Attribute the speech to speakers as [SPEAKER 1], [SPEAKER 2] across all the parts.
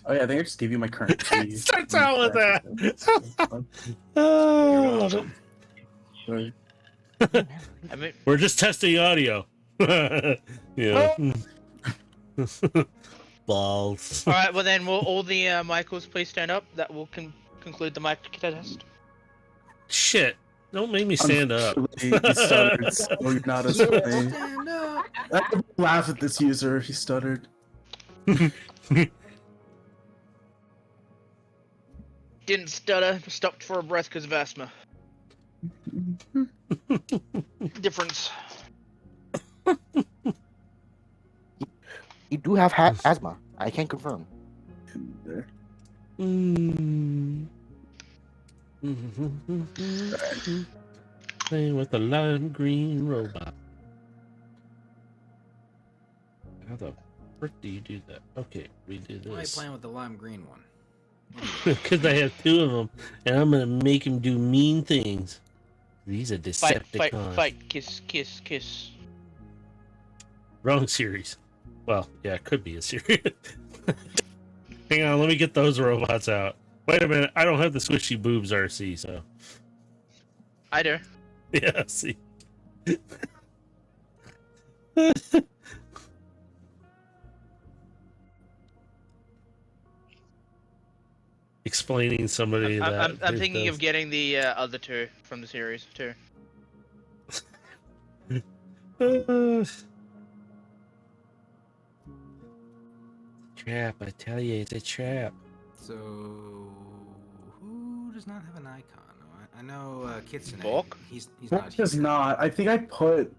[SPEAKER 1] Oh yeah, I think I just gave you my currency.
[SPEAKER 2] Starts out with that.
[SPEAKER 1] You're welcome. Sorry.
[SPEAKER 3] I mean,
[SPEAKER 2] We're just testing audio. Yeah. Balls.
[SPEAKER 3] all right. Well, then, will all the Michaels please stand up? That will conclude the mic test.
[SPEAKER 2] Shit. Don't make me stand up.
[SPEAKER 1] He stuttered, so you're not as funny.
[SPEAKER 4] Stand up.
[SPEAKER 1] I laugh at this user. He stuttered.
[SPEAKER 3] Didn't stutter. Stopped for a breath because of asthma. Difference.
[SPEAKER 5] You do have asthma. I can confirm.
[SPEAKER 1] There.
[SPEAKER 2] Playing with a lime green robot. How the frick do you do that? Okay, we do
[SPEAKER 4] Why are you
[SPEAKER 2] this.
[SPEAKER 4] playing with the lime green one?
[SPEAKER 2] Because I have two of them, and I'm gonna make him do mean things. These are
[SPEAKER 3] Fight,
[SPEAKER 2] Decepticons.
[SPEAKER 3] fight, kiss, kiss, kiss.
[SPEAKER 2] Wrong series. Well, yeah, it could be a series. Hang on, let me get those robots out. Wait a minute, I don't have the squishy boobs RC, so.
[SPEAKER 3] I do.
[SPEAKER 2] Yeah, see. Explaining somebody that.
[SPEAKER 3] I'm thinking of getting the other two from the series too.
[SPEAKER 2] Trap, I tell you, it's a trap.
[SPEAKER 4] So, who does not have an icon? I know Kitsune.
[SPEAKER 3] Volk?
[SPEAKER 4] He's
[SPEAKER 1] Volk
[SPEAKER 4] not
[SPEAKER 1] does
[SPEAKER 4] here.
[SPEAKER 1] not. I think I put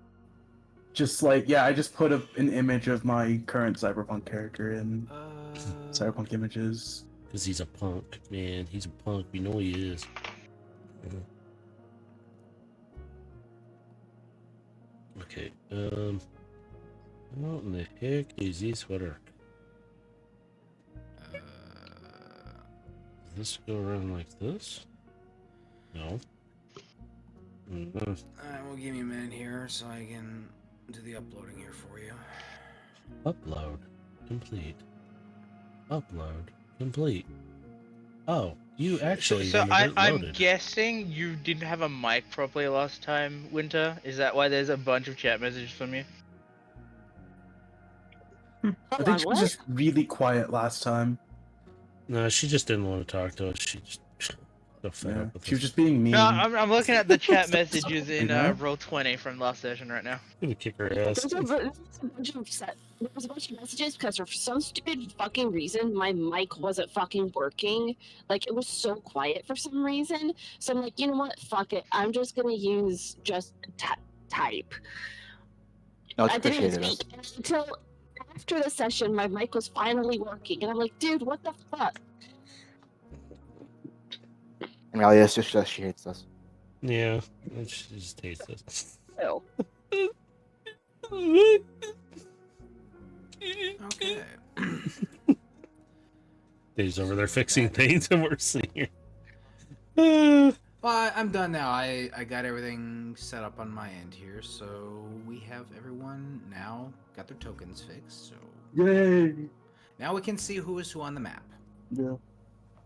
[SPEAKER 1] just like I just put an image of my current Cyberpunk character in Cyberpunk images.
[SPEAKER 2] Because he's a punk, man. He's a punk. We know he is. Okay, what in the heck is this work? Does this go around like this? No.
[SPEAKER 4] We'll give you a minute here so I can do the uploading here for you.
[SPEAKER 2] Upload complete. Upload complete. Oh, you actually.
[SPEAKER 3] So
[SPEAKER 2] want it
[SPEAKER 3] I'm
[SPEAKER 2] loaded.
[SPEAKER 3] guessing you didn't have a mic properly last time, Winter. Is that why there's a bunch of chat messages from you?
[SPEAKER 1] I think she was just really quiet last time.
[SPEAKER 2] No, she just didn't want to talk to us. She just got fed up with
[SPEAKER 1] She was
[SPEAKER 2] us.
[SPEAKER 1] just being mean.
[SPEAKER 3] No, I'm looking at the chat messages in
[SPEAKER 1] Yeah.
[SPEAKER 3] Roll20 from last session right now.
[SPEAKER 2] Gonna kick her ass.
[SPEAKER 6] There was a bunch of messages because for some stupid fucking reason my mic wasn't fucking working. Like it was so quiet for some reason. So I'm like, you know what? Fuck it. I'm just gonna use just type.
[SPEAKER 5] No, it's
[SPEAKER 6] I didn't
[SPEAKER 5] appreciated.
[SPEAKER 6] speak until after the session. My mic was finally working, and I'm like, dude, what the fuck?
[SPEAKER 5] And really, it's just she hates us.
[SPEAKER 2] Yeah, she just hates us.
[SPEAKER 6] Oh.
[SPEAKER 4] Okay.
[SPEAKER 2] Dave's over there fixing things, and we're sitting here.
[SPEAKER 4] Well, I'm done now. I got everything set up on my end here, so we have everyone now got their tokens fixed. So
[SPEAKER 1] Yay!
[SPEAKER 4] now we can see who is who on the map.
[SPEAKER 1] Yeah.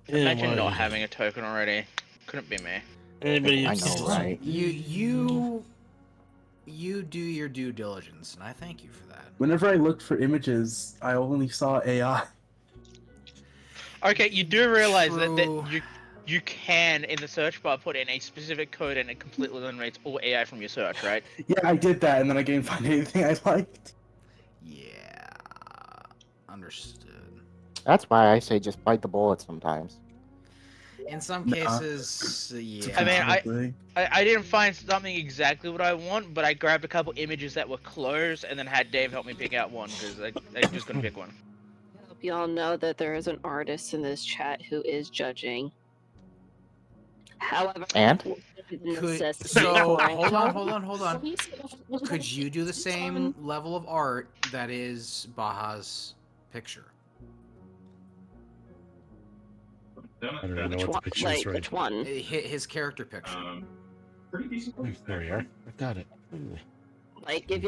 [SPEAKER 3] Imagine not having a token already. Couldn't be me.
[SPEAKER 2] Anybody?
[SPEAKER 5] I know, right?
[SPEAKER 4] You do your due diligence, and I thank you for that.
[SPEAKER 1] Whenever I looked for images, I only saw AI.
[SPEAKER 3] Okay, you do realize
[SPEAKER 4] True.
[SPEAKER 3] that you can in the search bar put in a specific code and it completely eliminates all AI from your search, right?
[SPEAKER 1] Yeah, I did that, and then I didn't find anything I liked.
[SPEAKER 4] Yeah, understood.
[SPEAKER 5] That's why I say just bite the bullet sometimes.
[SPEAKER 4] In some
[SPEAKER 1] Nah.
[SPEAKER 4] cases, yeah.
[SPEAKER 3] I mean,
[SPEAKER 1] Probably.
[SPEAKER 3] I didn't find something exactly what I want, but I grabbed a couple images that were close and then had Dave help me pick out one because I just couldn't pick one.
[SPEAKER 6] I hope you all know that there is an artist in this chat who is judging. However,
[SPEAKER 5] And?
[SPEAKER 4] So hold on. Could you do the same level of art that is Baja's picture?
[SPEAKER 2] I don't know what the picture is right.
[SPEAKER 6] Which one?
[SPEAKER 4] His character picture.
[SPEAKER 2] There you are. I got it.
[SPEAKER 6] Like, give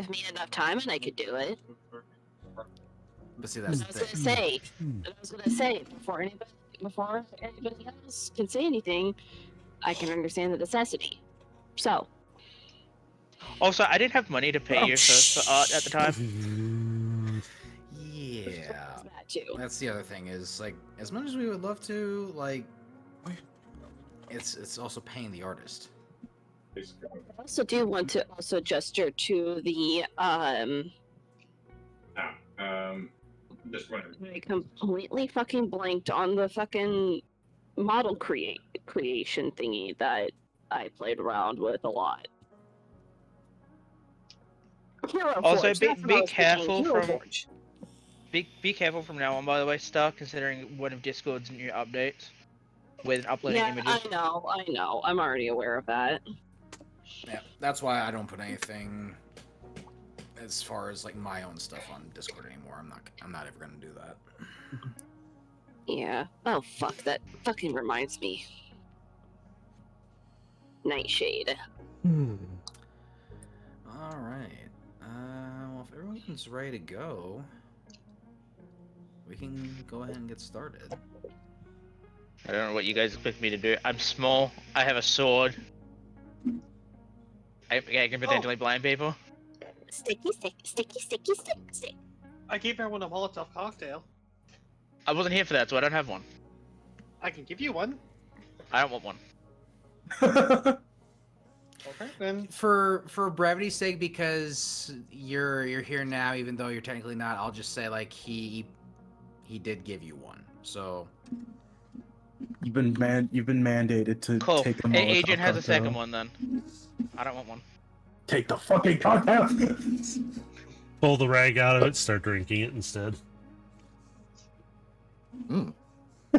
[SPEAKER 6] me enough time and I could do it.
[SPEAKER 4] But see, that's
[SPEAKER 6] I
[SPEAKER 4] the
[SPEAKER 6] was gonna
[SPEAKER 4] thing.
[SPEAKER 6] say, before anybody else can say anything, I can understand the necessity. So,
[SPEAKER 3] Also, I didn't have money to pay you for art at the time.
[SPEAKER 4] Yeah.
[SPEAKER 6] that too.
[SPEAKER 4] That's the other thing is like as much as we would love to like it's also paying the artist.
[SPEAKER 6] I also do want to also gesture to the I completely fucking blanked on the fucking model creation thingy that I played around with a lot. Hero
[SPEAKER 3] Also,
[SPEAKER 6] Forge, that's what I
[SPEAKER 3] be
[SPEAKER 6] was thinking,
[SPEAKER 3] careful
[SPEAKER 6] Hero
[SPEAKER 3] from
[SPEAKER 6] Forge.
[SPEAKER 3] be careful from now on. By the way, Star, considering one of Discord's new updates with uploading
[SPEAKER 6] Yeah,
[SPEAKER 3] images.
[SPEAKER 6] I know. I'm already aware of that.
[SPEAKER 4] Yeah, that's why I don't put anything as far as like my own stuff on Discord anymore. I'm not ever gonna do that.
[SPEAKER 6] Yeah. Oh fuck, that fucking reminds me. Nightshade.
[SPEAKER 4] All right. Well, if everyone's ready to go, we can go ahead and get started.
[SPEAKER 3] I don't know what you guys expect me to do. I'm small. I have a sword. I can potentially blind people.
[SPEAKER 6] Sticky.
[SPEAKER 7] I gave everyone a Molotov cocktail.
[SPEAKER 3] I wasn't here for that, so I don't have one.
[SPEAKER 7] I can give you one.
[SPEAKER 3] I don't want one.
[SPEAKER 7] Okay, then.
[SPEAKER 4] For brevity's sake, because you're here now, even though you're technically not, I'll just say like he did give you one. So
[SPEAKER 1] You've been mandated to
[SPEAKER 3] Cool.
[SPEAKER 1] take a Molotov
[SPEAKER 3] Agent has a
[SPEAKER 1] cocktail.
[SPEAKER 3] second one then. I don't want one.
[SPEAKER 1] Take the fucking cocktail.
[SPEAKER 2] Pull the rag out of it, start drinking it instead.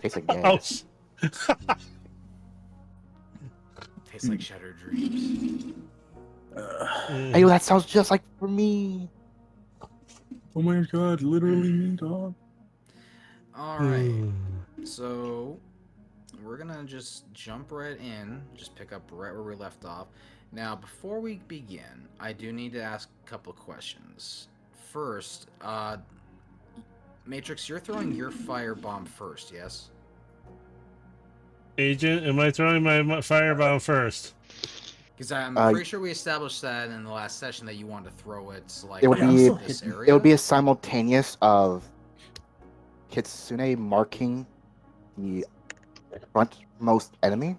[SPEAKER 5] Tastes like
[SPEAKER 2] Oh,
[SPEAKER 5] gas.
[SPEAKER 4] tastes like shattered dreams.
[SPEAKER 5] Hey, that sounds just like for me.
[SPEAKER 1] Oh my god, literally me, dog.
[SPEAKER 4] All right. So we're gonna just jump right in, just pick up right where we left off. Now, before we begin, I do need to ask a couple of questions. First, Matrix, you're throwing your firebomb first, yes?
[SPEAKER 2] Agent, am I throwing my firebomb first?
[SPEAKER 4] Because I'm
[SPEAKER 5] Uh,
[SPEAKER 4] pretty sure we established that in the last session that you wanted to throw it like
[SPEAKER 5] It would
[SPEAKER 1] I'm
[SPEAKER 5] be
[SPEAKER 1] so
[SPEAKER 4] this
[SPEAKER 1] hidden.
[SPEAKER 4] area.
[SPEAKER 5] it would be a simultaneous of Kitsune marking the frontmost enemy.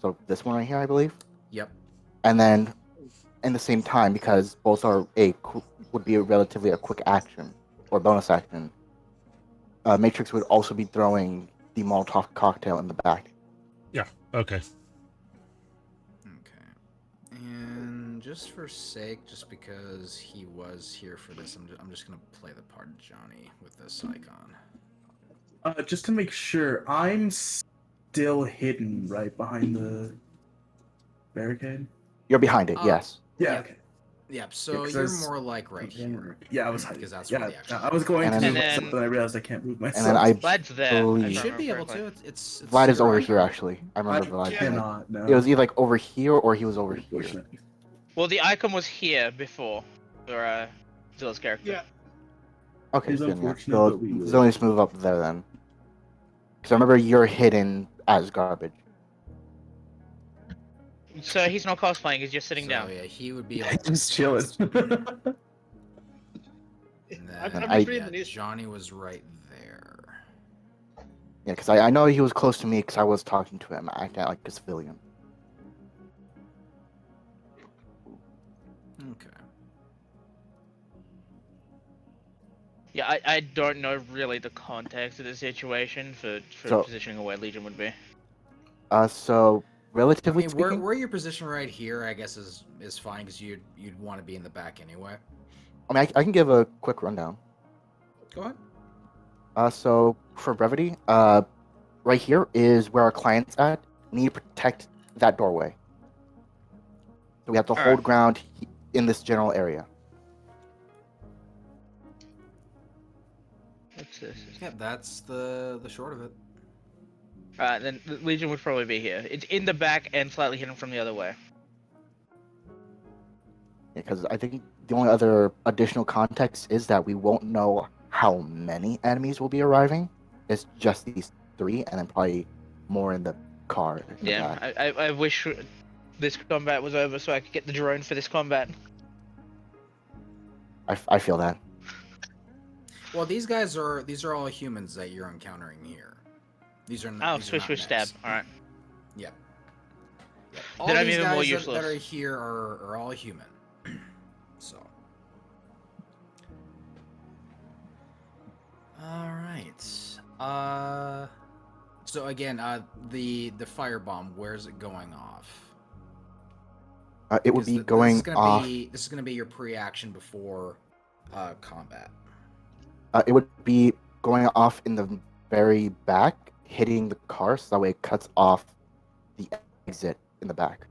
[SPEAKER 5] So this one right here, I believe.
[SPEAKER 4] Yep.
[SPEAKER 5] And then in the same time, because both are would be relatively a quick action or bonus action. Matrix would also be throwing the Molotov cocktail in the back.
[SPEAKER 2] Yeah, okay.
[SPEAKER 4] Okay. And just for sake, just because he was here for this, I'm just gonna play the part of Johnny with this icon.
[SPEAKER 1] Just to make sure, I'm still hidden right behind the barricade.
[SPEAKER 5] You're behind it, yes.
[SPEAKER 1] Yeah.
[SPEAKER 4] Yep.
[SPEAKER 1] Okay.
[SPEAKER 4] Yep. So
[SPEAKER 1] 'cause
[SPEAKER 4] you're
[SPEAKER 1] I was-
[SPEAKER 4] more like right here.
[SPEAKER 1] Yeah, I was hiding.
[SPEAKER 4] Because that's
[SPEAKER 1] Yeah,
[SPEAKER 4] where the action.
[SPEAKER 1] I was going
[SPEAKER 5] And
[SPEAKER 1] to
[SPEAKER 5] then-
[SPEAKER 1] move
[SPEAKER 3] And
[SPEAKER 1] myself,
[SPEAKER 3] then-
[SPEAKER 1] but I realized I can't move myself.
[SPEAKER 5] And then I
[SPEAKER 3] Vlad's there.
[SPEAKER 5] believe-
[SPEAKER 4] You
[SPEAKER 3] if I
[SPEAKER 4] should be able
[SPEAKER 3] remember
[SPEAKER 4] to.
[SPEAKER 3] correctly.
[SPEAKER 4] It's
[SPEAKER 5] Vlad is
[SPEAKER 4] your
[SPEAKER 5] over
[SPEAKER 4] icon.
[SPEAKER 5] here, actually. I
[SPEAKER 1] I
[SPEAKER 5] remember Vlad.
[SPEAKER 1] cannot. No.
[SPEAKER 5] It was either like over here or he was over here.
[SPEAKER 1] Unfortunately.
[SPEAKER 3] Well, the icon was here before for Zilla's character.
[SPEAKER 7] Yeah.
[SPEAKER 5] Okay,
[SPEAKER 1] It's
[SPEAKER 5] so yeah.
[SPEAKER 1] unfortunate,
[SPEAKER 5] So
[SPEAKER 1] but we will.
[SPEAKER 5] Zillion, just move up there then. Because I remember you're hidden as garbage.
[SPEAKER 3] So he's not cosplaying. He's just sitting
[SPEAKER 4] So
[SPEAKER 3] down.
[SPEAKER 4] yeah, he would be like.
[SPEAKER 1] Just chilling.
[SPEAKER 4] And
[SPEAKER 7] I'm
[SPEAKER 4] then,
[SPEAKER 7] just reading
[SPEAKER 4] yeah,
[SPEAKER 7] the news.
[SPEAKER 4] Johnny was right there.
[SPEAKER 5] Yeah, because I know he was close to me because I was talking to him, acting like a civilian.
[SPEAKER 4] Okay.
[SPEAKER 3] Yeah, I don't know really the context of the situation for
[SPEAKER 5] So-
[SPEAKER 3] positioning where Legion would be.
[SPEAKER 5] So
[SPEAKER 4] I
[SPEAKER 5] relatively
[SPEAKER 4] mean,
[SPEAKER 5] speaking,
[SPEAKER 4] where your position right here, I guess, is fine because you'd want to be in the back anyway.
[SPEAKER 5] I mean, I can give a quick rundown.
[SPEAKER 4] Go ahead.
[SPEAKER 5] So for brevity, right here is where our client's at. We need to protect that doorway. So we have to
[SPEAKER 3] All
[SPEAKER 5] hold
[SPEAKER 3] right.
[SPEAKER 5] ground in this general area.
[SPEAKER 3] What's this?
[SPEAKER 4] Yeah, that's the short of it.
[SPEAKER 3] Then the Legion would probably be here. It's in the back and slightly hidden from the other way.
[SPEAKER 5] Because I think the only other additional context is that we won't know how many enemies will be arriving. It's just these 3, and then probably more in the car in the
[SPEAKER 3] Damn,
[SPEAKER 5] back.
[SPEAKER 3] I wish this combat was over so I could get the drone for this combat.
[SPEAKER 5] I feel that.
[SPEAKER 4] Well, these are all humans that you're encountering here. These are
[SPEAKER 3] Oh,
[SPEAKER 4] these are
[SPEAKER 3] swish,
[SPEAKER 4] not
[SPEAKER 3] swish, stab.
[SPEAKER 4] mechs.
[SPEAKER 3] Alright.
[SPEAKER 4] Yep. All
[SPEAKER 3] Then I'm
[SPEAKER 4] these
[SPEAKER 3] even more
[SPEAKER 4] guys that
[SPEAKER 3] useless.
[SPEAKER 4] are here are all human. So. All right. So again, the firebomb. Where's it going off?
[SPEAKER 5] It would
[SPEAKER 4] Because
[SPEAKER 5] be going off.
[SPEAKER 4] This is gonna be your pre-action before combat.
[SPEAKER 5] It would be going off in the very back, hitting the car, so that way it cuts off the exit in the back.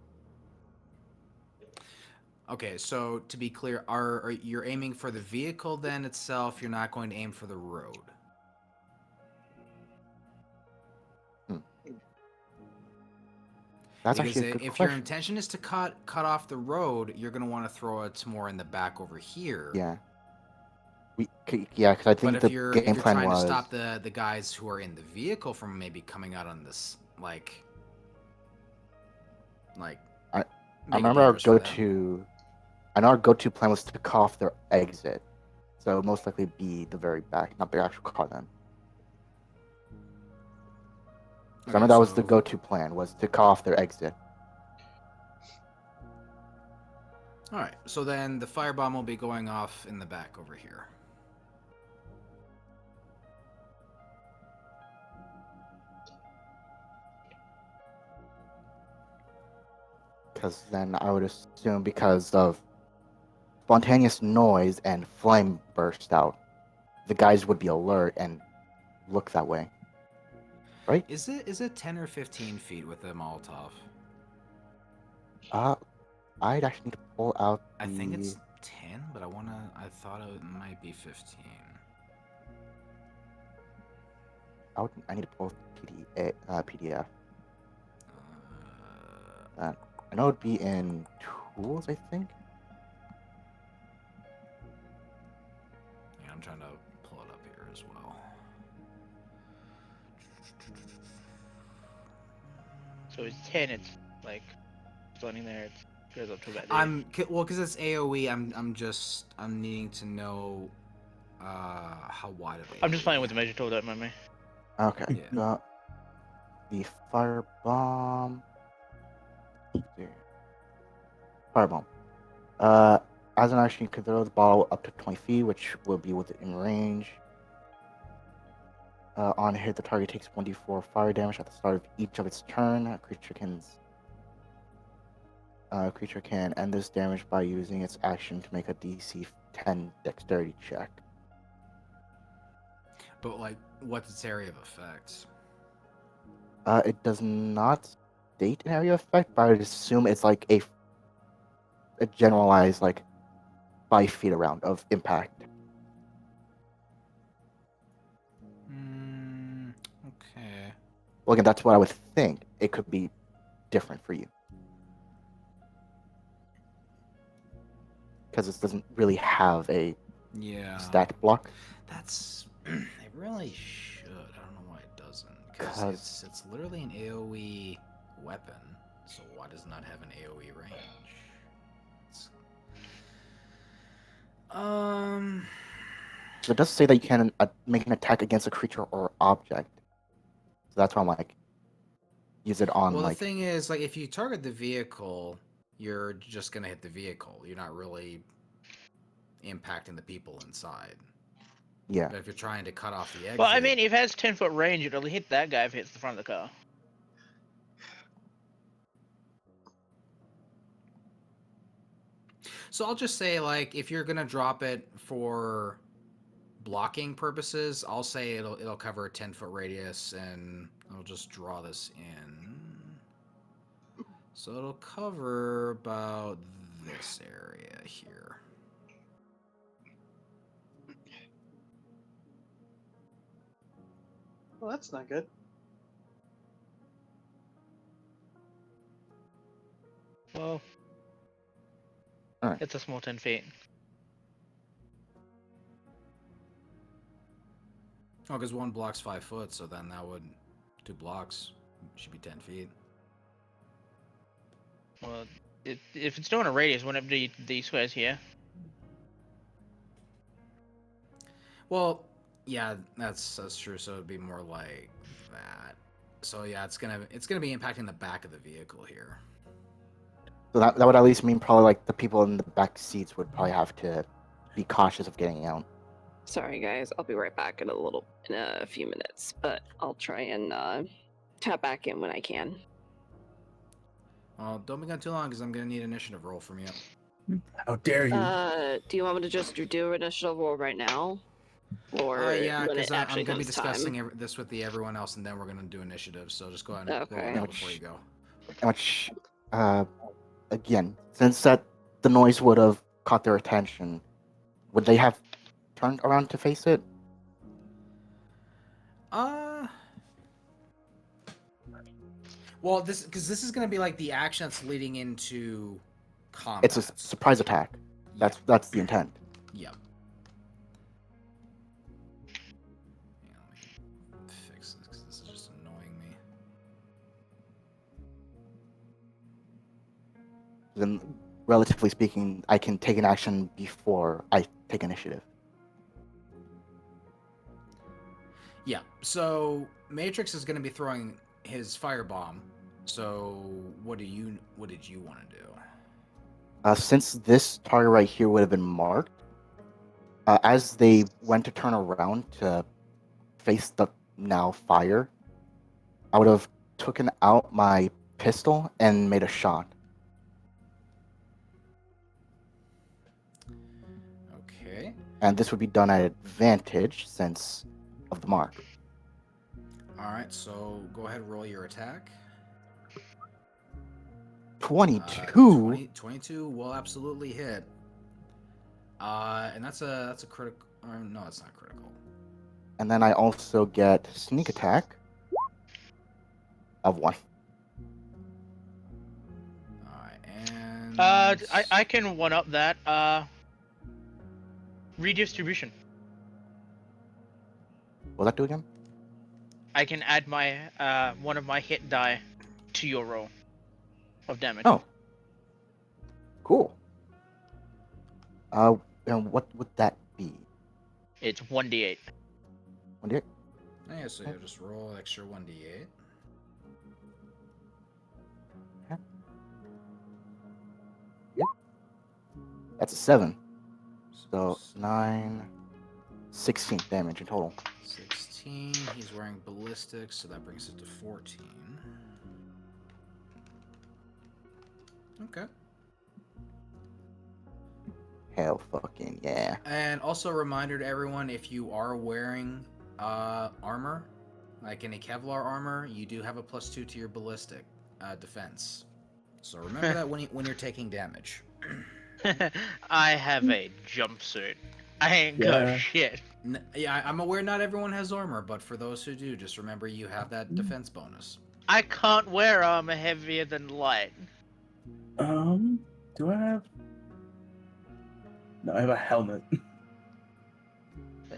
[SPEAKER 4] Okay, so to be clear, are you're aiming for the vehicle then itself? You're not going to aim for the road.
[SPEAKER 5] That's
[SPEAKER 4] Because
[SPEAKER 5] actually a good
[SPEAKER 4] if your
[SPEAKER 5] question.
[SPEAKER 4] intention is to cut off the road, you're gonna want to throw it more in the back over here.
[SPEAKER 5] Yeah. Because I
[SPEAKER 4] But
[SPEAKER 5] think
[SPEAKER 4] if
[SPEAKER 5] the
[SPEAKER 4] you're
[SPEAKER 5] game plan
[SPEAKER 4] trying
[SPEAKER 5] was
[SPEAKER 4] to stop the guys who are in the vehicle from maybe coming out on this like
[SPEAKER 5] I
[SPEAKER 4] make it
[SPEAKER 5] remember our
[SPEAKER 4] dangerous for them.
[SPEAKER 5] go-to. I know our go-to plan was to cut off their exit, so it would most likely be the very back, not the actual car then. So I remember that was the go-to plan, was to cut off their exit.
[SPEAKER 4] All right, so then the firebomb will be going off in the back over here.
[SPEAKER 5] Because then I would assume, because of spontaneous noise and flame burst out, the guys would be alert and look that way. Right?
[SPEAKER 4] Is it 10 or 15 feet with the Molotov?
[SPEAKER 5] I'd actually need to pull out the...
[SPEAKER 4] I think it's 10, but I thought it might be 15.
[SPEAKER 5] I need to pull the PDF.
[SPEAKER 4] Uh,
[SPEAKER 5] I know it'd be in tools, I think.
[SPEAKER 4] yeah, I'm trying to pull it up here as well.
[SPEAKER 3] So it's 10, it's like standing there, it goes up to about there.
[SPEAKER 4] Well, because it's AOE. I'm needing to know how wide of
[SPEAKER 3] I'm just
[SPEAKER 4] AoE.
[SPEAKER 3] playing with the measure tool, don't mind me.
[SPEAKER 5] Okay,
[SPEAKER 4] Yeah.
[SPEAKER 5] got the firebomb. Firebomb. As an action, you can throw the bottle up to 20 feet, which will be within range. On hit, the target takes 1d4 fire damage at the start of each of its turn. A creature can end this damage by using its action to make a DC 10 dexterity check.
[SPEAKER 4] But like, what's its area of effects?
[SPEAKER 5] It does not state an area of effect, but I would assume it's like a generalized, like, 5 feet around of impact.
[SPEAKER 4] Okay.
[SPEAKER 5] Well, again, that's what I would think. It could be different for you. Because it doesn't really have a stat block.
[SPEAKER 4] That's it really should. I don't know why it doesn't. Because it's literally an AoE weapon. So why does it not have an AoE range?
[SPEAKER 5] So it does say that you can make an attack against a creature or object. So that's why I'm like, use it on
[SPEAKER 4] Well,
[SPEAKER 5] like.
[SPEAKER 4] the thing is, like, if you target the vehicle, you're just gonna hit the vehicle. You're not really impacting the people inside.
[SPEAKER 5] Yeah.
[SPEAKER 4] But if you're trying to cut off the exit.
[SPEAKER 3] Well, I mean, if it has 10-foot range, it'll hit that guy if it hits the front of the car.
[SPEAKER 4] So I'll just say, like, if you're gonna drop it for blocking purposes, I'll say it'll cover a 10-foot radius, and I'll just draw this in. So it'll cover about this area here.
[SPEAKER 7] Well, that's not good.
[SPEAKER 3] Well,
[SPEAKER 5] Alright.
[SPEAKER 3] it's a small 10 feet.
[SPEAKER 4] Oh, because one block's 5 foot, so then that would 2 blocks should be 10 feet.
[SPEAKER 3] Well, if it's doing a radius, wouldn't it be these squares here?
[SPEAKER 4] Well, yeah, that's true. So it'd be more like that. So yeah, it's gonna be impacting the back of the vehicle here.
[SPEAKER 5] So that would at least mean probably like the people in the back seats would probably have to be cautious of getting out.
[SPEAKER 6] Sorry, guys. I'll be right back in a few minutes, but I'll try and tap back in when I can.
[SPEAKER 4] Well, don't be gone too long because I'm gonna need an initiative roll from you.
[SPEAKER 1] How dare you?
[SPEAKER 6] Do you want me to just do an initiative roll right now, or
[SPEAKER 4] Yeah,
[SPEAKER 6] when
[SPEAKER 4] because
[SPEAKER 6] it actually
[SPEAKER 4] I'm gonna be
[SPEAKER 6] comes
[SPEAKER 4] discussing
[SPEAKER 6] time?
[SPEAKER 4] this with everyone else, and then we're gonna do initiative. So just go ahead and roll
[SPEAKER 6] Okay.
[SPEAKER 4] it out before you go.
[SPEAKER 5] Which, again, since that the noise would have caught their attention, would they have turned around to face it?
[SPEAKER 4] Well, because this is gonna be like the action that's leading into combat.
[SPEAKER 5] It's a surprise attack. That's the intent.
[SPEAKER 4] Yep. Yeah, let me fix this because this is just annoying me.
[SPEAKER 5] Then, relatively speaking, I can take an action before I take initiative.
[SPEAKER 4] Yeah. So Matrix is gonna be throwing his firebomb. So what did you want to do?
[SPEAKER 5] Since this target right here would have been marked, as they went to turn around to face the now fire, I would have taken out my pistol and made a shot.
[SPEAKER 4] Okay.
[SPEAKER 5] And this would be done at advantage since of the mark.
[SPEAKER 4] All right. So go ahead and roll your attack.
[SPEAKER 5] 22.
[SPEAKER 4] 22 will absolutely hit. And that's a critical. No, it's not critical.
[SPEAKER 5] And then I also get sneak attack of 1.
[SPEAKER 4] All right, and
[SPEAKER 3] I can one up that. Redistribution.
[SPEAKER 5] What'll that do again?
[SPEAKER 3] I can add my one of my hit die to your roll of damage.
[SPEAKER 5] Oh. Cool. And what would that be?
[SPEAKER 3] It's 1d8.
[SPEAKER 5] 1d8?
[SPEAKER 4] yeah, so you just roll extra 1d8.
[SPEAKER 5] Yep. That's a 7. So 9, 16 damage in total.
[SPEAKER 4] 16. He's wearing ballistics, so that brings it to 14. Okay.
[SPEAKER 5] Hell fucking yeah.
[SPEAKER 4] And also a reminder to everyone, if you are wearing armor, like any Kevlar armor, you do have a +2 to your ballistic defense. So remember that when you're taking damage.
[SPEAKER 3] I have a jumpsuit. I ain't got shit.
[SPEAKER 4] Yeah, I'm aware not everyone has armor, but for those who do, just remember you have that defense bonus.
[SPEAKER 3] I can't wear armor heavier than light.
[SPEAKER 1] Do I have? No, I have a helmet.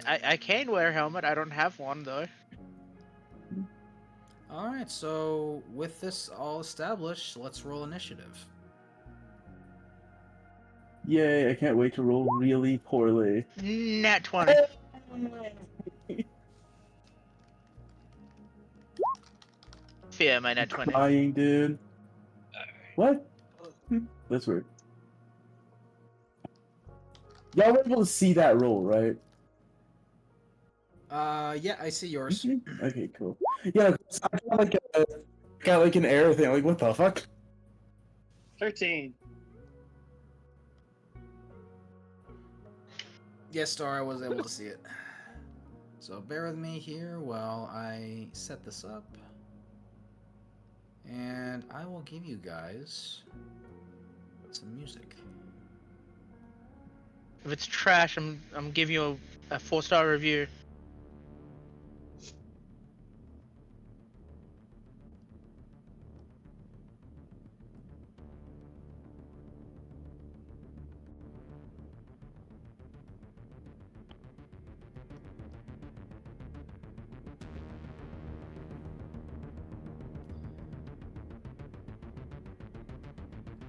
[SPEAKER 3] I can wear a helmet. I don't have one though.
[SPEAKER 4] All right, so with this all established, let's roll initiative.
[SPEAKER 1] Yay! I can't wait to roll really poorly.
[SPEAKER 3] Nat 20. Fear my nat 20.
[SPEAKER 1] Crying, dude. What? That's weird. Y'all were able to see that roll, right?
[SPEAKER 4] Yeah, I see yours.
[SPEAKER 1] Okay, cool. Yeah, I got like an error thing. Like, what the fuck?
[SPEAKER 7] 13.
[SPEAKER 4] Yes, Star, I was able to see it. So bear with me here while I set this up. And I will give you guys some music.
[SPEAKER 3] If it's trash, I'm giving you a 4-star review.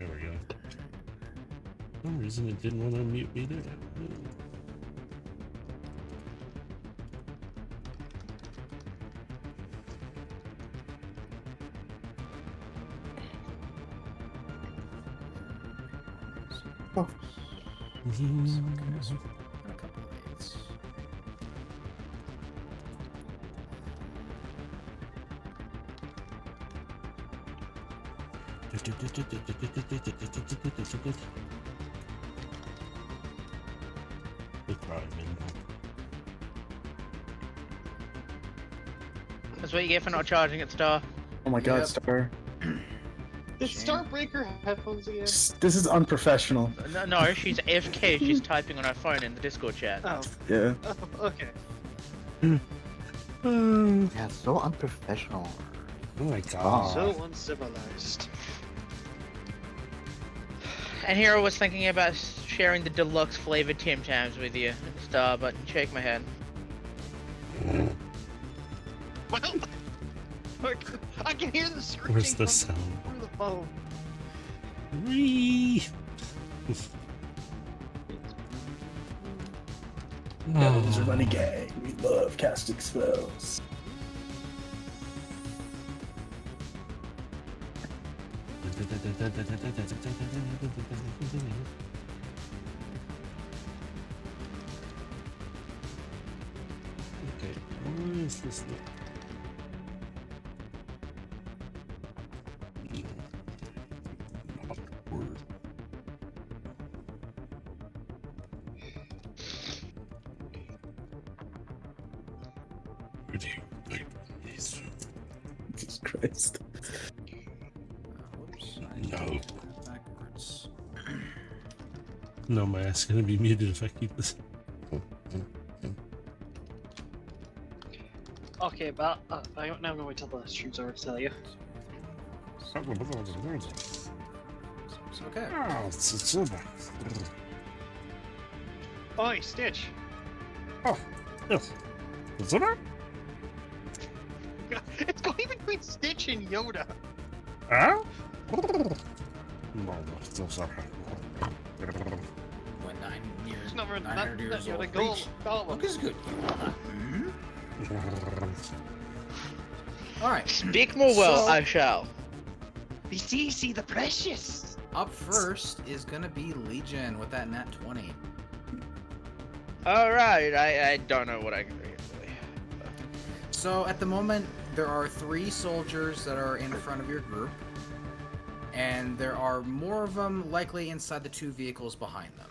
[SPEAKER 2] There we go. For some reason it didn't want to unmute me there.
[SPEAKER 4] Okay, so a couple of 8s.
[SPEAKER 3] That's what you get for not charging at Star.
[SPEAKER 1] Oh my god,
[SPEAKER 4] Yep.
[SPEAKER 1] Star.
[SPEAKER 7] The
[SPEAKER 4] Shame.
[SPEAKER 7] Starbreaker headphones again.
[SPEAKER 1] This is unprofessional.
[SPEAKER 3] No, she's AFK. She's typing on her phone in the Discord chat.
[SPEAKER 7] Oh,
[SPEAKER 1] Yeah.
[SPEAKER 7] okay.
[SPEAKER 5] Yeah, so unprofessional.
[SPEAKER 2] Oh my god.
[SPEAKER 7] So uncivilized.
[SPEAKER 3] And here I was thinking about sharing the deluxe flavored Tim Tams with you, Star, but shake my head.
[SPEAKER 7] Well, look, I can hear the screeching
[SPEAKER 2] Where's the
[SPEAKER 7] from
[SPEAKER 2] sound?
[SPEAKER 7] through the phone.
[SPEAKER 2] Whee!
[SPEAKER 1] Devils are running gang. We love casting spells.
[SPEAKER 2] Okay, where is this?
[SPEAKER 1] Jesus Christ.
[SPEAKER 4] Whoops.
[SPEAKER 2] No.
[SPEAKER 4] Backwards.
[SPEAKER 2] No, my ass is gonna be muted if I keep this.
[SPEAKER 7] Okay, but now I'm gonna wait till the stream's over to tell you.
[SPEAKER 4] It's okay.
[SPEAKER 7] Oi, Stitch!
[SPEAKER 2] Yes. Is it?
[SPEAKER 7] It's going between Stitch and Yoda.
[SPEAKER 2] Huh? No, still sorry.
[SPEAKER 4] When 9 years,
[SPEAKER 7] Never,
[SPEAKER 4] 900 years
[SPEAKER 7] you're
[SPEAKER 4] old.
[SPEAKER 7] the goal.
[SPEAKER 4] Reach.
[SPEAKER 7] Gollum.
[SPEAKER 4] Look is good. All right.
[SPEAKER 3] Speak more well,
[SPEAKER 4] So-
[SPEAKER 3] I shall.
[SPEAKER 7] The CC, the precious.
[SPEAKER 4] Up first is gonna be Legion with that nat 20.
[SPEAKER 3] Alright, I don't know what I can do here, really.
[SPEAKER 4] So at the moment, there are 3 soldiers that are in front of your group, and there are more of them likely inside the 2 vehicles behind them.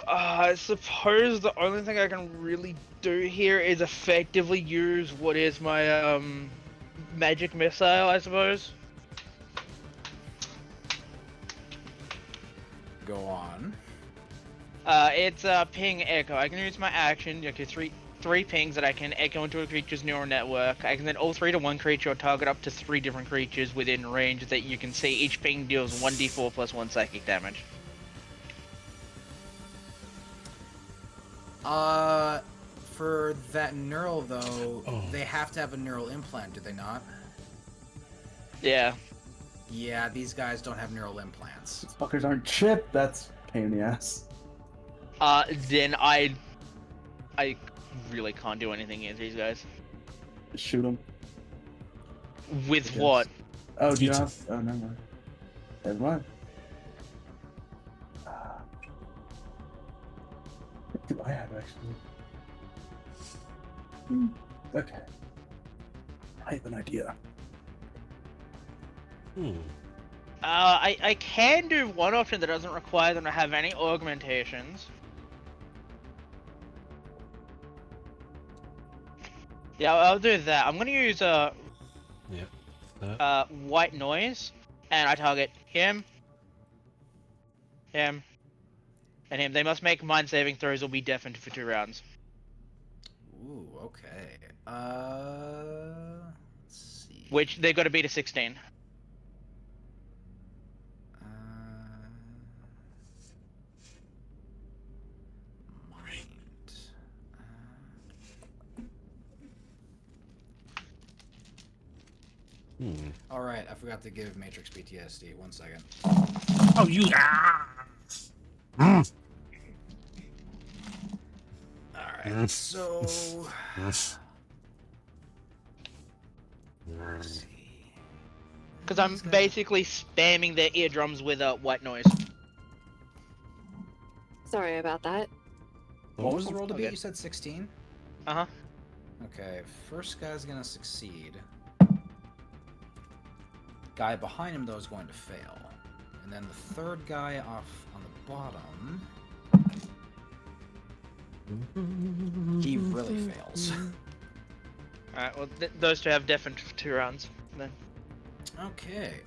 [SPEAKER 3] I suppose the only thing I can really do here is effectively use what is my, magic missile, I suppose.
[SPEAKER 4] Go on.
[SPEAKER 3] It's ping echo. I can use my action, okay, three pings that I can echo into a creature's neural network. I can send all 3 to one creature or target up to 3 different creatures within range that you can see. Each ping deals 1d4 plus 1 psychic damage.
[SPEAKER 4] For that neural though,
[SPEAKER 2] Oh.
[SPEAKER 4] they have to have a neural implant, do they not?
[SPEAKER 3] Yeah.
[SPEAKER 4] Yeah, these guys don't have neural implants.
[SPEAKER 1] These fuckers aren't chip. That's a pain in the ass.
[SPEAKER 3] Then I really can't do anything against these guys.
[SPEAKER 1] Just shoot them.
[SPEAKER 3] With
[SPEAKER 1] Yes.
[SPEAKER 3] what?
[SPEAKER 1] Oh, do you
[SPEAKER 2] Pizza.
[SPEAKER 1] have? Oh, never mind. Never mind. What do I have actually? Okay. I have an idea.
[SPEAKER 3] I can do one option that doesn't require them to have any augmentations. Yeah, I'll do that. I'm gonna use white noise, and I target him, and him. They must make mind saving throws or be deafened for 2 rounds.
[SPEAKER 4] Ooh, okay. Let's see.
[SPEAKER 3] Which they've got to beat a 16.
[SPEAKER 4] Mind. All right, I forgot to give Matrix PTSD. 1 second.
[SPEAKER 2] Oh, you. Mm.
[SPEAKER 4] All right, so let's see.
[SPEAKER 3] Because I'm
[SPEAKER 4] He's got-
[SPEAKER 3] basically spamming their eardrums with a white noise.
[SPEAKER 6] Sorry about that.
[SPEAKER 4] What was the roll to beat?
[SPEAKER 3] Okay.
[SPEAKER 4] You said 16.
[SPEAKER 3] Uh-huh.
[SPEAKER 4] Okay, first guy's gonna succeed. Guy behind him though is going to fail, and then the third guy off on the bottom. He really fails.
[SPEAKER 3] Alright, well, those two have deafened for 2 rounds, then.
[SPEAKER 4] Okay.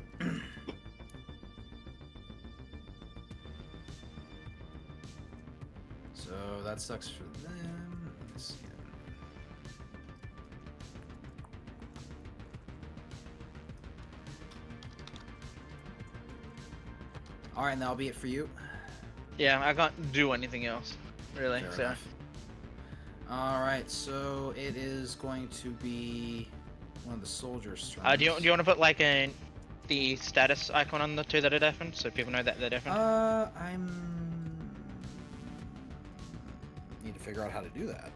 [SPEAKER 4] So that sucks for them. Let's see. Alright, and that'll be it for you.
[SPEAKER 3] Yeah, I can't do anything else, really,
[SPEAKER 4] Fair
[SPEAKER 3] so...
[SPEAKER 4] enough. Alright, so it is going to be one of the soldiers' turns.
[SPEAKER 3] do you want to put, like, the status icon on the 2 that are deafened, so people know that they're deafened?
[SPEAKER 4] Need to figure out how to do that.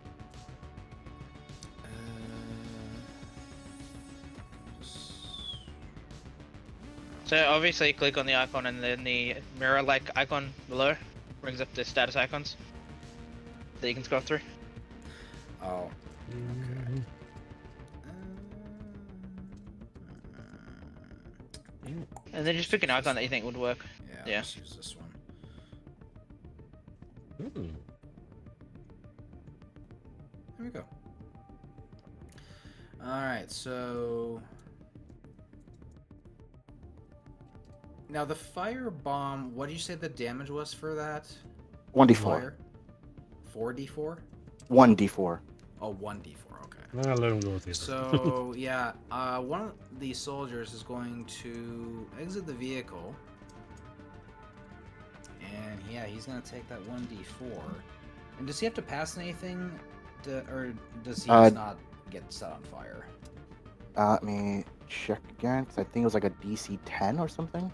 [SPEAKER 3] So obviously click on the icon and then the mirror-like icon below brings up the status icons that you can scroll through.
[SPEAKER 4] Oh. Okay.
[SPEAKER 3] And then just pick an icon that you think would work.
[SPEAKER 4] Yeah,
[SPEAKER 3] Yeah.
[SPEAKER 4] let's use this one. There we go. Alright, so... Now the fire bomb, what did you say the damage was for that?
[SPEAKER 5] 1d4.
[SPEAKER 4] Fire? 4d4?
[SPEAKER 5] 1d4.
[SPEAKER 4] Oh, 1d4, okay.
[SPEAKER 2] I'll let him go with this.
[SPEAKER 4] So, yeah, one of the soldiers is going to exit the vehicle. And, yeah, he's going to take that 1d4. And does he have to pass anything? Or does he just not get set on fire?
[SPEAKER 5] Let me check again, because I think it was like a DC 10 or something.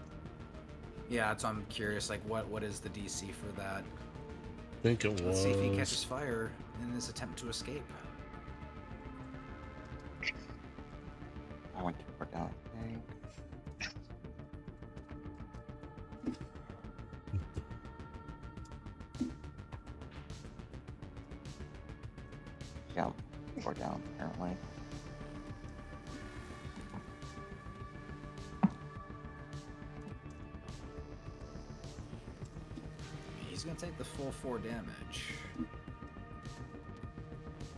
[SPEAKER 4] Yeah, so I'm curious, like, what is the DC for that?
[SPEAKER 2] I think it was.
[SPEAKER 4] Let's see if he catches fire in his attempt to escape.
[SPEAKER 5] I went too far down, I think. Yeah, too far down, apparently.
[SPEAKER 4] He's gonna take the full 4 damage.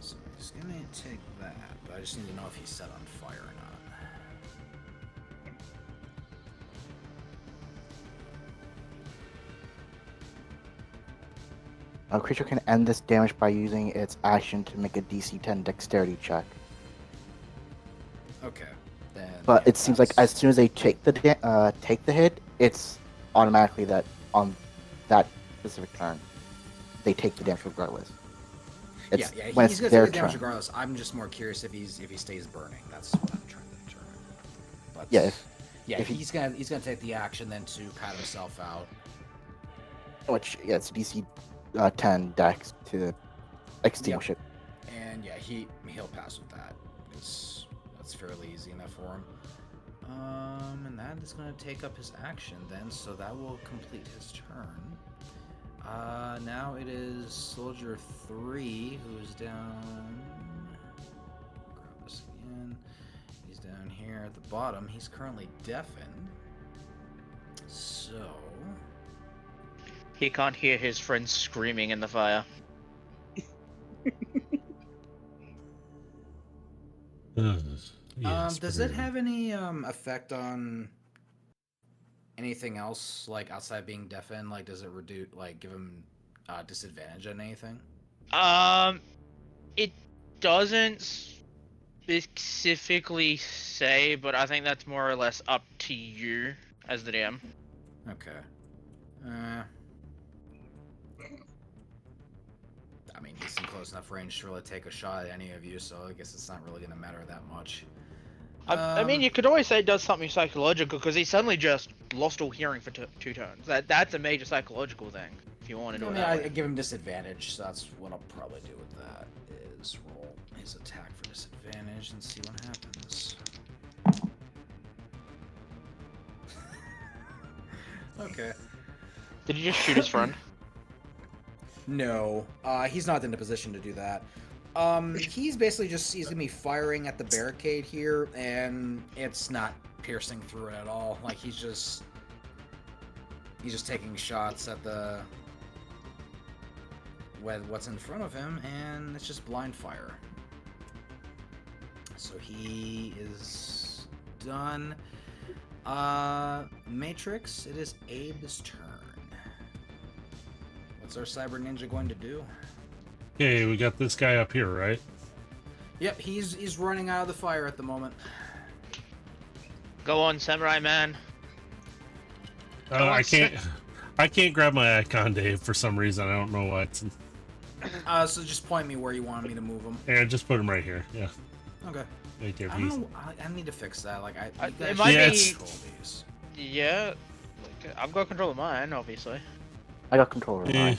[SPEAKER 4] So he's gonna take that, but I just need to know if he's set on fire or not.
[SPEAKER 5] A creature can end this damage by using its action to make a DC 10 dexterity check.
[SPEAKER 4] Okay. Then,
[SPEAKER 5] But
[SPEAKER 4] yeah,
[SPEAKER 5] it seems like as soon as they take the hit, it's automatically that on that specific turn, they take the damage regardless. It's
[SPEAKER 4] yeah,
[SPEAKER 5] when
[SPEAKER 4] he's
[SPEAKER 5] it's
[SPEAKER 4] gonna
[SPEAKER 5] their
[SPEAKER 4] take the damage
[SPEAKER 5] turn.
[SPEAKER 4] regardless. I'm just more curious if he stays burning. That's what I'm trying to determine. But
[SPEAKER 5] Yeah,
[SPEAKER 4] yeah,
[SPEAKER 5] if he-
[SPEAKER 4] he's gonna take the action then to pat himself out.
[SPEAKER 5] Which it's DC 10 dex to extinguish it.
[SPEAKER 4] And yeah, he'll pass with that because that's fairly easy enough for him. And that is going to take up his action then, so that will complete his turn. Now it is Soldier 3 who's down. Grab this again. He's down here at the bottom. He's currently deafened. So.
[SPEAKER 3] He can't hear his friends screaming in the fire.
[SPEAKER 2] Yes,
[SPEAKER 4] Does it have any effect on anything else, like outside being deafened? Like, does it reduce, like, give him disadvantage on anything?
[SPEAKER 3] It doesn't specifically say, but I think that's more or less up to you as the DM.
[SPEAKER 4] Okay. I mean, he's in close enough range to really take a shot at any of you, so I guess it's not really gonna matter that much.
[SPEAKER 3] I mean, you could always say it does something psychological because he suddenly just lost all hearing for 2 turns. That's a major psychological thing. If you want to do
[SPEAKER 4] I
[SPEAKER 3] it
[SPEAKER 4] mean,
[SPEAKER 3] that
[SPEAKER 4] I
[SPEAKER 3] way.
[SPEAKER 4] give him disadvantage, so that's what I'll probably do with that. Is roll his attack for disadvantage and see what happens. Okay.
[SPEAKER 3] Did he just shoot his friend?
[SPEAKER 4] No, he's not in a position to do that. He's basically he's gonna be firing at the barricade here, and it's not piercing through it at all. Like he's just taking shots at the what's in front of him, and it's just blind fire. So he is done. Matrix, it is Abe's turn. What's our cyber ninja going to do?
[SPEAKER 2] Okay, we got this guy up here, right?
[SPEAKER 4] Yep, he's running out of the fire at the moment.
[SPEAKER 3] Go on, Samurai Man.
[SPEAKER 2] I can't grab my icon, Dave, for some reason. I don't know why.
[SPEAKER 4] So just point me where you want me to move him.
[SPEAKER 2] Yeah, just put him right here. Yeah.
[SPEAKER 4] Okay.
[SPEAKER 2] Right there.
[SPEAKER 4] I don't know. I need to fix that. Like you
[SPEAKER 3] It
[SPEAKER 4] guys
[SPEAKER 3] might
[SPEAKER 4] should
[SPEAKER 3] be-
[SPEAKER 4] control these.
[SPEAKER 3] Yeah, I've got control of mine, obviously.
[SPEAKER 5] I got control of
[SPEAKER 2] Yeah.
[SPEAKER 5] mine.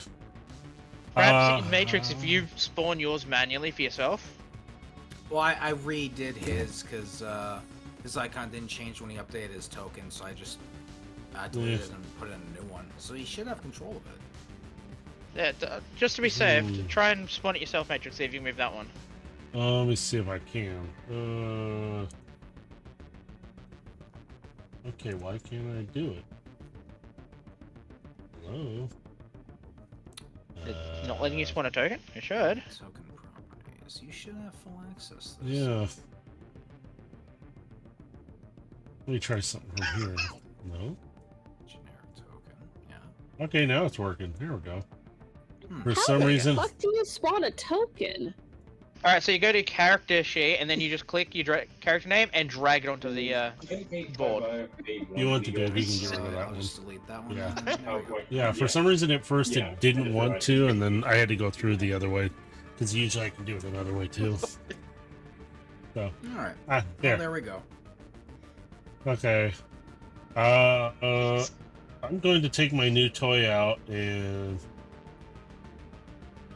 [SPEAKER 3] Perhaps in Matrix, if you spawn yours manually for yourself.
[SPEAKER 4] Well, I redid his because his icon didn't change when he updated his token, so I just deleted it and put in a new one. So he should have control of it.
[SPEAKER 3] Yeah, just to be safe, try and spawn it yourself, Matrix. See if you can move that one.
[SPEAKER 2] Let me see if I can. Okay, why can't I do it? Hello?
[SPEAKER 3] It's not letting you spawn a token? It should.
[SPEAKER 4] Token properties. You should have full access to this.
[SPEAKER 2] Yeah. Let me try something from here. No?
[SPEAKER 4] Generic token. Yeah.
[SPEAKER 2] Okay, now it's working. Here we go. For
[SPEAKER 6] How
[SPEAKER 2] some
[SPEAKER 6] the
[SPEAKER 2] reason...
[SPEAKER 6] fuck do you spawn a token?
[SPEAKER 3] Alright, so you go to character sheet, and then you just click your character name and drag it onto the board.
[SPEAKER 2] You want to do it, you can get rid of that
[SPEAKER 4] I'll
[SPEAKER 2] one.
[SPEAKER 4] just delete that one.
[SPEAKER 2] Yeah.
[SPEAKER 4] then. There we go.
[SPEAKER 2] Yeah, for some reason at first it didn't want to, and then I had to go through the other way. Because usually I can do it another way too. So,
[SPEAKER 4] All right.
[SPEAKER 2] ah,
[SPEAKER 4] Well,
[SPEAKER 2] there.
[SPEAKER 4] there we go.
[SPEAKER 2] Okay. I'm going to take my new toy out and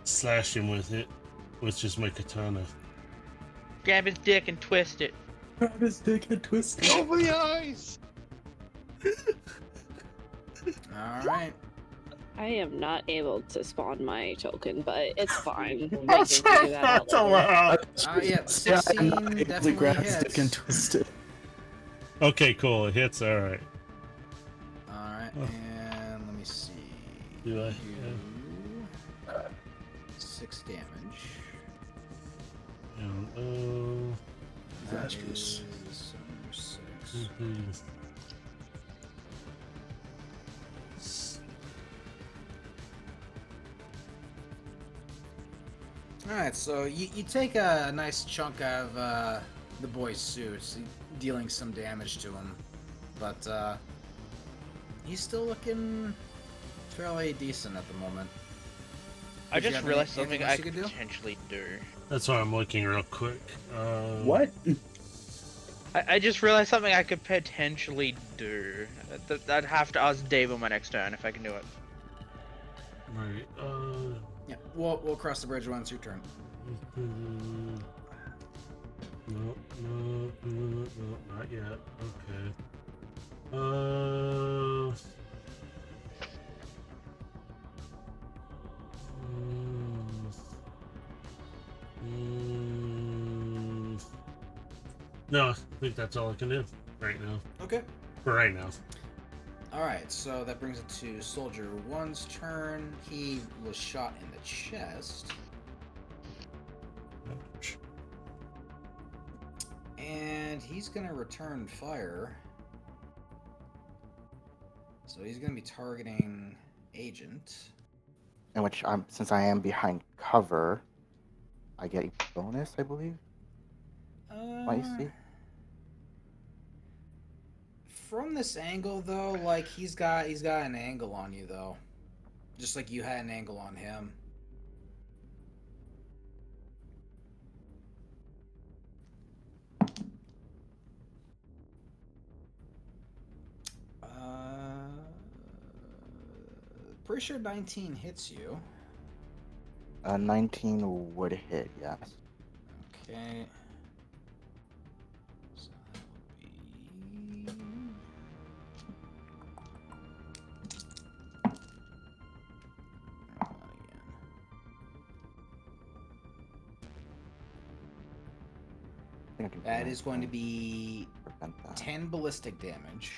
[SPEAKER 2] slash him with it, which is my katana.
[SPEAKER 3] Grab his dick and twist it.
[SPEAKER 1] Grab his dick and twist it.
[SPEAKER 7] Over the eyes!
[SPEAKER 4] All right.
[SPEAKER 6] I am not able to spawn my token, but it's fine. I can figure that out later.
[SPEAKER 2] allowed.
[SPEAKER 4] Yeah, 16
[SPEAKER 1] I'm not able to
[SPEAKER 4] definitely
[SPEAKER 1] grab his dick and
[SPEAKER 4] hits.
[SPEAKER 1] twist it.
[SPEAKER 2] Okay, cool. It hits. All right.
[SPEAKER 4] All right,
[SPEAKER 2] Oh.
[SPEAKER 4] and let me see.
[SPEAKER 2] Do I?
[SPEAKER 4] Do 6 damage.
[SPEAKER 2] And,
[SPEAKER 4] That
[SPEAKER 1] Disastrous.
[SPEAKER 4] is number 6.
[SPEAKER 2] mhm.
[SPEAKER 4] Alright, so you take a nice chunk out of the boy's suit, dealing some damage to him. But he's still looking fairly decent at the moment.
[SPEAKER 3] I
[SPEAKER 4] Did you
[SPEAKER 3] just
[SPEAKER 4] have
[SPEAKER 3] realized
[SPEAKER 4] anything
[SPEAKER 3] something
[SPEAKER 4] else
[SPEAKER 3] I
[SPEAKER 4] you
[SPEAKER 3] could
[SPEAKER 4] could do?
[SPEAKER 3] potentially do.
[SPEAKER 2] That's why I'm looking real quick.
[SPEAKER 1] What?
[SPEAKER 3] I just realized something I could potentially do. I'd have to ask Dave on my next turn if I can do it.
[SPEAKER 2] Right.
[SPEAKER 4] Yeah, we'll cross the bridge when it's your turn.
[SPEAKER 2] No, not yet. Okay. No, I think that's all I can do right now.
[SPEAKER 4] Okay.
[SPEAKER 2] For right now.
[SPEAKER 4] Alright, so that brings it to Soldier 1's turn. He was shot in the chest. And he's gonna return fire. So he's gonna be targeting Agent.
[SPEAKER 5] In which since I am behind cover, I get a bonus, I believe. Might you see?
[SPEAKER 4] From this angle though, like he's got an angle on you though. Just like you had an angle on him. pretty sure 19 hits you.
[SPEAKER 5] 19 would hit, yes.
[SPEAKER 4] Okay. So that would be... again.
[SPEAKER 5] I think I can
[SPEAKER 4] That is going to be
[SPEAKER 5] prevent that.
[SPEAKER 4] 10 ballistic damage.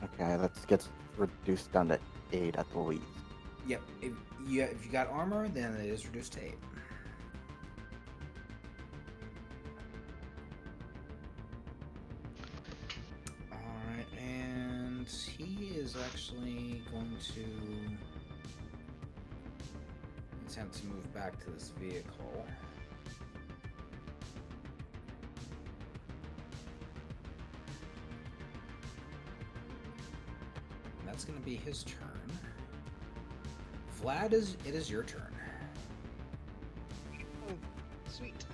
[SPEAKER 5] Okay, that gets reduced down to 8 at the least.
[SPEAKER 4] Yep. If you got armor, then it is reduced to 8. Alright, and he is actually going to attempt to move back to this vehicle. And that's going to be his turn. Vlad, it is your turn.
[SPEAKER 7] Oh, sweet.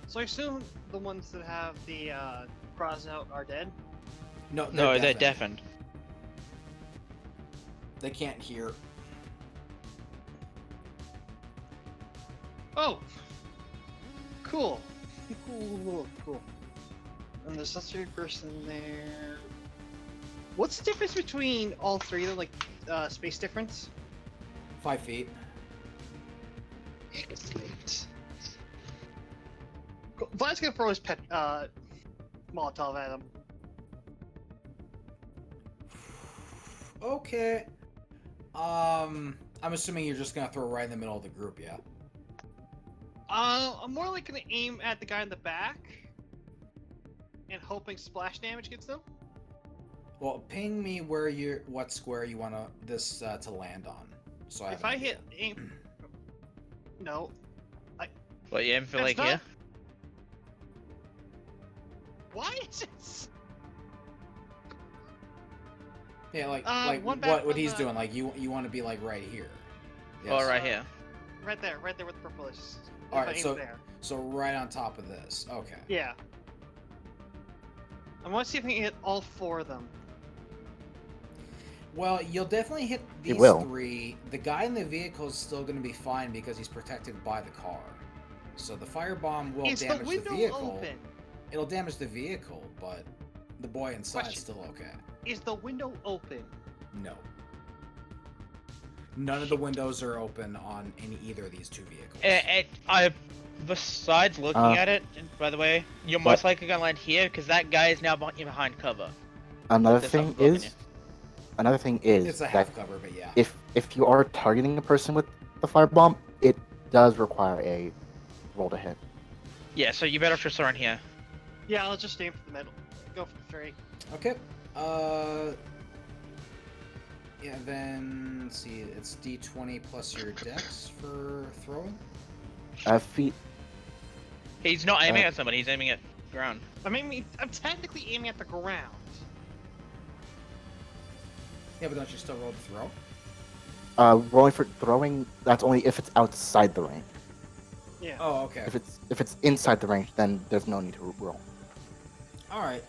[SPEAKER 7] So I assume the ones that have the cross out are dead?
[SPEAKER 4] No,
[SPEAKER 3] No, they're
[SPEAKER 4] deafened.
[SPEAKER 3] deafened.
[SPEAKER 4] They can't hear.
[SPEAKER 7] Oh! Cool. Cool. And there's a third person there. What's the difference between all three, though? Like, space difference?
[SPEAKER 4] 5 feet.
[SPEAKER 7] Excellent. Vlad's gonna throw his pet Molotov at him.
[SPEAKER 4] Okay. I'm assuming you're just gonna throw right in the middle of the group, yeah?
[SPEAKER 7] I'm more like gonna aim at the guy in the back and hoping splash damage gets them.
[SPEAKER 4] Well, ping me what square you want this to land on. So
[SPEAKER 7] If I hit aim, no.
[SPEAKER 3] What, you aim for
[SPEAKER 7] That's
[SPEAKER 3] like
[SPEAKER 7] not-
[SPEAKER 3] here?
[SPEAKER 7] Why is it?
[SPEAKER 4] Yeah, like
[SPEAKER 7] one back
[SPEAKER 4] what
[SPEAKER 7] on
[SPEAKER 4] he's
[SPEAKER 7] the-
[SPEAKER 4] doing. Like you want to be like right here.
[SPEAKER 3] Or right here?
[SPEAKER 7] Right there where the purple is. If
[SPEAKER 4] All
[SPEAKER 7] I
[SPEAKER 4] right,
[SPEAKER 7] aim
[SPEAKER 4] so
[SPEAKER 7] there.
[SPEAKER 4] so right on top of this. Okay.
[SPEAKER 7] Yeah. I want to see if I can hit all 4 of them.
[SPEAKER 4] Well, you'll definitely hit these
[SPEAKER 5] will.
[SPEAKER 4] 3. The guy in the vehicle is still going to be fine because he's protected by the car. So the firebomb will
[SPEAKER 7] Is the
[SPEAKER 4] damage the
[SPEAKER 7] window
[SPEAKER 4] vehicle.
[SPEAKER 7] open?
[SPEAKER 4] It'll damage the vehicle, but the boy inside is
[SPEAKER 7] Question.
[SPEAKER 4] still okay.
[SPEAKER 7] Is the window open?
[SPEAKER 4] No. None of the windows are open on either of these 2 vehicles.
[SPEAKER 3] Besides looking at it, by the way, you're most likely gonna land here because that guy is now behind cover.
[SPEAKER 5] Another
[SPEAKER 3] There's
[SPEAKER 5] thing
[SPEAKER 3] something blocking
[SPEAKER 5] is, another thing is
[SPEAKER 4] It's a
[SPEAKER 5] that
[SPEAKER 4] half cover, but yeah.
[SPEAKER 5] if you are targeting a person with the firebomb, it does require a roll to hit.
[SPEAKER 3] Yeah, so you better just run here.
[SPEAKER 7] Yeah, I'll just aim for the middle. Go for the 3.
[SPEAKER 4] Okay. Yeah, then let's see, it's D20 plus your dex for throwing.
[SPEAKER 5] Feet.
[SPEAKER 3] He's not aiming at somebody, he's aiming at ground.
[SPEAKER 7] I'm technically aiming at the ground.
[SPEAKER 4] Yeah, but don't you still roll the throw?
[SPEAKER 5] Rolling for throwing. That's only if it's outside the range.
[SPEAKER 7] Yeah.
[SPEAKER 4] Oh, okay.
[SPEAKER 5] If it's inside the range, then there's no need to roll.
[SPEAKER 4] All right.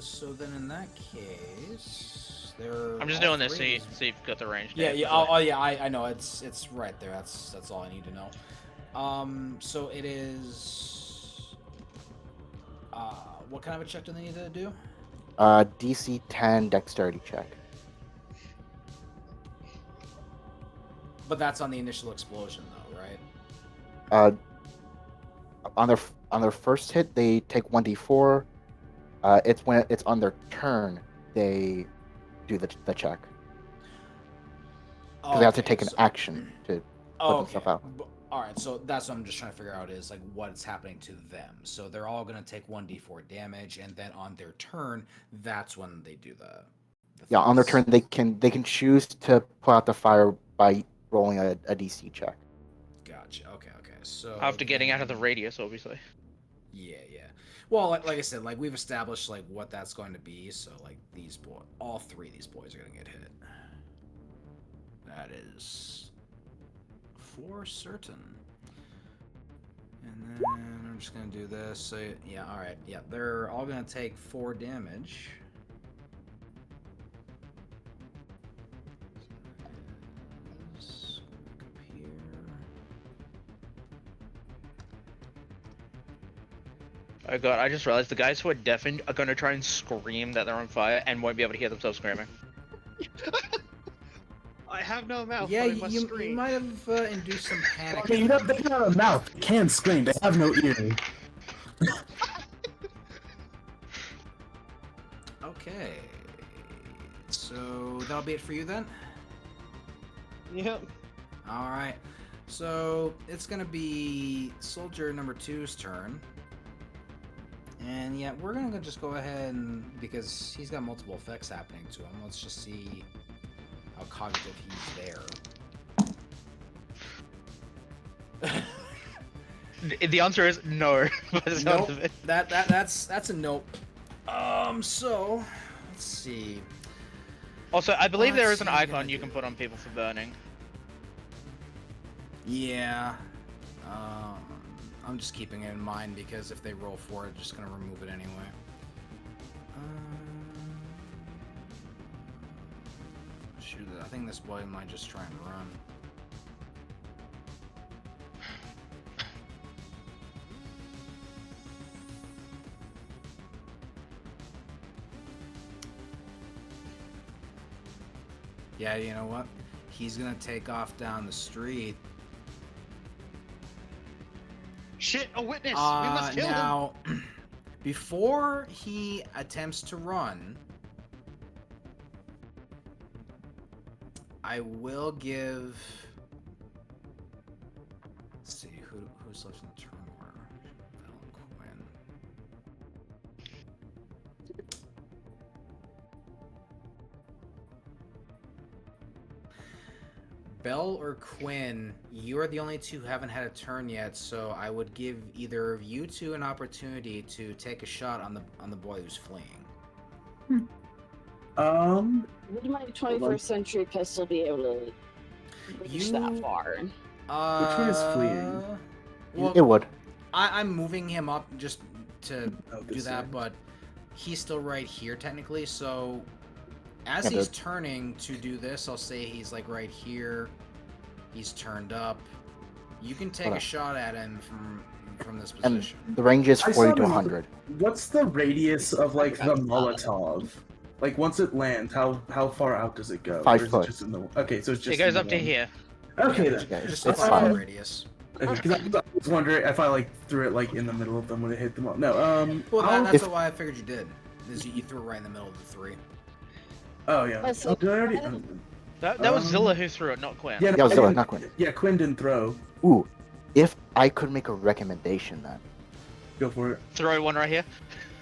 [SPEAKER 4] So then in that case, there.
[SPEAKER 3] I'm just doing this so you've got the range.
[SPEAKER 4] Yeah,
[SPEAKER 3] there,
[SPEAKER 4] yeah.
[SPEAKER 3] by the way.
[SPEAKER 4] Oh, yeah. I know. It's right there. That's all I need to know. So it is. What kind of a check do they need to do?
[SPEAKER 5] DC 10 dexterity check.
[SPEAKER 4] But that's on the initial explosion, though, right?
[SPEAKER 5] On their first hit, they take 1d4. It's when it's on their turn they do the check because they have to take an action to put themselves out.
[SPEAKER 4] All right, so that's what I'm just trying to figure out is like what's happening to them. So they're all gonna take 1d4 damage, and then on their turn, that's when they do the
[SPEAKER 5] Yeah, on their
[SPEAKER 4] things.
[SPEAKER 5] turn they can choose to put out the fire by rolling a DC check.
[SPEAKER 4] Gotcha. Okay. So
[SPEAKER 3] After getting out of the
[SPEAKER 4] then-
[SPEAKER 3] radius, obviously.
[SPEAKER 4] Yeah. Well, like I said, like we've established like what that's going to be. So like all 3 of these boys are gonna get hit. That is for certain. And then I'm just gonna do this. So yeah, all right. Yeah, they're all gonna take 4 damage.
[SPEAKER 3] Oh god, I just realized the guys who are deafened are gonna try and scream that they're on fire and won't be able to hear themselves screaming.
[SPEAKER 7] I have no mouth,
[SPEAKER 4] Yeah,
[SPEAKER 7] but I must
[SPEAKER 4] you
[SPEAKER 7] scream.
[SPEAKER 4] might have induced some panic.
[SPEAKER 1] I mean, you know, they don't have a mouth. They can scream. They have no ear.
[SPEAKER 4] Okay. So that'll be it for you then?
[SPEAKER 7] Yep.
[SPEAKER 4] Alright. So it's gonna be soldier number 2's turn. And yeah, we're gonna just go ahead and, because he's got multiple effects happening to him, let's just see how cognitive he's there.
[SPEAKER 3] The answer is no. By the sounds
[SPEAKER 4] Nope.
[SPEAKER 3] of it.
[SPEAKER 4] That's a nope. So let's see.
[SPEAKER 3] Also, I believe there
[SPEAKER 4] What's
[SPEAKER 3] is an
[SPEAKER 4] he
[SPEAKER 3] icon
[SPEAKER 4] gonna
[SPEAKER 3] you can
[SPEAKER 4] do?
[SPEAKER 3] put on people for burning.
[SPEAKER 4] Yeah. I'm just keeping it in mind because if they roll for it, I'm just gonna remove it anyway. Shoot, I think this boy might just try and run. Yeah, you know what? He's gonna take off down the street.
[SPEAKER 7] Shit, a witness! We must kill him!
[SPEAKER 4] Now, before he attempts to run, I will give. Let's see who's left in the turn order. Bell and Quinn. Bell or Quinn, you are the only two who haven't had a turn yet, so I would give either of you two an opportunity to take a shot on the boy who's fleeing.
[SPEAKER 6] Would my 21st century pistol be able to reach that far?
[SPEAKER 1] Which one is fleeing?
[SPEAKER 4] Well,
[SPEAKER 5] It would.
[SPEAKER 4] I'm moving him up just to
[SPEAKER 1] Oh,
[SPEAKER 4] do
[SPEAKER 1] this
[SPEAKER 4] that,
[SPEAKER 1] side.
[SPEAKER 4] but he's still right here technically, so as
[SPEAKER 5] Yeah,
[SPEAKER 4] he's
[SPEAKER 5] but-
[SPEAKER 4] turning to do this, I'll say he's like right here. He's turned up. You can take
[SPEAKER 5] Hold
[SPEAKER 4] a
[SPEAKER 5] on.
[SPEAKER 4] shot at him from this
[SPEAKER 5] And
[SPEAKER 4] position.
[SPEAKER 5] the range is
[SPEAKER 1] I
[SPEAKER 5] 40
[SPEAKER 1] saw
[SPEAKER 5] to
[SPEAKER 1] this-
[SPEAKER 5] 100.
[SPEAKER 1] What's the radius of like the Molotov? Like once it lands, how far out does it go?
[SPEAKER 5] 5
[SPEAKER 1] Or is
[SPEAKER 5] foot.
[SPEAKER 1] it just in the? Okay, so it's just.
[SPEAKER 3] It goes
[SPEAKER 1] in the
[SPEAKER 3] up to
[SPEAKER 1] one.
[SPEAKER 3] here.
[SPEAKER 1] Okay
[SPEAKER 4] Yeah,
[SPEAKER 1] then.
[SPEAKER 5] Yeah,
[SPEAKER 4] Just
[SPEAKER 5] it's
[SPEAKER 4] a 5
[SPEAKER 5] fine.
[SPEAKER 4] radius.
[SPEAKER 1] Okay, 'cause I was wondering if I like threw it like in the middle of them when it hit them all. No,
[SPEAKER 4] Well,
[SPEAKER 1] I'll-
[SPEAKER 4] that's
[SPEAKER 5] If-
[SPEAKER 4] why I figured you did. Is you threw it right in the middle of the 3.
[SPEAKER 1] Oh yeah.
[SPEAKER 6] Let's
[SPEAKER 1] Oh,
[SPEAKER 6] look
[SPEAKER 1] did I already?
[SPEAKER 6] at it.
[SPEAKER 3] That was
[SPEAKER 1] Um,
[SPEAKER 3] Zilla who threw it, not Quinn.
[SPEAKER 1] Yeah,
[SPEAKER 5] Yeah, it was
[SPEAKER 1] I
[SPEAKER 5] Zilla,
[SPEAKER 1] didn't-
[SPEAKER 5] not Quinn.
[SPEAKER 1] Yeah, Quinn didn't throw.
[SPEAKER 5] Ooh, if I could make a recommendation then.
[SPEAKER 1] Go for it.
[SPEAKER 3] Throw one right here.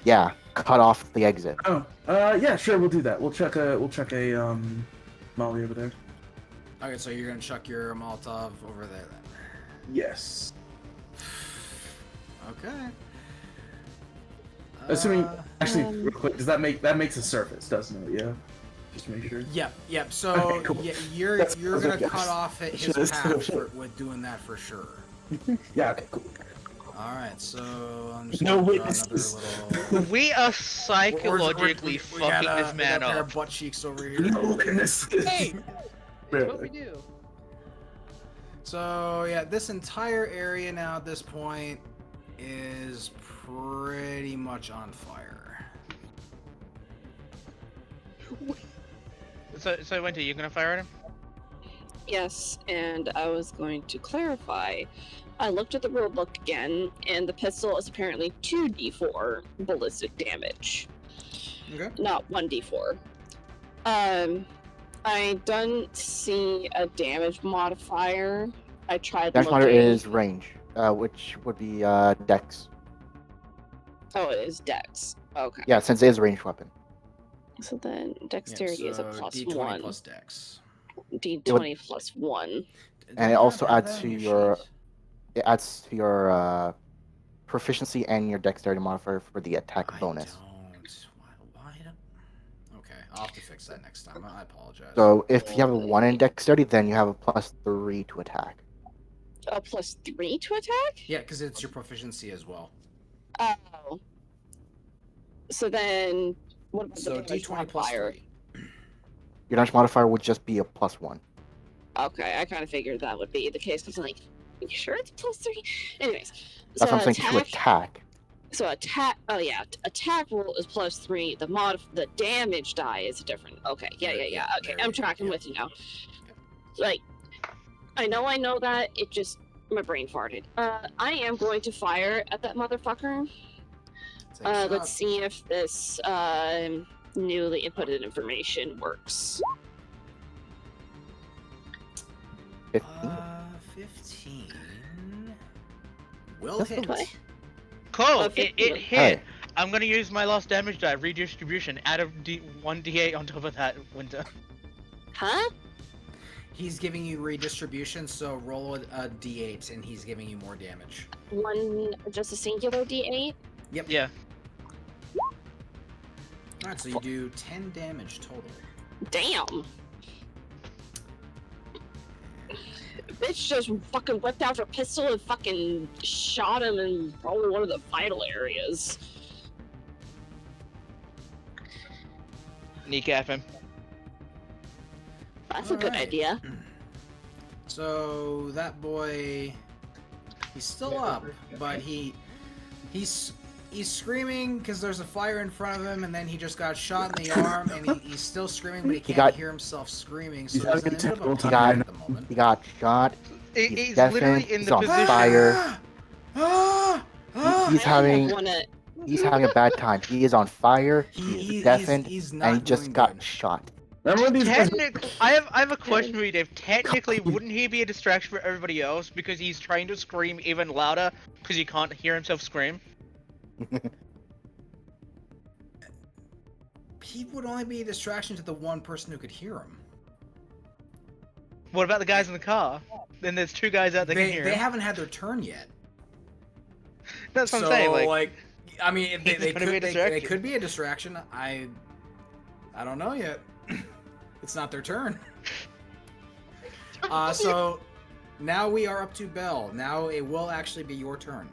[SPEAKER 5] Yeah, cut off the exit.
[SPEAKER 1] Oh, yeah, sure, we'll do that. We'll chuck a Molly over there.
[SPEAKER 4] Okay, so you're gonna chuck your Molotov over there then.
[SPEAKER 1] Yes.
[SPEAKER 4] Okay.
[SPEAKER 1] Assuming, actually,
[SPEAKER 6] Um,
[SPEAKER 1] real quick, that makes a surface, doesn't it? Yeah. Just make sure.
[SPEAKER 4] Yep. So
[SPEAKER 1] Okay, cool.
[SPEAKER 4] you're
[SPEAKER 1] That's
[SPEAKER 4] gonna
[SPEAKER 1] yes.
[SPEAKER 4] cut off his
[SPEAKER 1] Should've
[SPEAKER 4] path
[SPEAKER 1] said-
[SPEAKER 4] with doing that for sure.
[SPEAKER 1] Yeah. Okay. Cool.
[SPEAKER 4] All right, so I'm just
[SPEAKER 1] No
[SPEAKER 4] gonna draw
[SPEAKER 1] witnesses.
[SPEAKER 4] another little.
[SPEAKER 3] We are psychologically
[SPEAKER 4] We
[SPEAKER 3] fucking
[SPEAKER 4] got
[SPEAKER 3] this
[SPEAKER 4] we
[SPEAKER 3] man
[SPEAKER 4] got a pair
[SPEAKER 3] up.
[SPEAKER 4] of butt cheeks over here.
[SPEAKER 1] No witnesses.
[SPEAKER 7] Hey! That's what we do.
[SPEAKER 4] So yeah, this entire area now at this point is pretty much on fire.
[SPEAKER 3] So Winter, you gonna fire at him?
[SPEAKER 6] Yes, and I was going to clarify. I looked at the rulebook again, and the pistol is apparently 2d4 ballistic damage,
[SPEAKER 4] Okay.
[SPEAKER 6] not 1d4. I don't see a damage modifier. I tried
[SPEAKER 5] Dash monitor
[SPEAKER 6] looking.
[SPEAKER 5] is range, which would be dex.
[SPEAKER 6] Oh, it is dex. Okay.
[SPEAKER 5] Yeah, since it is a ranged weapon.
[SPEAKER 6] So then
[SPEAKER 4] Yep,
[SPEAKER 6] dexterity is a
[SPEAKER 4] so
[SPEAKER 6] plus
[SPEAKER 4] D20
[SPEAKER 6] 1.
[SPEAKER 4] plus dex.
[SPEAKER 6] D20 plus 1.
[SPEAKER 5] And it also adds to your proficiency and your dexterity modifier for the attack bonus.
[SPEAKER 4] Why don't... Okay, I'll have to fix that next time. I apologize.
[SPEAKER 5] So if you have a 1 in dexterity, then you have a +3 to attack.
[SPEAKER 6] A plus 3 to attack?
[SPEAKER 4] Yeah, because it's your proficiency as well.
[SPEAKER 6] Oh. So then, what about
[SPEAKER 4] So
[SPEAKER 6] the damage
[SPEAKER 4] D20 plus
[SPEAKER 6] modifier?
[SPEAKER 4] 3.
[SPEAKER 5] Your damage modifier would just be a +1.
[SPEAKER 6] Okay, I kind of figured that would be the case because I'm like, you sure it's plus 3? Anyways,
[SPEAKER 5] That's
[SPEAKER 6] so
[SPEAKER 5] what I'm saying to attack.
[SPEAKER 6] So attack. Oh yeah, attack roll is +3. The damage die is different. Okay, yeah. Okay, I'm tracking with you now. Like, I know that. It just my brain farted. I am going to fire at that motherfucker.
[SPEAKER 4] Take a shot.
[SPEAKER 6] Let's see if this newly inputted information works.
[SPEAKER 5] 15.
[SPEAKER 4] 15 will
[SPEAKER 5] That's
[SPEAKER 4] hit.
[SPEAKER 6] okay.
[SPEAKER 3] Cool. It
[SPEAKER 6] 15.
[SPEAKER 3] hit.
[SPEAKER 5] Hey.
[SPEAKER 3] I'm gonna use my lost damage die redistribution. Add a 1d8 on top of that, Winter.
[SPEAKER 6] Huh?
[SPEAKER 4] He's giving you redistribution, so roll a d8, and he's giving you more damage.
[SPEAKER 6] Just a singular D8.
[SPEAKER 4] Yep.
[SPEAKER 3] Yeah.
[SPEAKER 4] Alright, so you do 10 damage total.
[SPEAKER 6] Damn. Bitch just fucking whipped out her pistol and fucking shot him in probably one of the vital areas.
[SPEAKER 3] Kneecap him.
[SPEAKER 6] That's a good
[SPEAKER 4] Alright.
[SPEAKER 6] idea.
[SPEAKER 4] So that boy, he's still up, but he's screaming because there's a fire in front of him, and then he just got shot in the arm, and he's still screaming, but he can't hear himself screaming. So
[SPEAKER 1] He's
[SPEAKER 4] he's
[SPEAKER 1] having
[SPEAKER 4] in a bit of a
[SPEAKER 1] terrible
[SPEAKER 4] panic
[SPEAKER 5] time
[SPEAKER 4] at the moment.
[SPEAKER 5] He got shot.
[SPEAKER 3] He's
[SPEAKER 5] deafened,
[SPEAKER 3] literally in
[SPEAKER 5] he's
[SPEAKER 3] the
[SPEAKER 5] on
[SPEAKER 3] position.
[SPEAKER 5] fire. He's
[SPEAKER 6] I
[SPEAKER 5] having
[SPEAKER 6] wanna-
[SPEAKER 5] he's having a bad time. He is on fire. He
[SPEAKER 4] He's
[SPEAKER 5] is deafened,
[SPEAKER 4] he's not
[SPEAKER 5] and he just
[SPEAKER 4] doing
[SPEAKER 5] got
[SPEAKER 4] good.
[SPEAKER 5] shot.
[SPEAKER 1] Remember when these guys?
[SPEAKER 3] I have a question for you, Dave. Technically, wouldn't he be a distraction for everybody else because he's trying to scream even louder because he can't hear himself scream?
[SPEAKER 4] He would only be a distraction to the one person who could hear him.
[SPEAKER 3] What about the guys in the car? Then there's two guys out there that can hear
[SPEAKER 4] They
[SPEAKER 3] him.
[SPEAKER 4] haven't had their turn yet.
[SPEAKER 3] That's what
[SPEAKER 4] so,
[SPEAKER 3] I'm saying. Like,
[SPEAKER 4] I mean,
[SPEAKER 3] He's
[SPEAKER 4] they
[SPEAKER 3] gonna be a
[SPEAKER 4] could they
[SPEAKER 3] distraction.
[SPEAKER 4] could be a distraction. I don't know yet. It's not their turn. So now we are up to Belle. Now it will actually be your turn.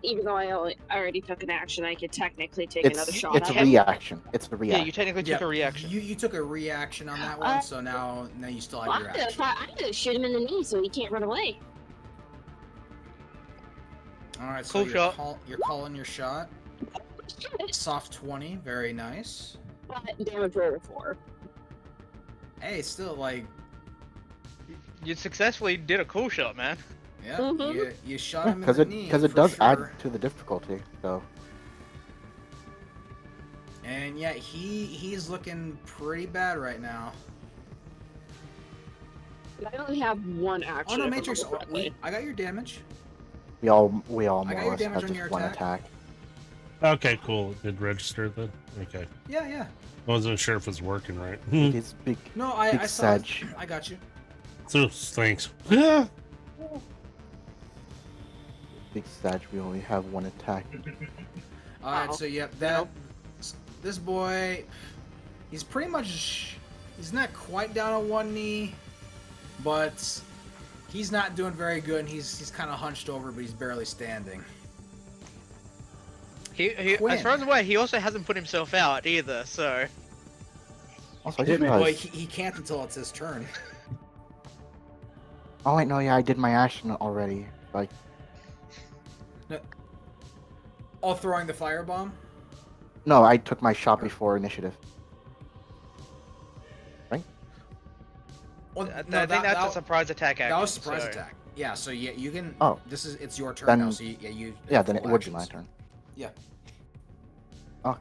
[SPEAKER 6] Even though I already took an action, I could technically take another shot
[SPEAKER 5] It's
[SPEAKER 6] at
[SPEAKER 5] a
[SPEAKER 6] him.
[SPEAKER 5] reaction. It's a
[SPEAKER 3] yeah,
[SPEAKER 5] reaction.
[SPEAKER 3] you technically took a reaction.
[SPEAKER 4] You took a reaction on that one, so now you still have your action.
[SPEAKER 6] I'm gonna shoot him in the knee so he can't run away.
[SPEAKER 4] All right, so
[SPEAKER 3] Cool shot.
[SPEAKER 4] You're calling your shot. Soft 20, very nice.
[SPEAKER 6] But damage roll 4.
[SPEAKER 4] Hey, still like,
[SPEAKER 3] You successfully did a cool shot, man.
[SPEAKER 4] yeah,
[SPEAKER 6] Mhm.
[SPEAKER 4] you shot him in
[SPEAKER 5] Because
[SPEAKER 4] the knee.
[SPEAKER 5] it
[SPEAKER 4] for
[SPEAKER 5] does
[SPEAKER 4] sure.
[SPEAKER 5] add to the difficulty. So
[SPEAKER 4] And yeah, he's looking pretty bad right now.
[SPEAKER 6] I only have one action.
[SPEAKER 4] Oh no,
[SPEAKER 6] if I
[SPEAKER 4] Matrix!
[SPEAKER 6] remember correctly.
[SPEAKER 4] I got your damage.
[SPEAKER 5] we all
[SPEAKER 4] I
[SPEAKER 5] more
[SPEAKER 4] got
[SPEAKER 5] or
[SPEAKER 4] your
[SPEAKER 5] less
[SPEAKER 4] damage
[SPEAKER 5] have
[SPEAKER 4] on your
[SPEAKER 5] just one
[SPEAKER 4] attack.
[SPEAKER 5] attack.
[SPEAKER 2] Okay, cool. It did register then. Okay,
[SPEAKER 4] Yeah.
[SPEAKER 2] I wasn't sure if it's working right.
[SPEAKER 5] It is big.
[SPEAKER 4] No, I
[SPEAKER 5] Big
[SPEAKER 4] saw it.
[SPEAKER 5] sedge.
[SPEAKER 4] I got you.
[SPEAKER 2] So thanks. Yeah.
[SPEAKER 5] Big Sag. We only have one attack.
[SPEAKER 4] All right,
[SPEAKER 6] Wow.
[SPEAKER 4] so yeah, this boy, he's pretty much, he's not quite down on one knee, but he's not doing very good. And he's kind of hunched over, but he's barely standing.
[SPEAKER 3] He
[SPEAKER 4] Quinn.
[SPEAKER 3] as far as I'm aware, he also hasn't put himself out either. So
[SPEAKER 5] Also, I
[SPEAKER 1] Hit
[SPEAKER 5] just
[SPEAKER 1] me.
[SPEAKER 4] Well,
[SPEAKER 5] realized.
[SPEAKER 4] he can't until it's his turn.
[SPEAKER 5] Oh wait, no, yeah, I did my action already. Like,
[SPEAKER 4] Oh, throwing the firebomb.
[SPEAKER 5] no, I took my shot before initiative.
[SPEAKER 4] Well,
[SPEAKER 3] I
[SPEAKER 4] no,
[SPEAKER 3] think that's a surprise attack action.
[SPEAKER 4] That was surprise
[SPEAKER 3] so-
[SPEAKER 4] attack. Yeah, so yeah, you can.
[SPEAKER 5] Oh.
[SPEAKER 4] It's your turn
[SPEAKER 5] Then-
[SPEAKER 4] now. So you.
[SPEAKER 5] Yeah, then it
[SPEAKER 4] full
[SPEAKER 5] would be my
[SPEAKER 4] actions.
[SPEAKER 5] turn.
[SPEAKER 4] Yeah.
[SPEAKER 5] Okay.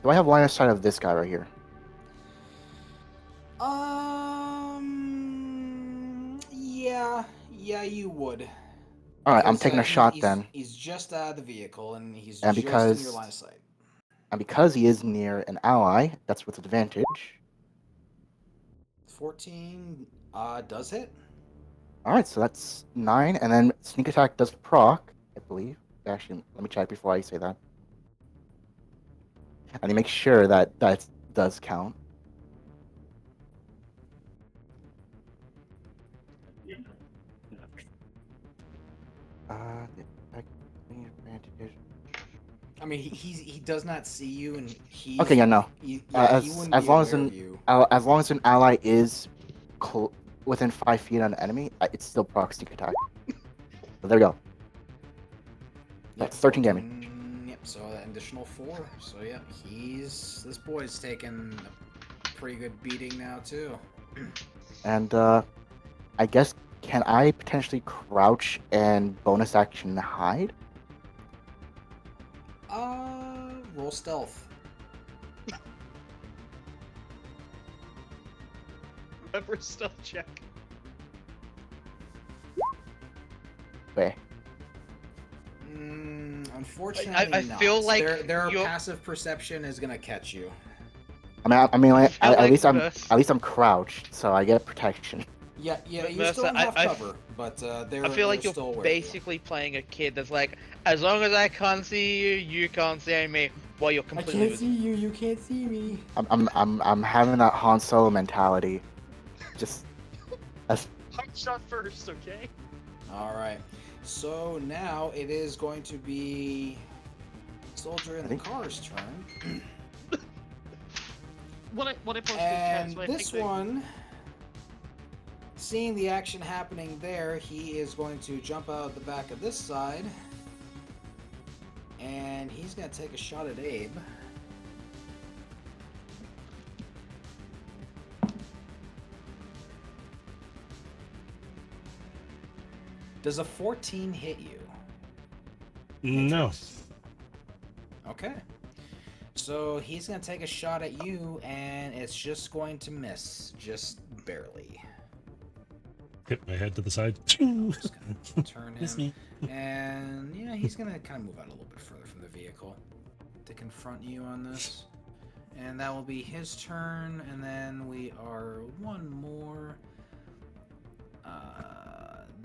[SPEAKER 5] Do I have line of sight of this guy right here?
[SPEAKER 4] Yeah, you would.
[SPEAKER 5] All right, I'm
[SPEAKER 4] Because,
[SPEAKER 5] taking a shot
[SPEAKER 4] he's,
[SPEAKER 5] then,
[SPEAKER 4] He's just out of the vehicle and he's
[SPEAKER 5] And
[SPEAKER 4] just
[SPEAKER 5] because-
[SPEAKER 4] in your line of sight.
[SPEAKER 5] and because he is near an ally, that's with advantage.
[SPEAKER 4] 14 does hit.
[SPEAKER 5] All right, so that's 9, and then sneak attack does proc, I believe. Actually, let me check before I say that. And make sure that that does count. The attack advantage.
[SPEAKER 4] I mean, he does not see you, and he.
[SPEAKER 5] Okay, yeah, no.
[SPEAKER 4] He
[SPEAKER 5] as
[SPEAKER 4] wouldn't
[SPEAKER 5] as
[SPEAKER 4] be
[SPEAKER 5] long as
[SPEAKER 4] aware of
[SPEAKER 5] an
[SPEAKER 4] you.
[SPEAKER 5] as long as an ally is within 5 feet on an enemy, it's still proc sneak attack. So there we go. That's 13 damage.
[SPEAKER 4] Yep, so an additional 4. So yeah, this boy's taking a pretty good beating now too.
[SPEAKER 5] And I guess, can I potentially crouch and bonus action hide?
[SPEAKER 4] Roll stealth.
[SPEAKER 7] Remember stealth check.
[SPEAKER 5] Wait.
[SPEAKER 4] Unfortunately,
[SPEAKER 3] I
[SPEAKER 4] not.
[SPEAKER 3] feel like
[SPEAKER 4] their
[SPEAKER 3] you're-
[SPEAKER 4] passive perception is gonna catch you.
[SPEAKER 5] Like,
[SPEAKER 3] feel
[SPEAKER 5] at
[SPEAKER 3] like
[SPEAKER 5] least
[SPEAKER 3] Merc-
[SPEAKER 5] I'm crouched, so I get protection.
[SPEAKER 4] Yeah,
[SPEAKER 3] But
[SPEAKER 4] you're still in
[SPEAKER 3] Mercer,
[SPEAKER 4] half cover, but they're
[SPEAKER 3] I feel like
[SPEAKER 4] they're
[SPEAKER 3] you're
[SPEAKER 4] still aware of you.
[SPEAKER 3] basically playing a kid that's like, as long as I can't see you, you can't see me. While you're completely visible.
[SPEAKER 4] you. You can't see me.
[SPEAKER 5] I'm having that Han Solo mentality. Just that's
[SPEAKER 7] Heart shot first, okay?
[SPEAKER 4] All right. So now it is going to be Soldier in the car's turn,
[SPEAKER 7] What I posted
[SPEAKER 4] and
[SPEAKER 7] so I
[SPEAKER 4] this
[SPEAKER 7] think
[SPEAKER 4] one, seeing the action happening there, he is going to jump out the back of this side, and he's going to take a shot at Abe. Does a 14 hit you?
[SPEAKER 2] No.
[SPEAKER 4] Okay. So he's going to take a shot at you, and it's just going to miss. Just barely.
[SPEAKER 2] Hit my head to the side.
[SPEAKER 4] Just gonna turn
[SPEAKER 2] Miss
[SPEAKER 4] him.
[SPEAKER 2] me.
[SPEAKER 4] And yeah, he's going to kind of move out a little bit further from the vehicle to confront you on this. And that will be his turn, and then we are one more.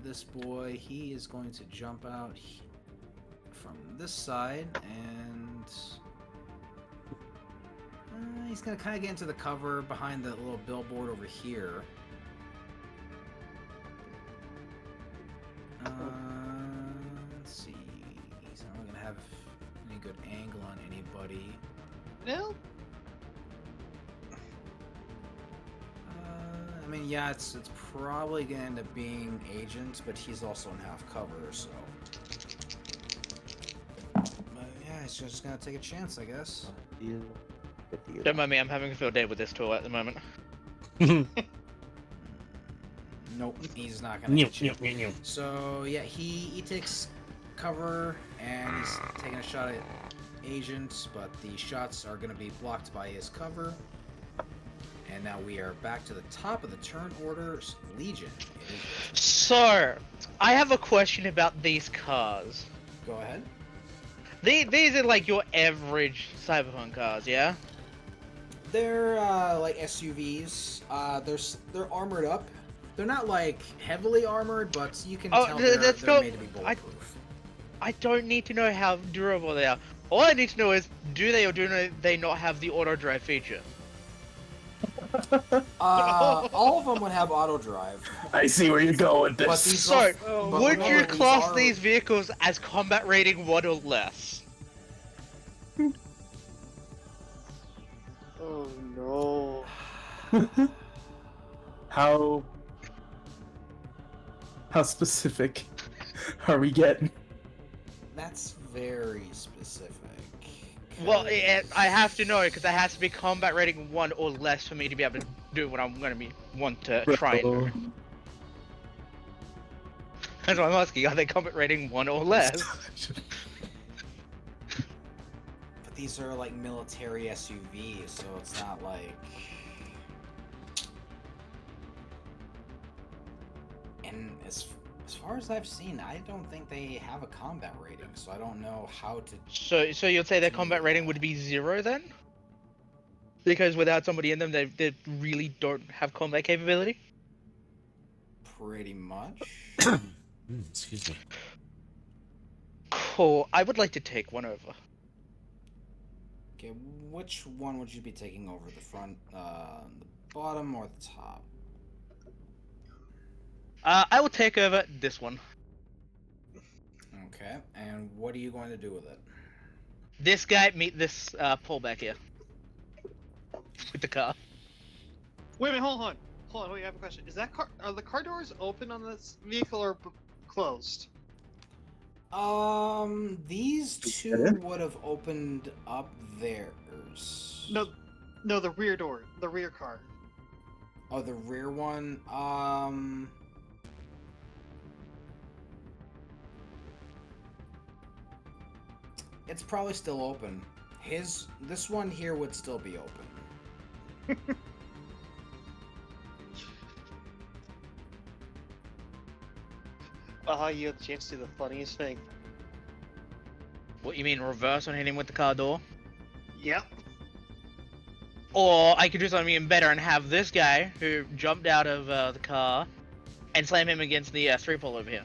[SPEAKER 4] This boy, he is going to jump out from this side, and he's going to kind of get into the cover behind the little billboard over here. Let's see. He's not really going to have any good angle on anybody.
[SPEAKER 7] No?
[SPEAKER 4] I mean, yeah, it's probably going to end up being Agent, but he's also in half cover, so... But yeah, he's just going to take a chance, I guess.
[SPEAKER 3] Don't mind me, I'm having a field day with this tool at the moment.
[SPEAKER 4] Nope, he's not going to
[SPEAKER 2] New,
[SPEAKER 4] hit you.
[SPEAKER 2] new.
[SPEAKER 4] So, yeah, he takes cover, and he's taking a shot at Agent, but the shots are going to be blocked by his cover. And now we are back to the top of the turn order. Legion.
[SPEAKER 3] So, I have a question about these cars.
[SPEAKER 4] Go ahead.
[SPEAKER 3] These are like your average Cyberpunk cars, yeah?
[SPEAKER 4] They're like SUVs. They're armored up. They're not like heavily armored, but you can tell they're made to be bulletproof.
[SPEAKER 3] I don't need to know how durable they are. All I need to know is, do they or do they not have the auto drive feature?
[SPEAKER 4] All of them would have auto drive.
[SPEAKER 1] I see where you're going with
[SPEAKER 4] But
[SPEAKER 1] this.
[SPEAKER 4] these
[SPEAKER 3] So,
[SPEAKER 4] but
[SPEAKER 3] would
[SPEAKER 4] remember,
[SPEAKER 3] you class
[SPEAKER 4] are-
[SPEAKER 3] these vehicles as combat rating 1 or less?
[SPEAKER 7] Oh no.
[SPEAKER 1] How specific are we getting?
[SPEAKER 4] That's very specific.
[SPEAKER 3] Well, I have to know it because it has to be combat rating 1 or less for me to be able to do what I'm going to want to try and do. That's why I'm asking, are they combat rating 1 or less?
[SPEAKER 4] But these are like military SUVs, so it's not like. And as far as I've seen, I don't think they have a combat rating, so I don't know how to.
[SPEAKER 3] So you'd say their combat rating would be 0 then? Because without somebody in them, they really don't have combat capability?
[SPEAKER 4] Pretty much.
[SPEAKER 2] Excuse me.
[SPEAKER 3] Cool. I would like to take one over.
[SPEAKER 4] Okay, which one would you be taking over? The front, the bottom, or the top?
[SPEAKER 3] I will take over this one.
[SPEAKER 4] Okay, and what are you going to do with it?
[SPEAKER 3] This guy meet this pullback here. With the car.
[SPEAKER 7] Wait a minute, hold on, wait, I have a question. Is that car, are the car doors open on this vehicle or closed?
[SPEAKER 4] These
[SPEAKER 1] Get
[SPEAKER 4] two
[SPEAKER 1] in?
[SPEAKER 4] would have opened up theirs.
[SPEAKER 7] No, the rear door, the rear car.
[SPEAKER 4] Oh, the rear one. It's probably still open. This one here would still be open.
[SPEAKER 7] You had the chance to do the funniest thing.
[SPEAKER 3] What you mean, reverse on hitting with the car door?
[SPEAKER 7] Yep.
[SPEAKER 3] Or I could do something even better and have this guy who jumped out of the car and slam him against the street pole over here.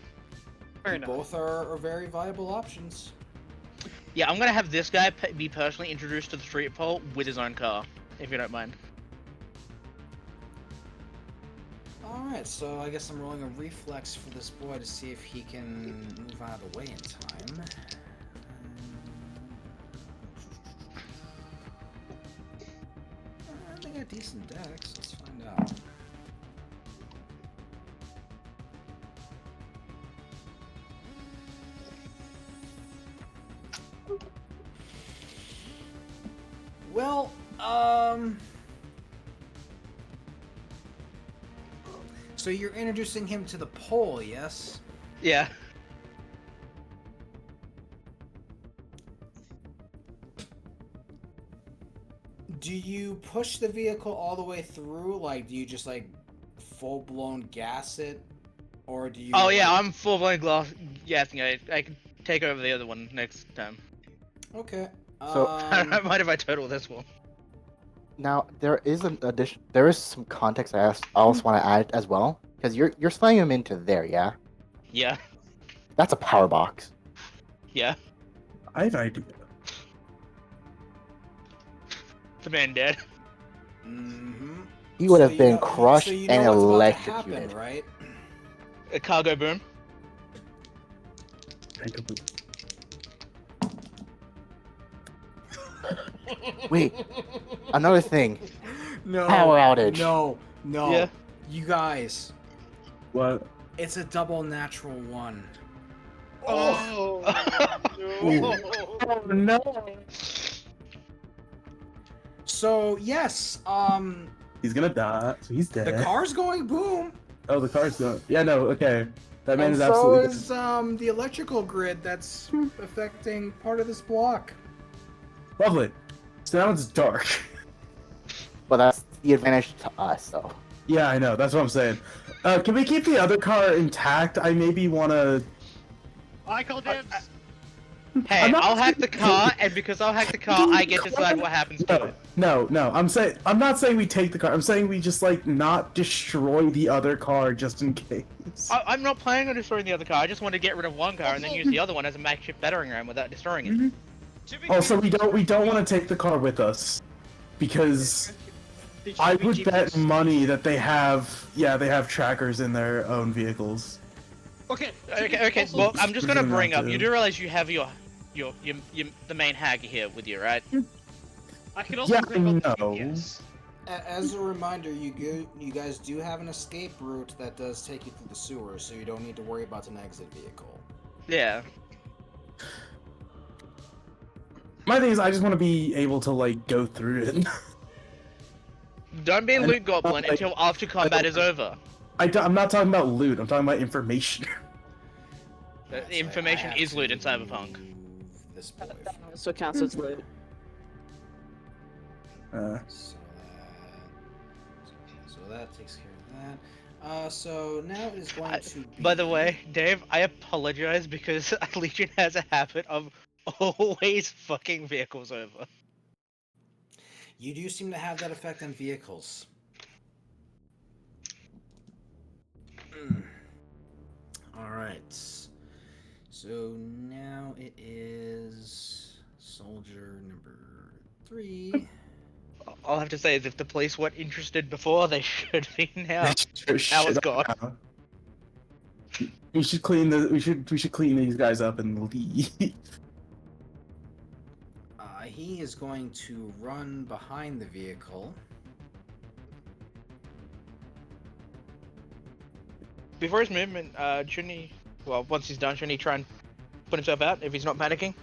[SPEAKER 7] Fair enough.
[SPEAKER 4] Both are very viable options.
[SPEAKER 3] Yeah, I'm gonna have this guy be personally introduced to the street pole with his own car, if you don't mind.
[SPEAKER 4] Alright, so I guess I'm rolling a reflex for this boy to see if he can move out of the way in time. They got decent decks, let's find out. Well, so you're introducing him to the pole, yes?
[SPEAKER 3] Yeah.
[SPEAKER 4] Do you push the vehicle all the way through? Like, do you just, like, full-blown gas it? Or do you...
[SPEAKER 3] Oh yeah,
[SPEAKER 4] like...
[SPEAKER 3] I'm full-blown gassing it. I can take over the other one next time.
[SPEAKER 4] Okay.
[SPEAKER 5] So-
[SPEAKER 3] I don't mind if I total this one.
[SPEAKER 5] Now there is an addition. There is some context I also want to add as well, because you're sliding him into there, yeah.
[SPEAKER 3] Yeah.
[SPEAKER 5] That's a power box.
[SPEAKER 3] Yeah.
[SPEAKER 1] I have an idea.
[SPEAKER 3] The man dead.
[SPEAKER 4] Mm-hmm.
[SPEAKER 5] He would have
[SPEAKER 4] you
[SPEAKER 5] been
[SPEAKER 4] know-
[SPEAKER 5] crushed
[SPEAKER 4] so you know
[SPEAKER 5] and
[SPEAKER 4] what's about to
[SPEAKER 5] electrocuted.
[SPEAKER 4] happen, right?
[SPEAKER 3] A cargo boom.
[SPEAKER 5] Wait, another thing.
[SPEAKER 4] No.
[SPEAKER 5] Power outage.
[SPEAKER 4] No.
[SPEAKER 3] Yeah.
[SPEAKER 4] You guys,
[SPEAKER 1] What?
[SPEAKER 4] it's a double natural one.
[SPEAKER 7] Oh, no.
[SPEAKER 1] Oh no!
[SPEAKER 4] So yes,
[SPEAKER 1] He's gonna die. So he's dead.
[SPEAKER 4] the car's going boom.
[SPEAKER 1] Oh, the car's going. Yeah, no. Okay, that man
[SPEAKER 4] And
[SPEAKER 1] is
[SPEAKER 4] so
[SPEAKER 1] absolutely.
[SPEAKER 4] is the electrical grid that's affecting part of this block.
[SPEAKER 1] Lovely. So now it's dark.
[SPEAKER 5] But that's the advantage to us, though.
[SPEAKER 1] Yeah, I know. That's what I'm saying. Can we keep the other car intact? I maybe want to.
[SPEAKER 7] I call dibs.
[SPEAKER 3] Hey,
[SPEAKER 1] I'm not-
[SPEAKER 3] I'll hack the car, and because I'll hack the car, I get to decide what happens to it.
[SPEAKER 1] No. I'm not saying we take the car. I'm saying we just like not destroy the other car just in case.
[SPEAKER 3] I'm not planning on destroying the other car. I just want to get rid of one car and then use the other one as a makeshift battering ram without destroying it.
[SPEAKER 1] Mhm.
[SPEAKER 7] To be
[SPEAKER 1] Also,
[SPEAKER 7] fair,
[SPEAKER 1] we don't want to take the car with us because
[SPEAKER 7] did you
[SPEAKER 1] I
[SPEAKER 7] read
[SPEAKER 1] would bet
[SPEAKER 7] GPS?
[SPEAKER 1] money that they have trackers in their own vehicles.
[SPEAKER 7] Okay.
[SPEAKER 3] Okay.
[SPEAKER 7] Also,
[SPEAKER 3] Well, I'm just gonna
[SPEAKER 1] Presume
[SPEAKER 3] bring
[SPEAKER 1] not
[SPEAKER 3] up.
[SPEAKER 1] to.
[SPEAKER 3] You do realize you have your the main hacker here with you, right?
[SPEAKER 7] I can also
[SPEAKER 1] Yeah,
[SPEAKER 7] bring up the
[SPEAKER 1] no.
[SPEAKER 7] GPS.
[SPEAKER 4] As a reminder, you guys do have an escape route that does take you through the sewers, so you don't need to worry about an exit vehicle.
[SPEAKER 3] Yeah.
[SPEAKER 1] My thing is, I just want to be able to like go through it.
[SPEAKER 3] Don't be a
[SPEAKER 1] And-
[SPEAKER 3] loot goblin
[SPEAKER 1] like-
[SPEAKER 3] until after combat is over.
[SPEAKER 1] I'm not talking about loot. I'm talking about information.
[SPEAKER 3] The
[SPEAKER 4] That's right,
[SPEAKER 3] information
[SPEAKER 4] I have
[SPEAKER 3] is loot in
[SPEAKER 4] to
[SPEAKER 3] Cyberpunk.
[SPEAKER 4] move This boy
[SPEAKER 6] That
[SPEAKER 4] from-
[SPEAKER 6] also counts as loot.
[SPEAKER 4] So that takes care of that. So now it is going to be...
[SPEAKER 3] By the way, Dave, I apologize because Legion has a habit of always fucking vehicles over.
[SPEAKER 4] You do seem to have that effect on vehicles. Alright. So now it is soldier number 3.
[SPEAKER 3] All I have to say is if the police weren't interested before, they should be now.
[SPEAKER 1] Sure,
[SPEAKER 3] Now it's
[SPEAKER 1] shit
[SPEAKER 3] gone.
[SPEAKER 1] now. We should clean we should clean these guys up and leave.
[SPEAKER 4] He is going to run behind the vehicle.
[SPEAKER 3] Before his movement, shouldn't he? Well, once he's done, shouldn't he try and put himself out if he's not panicking?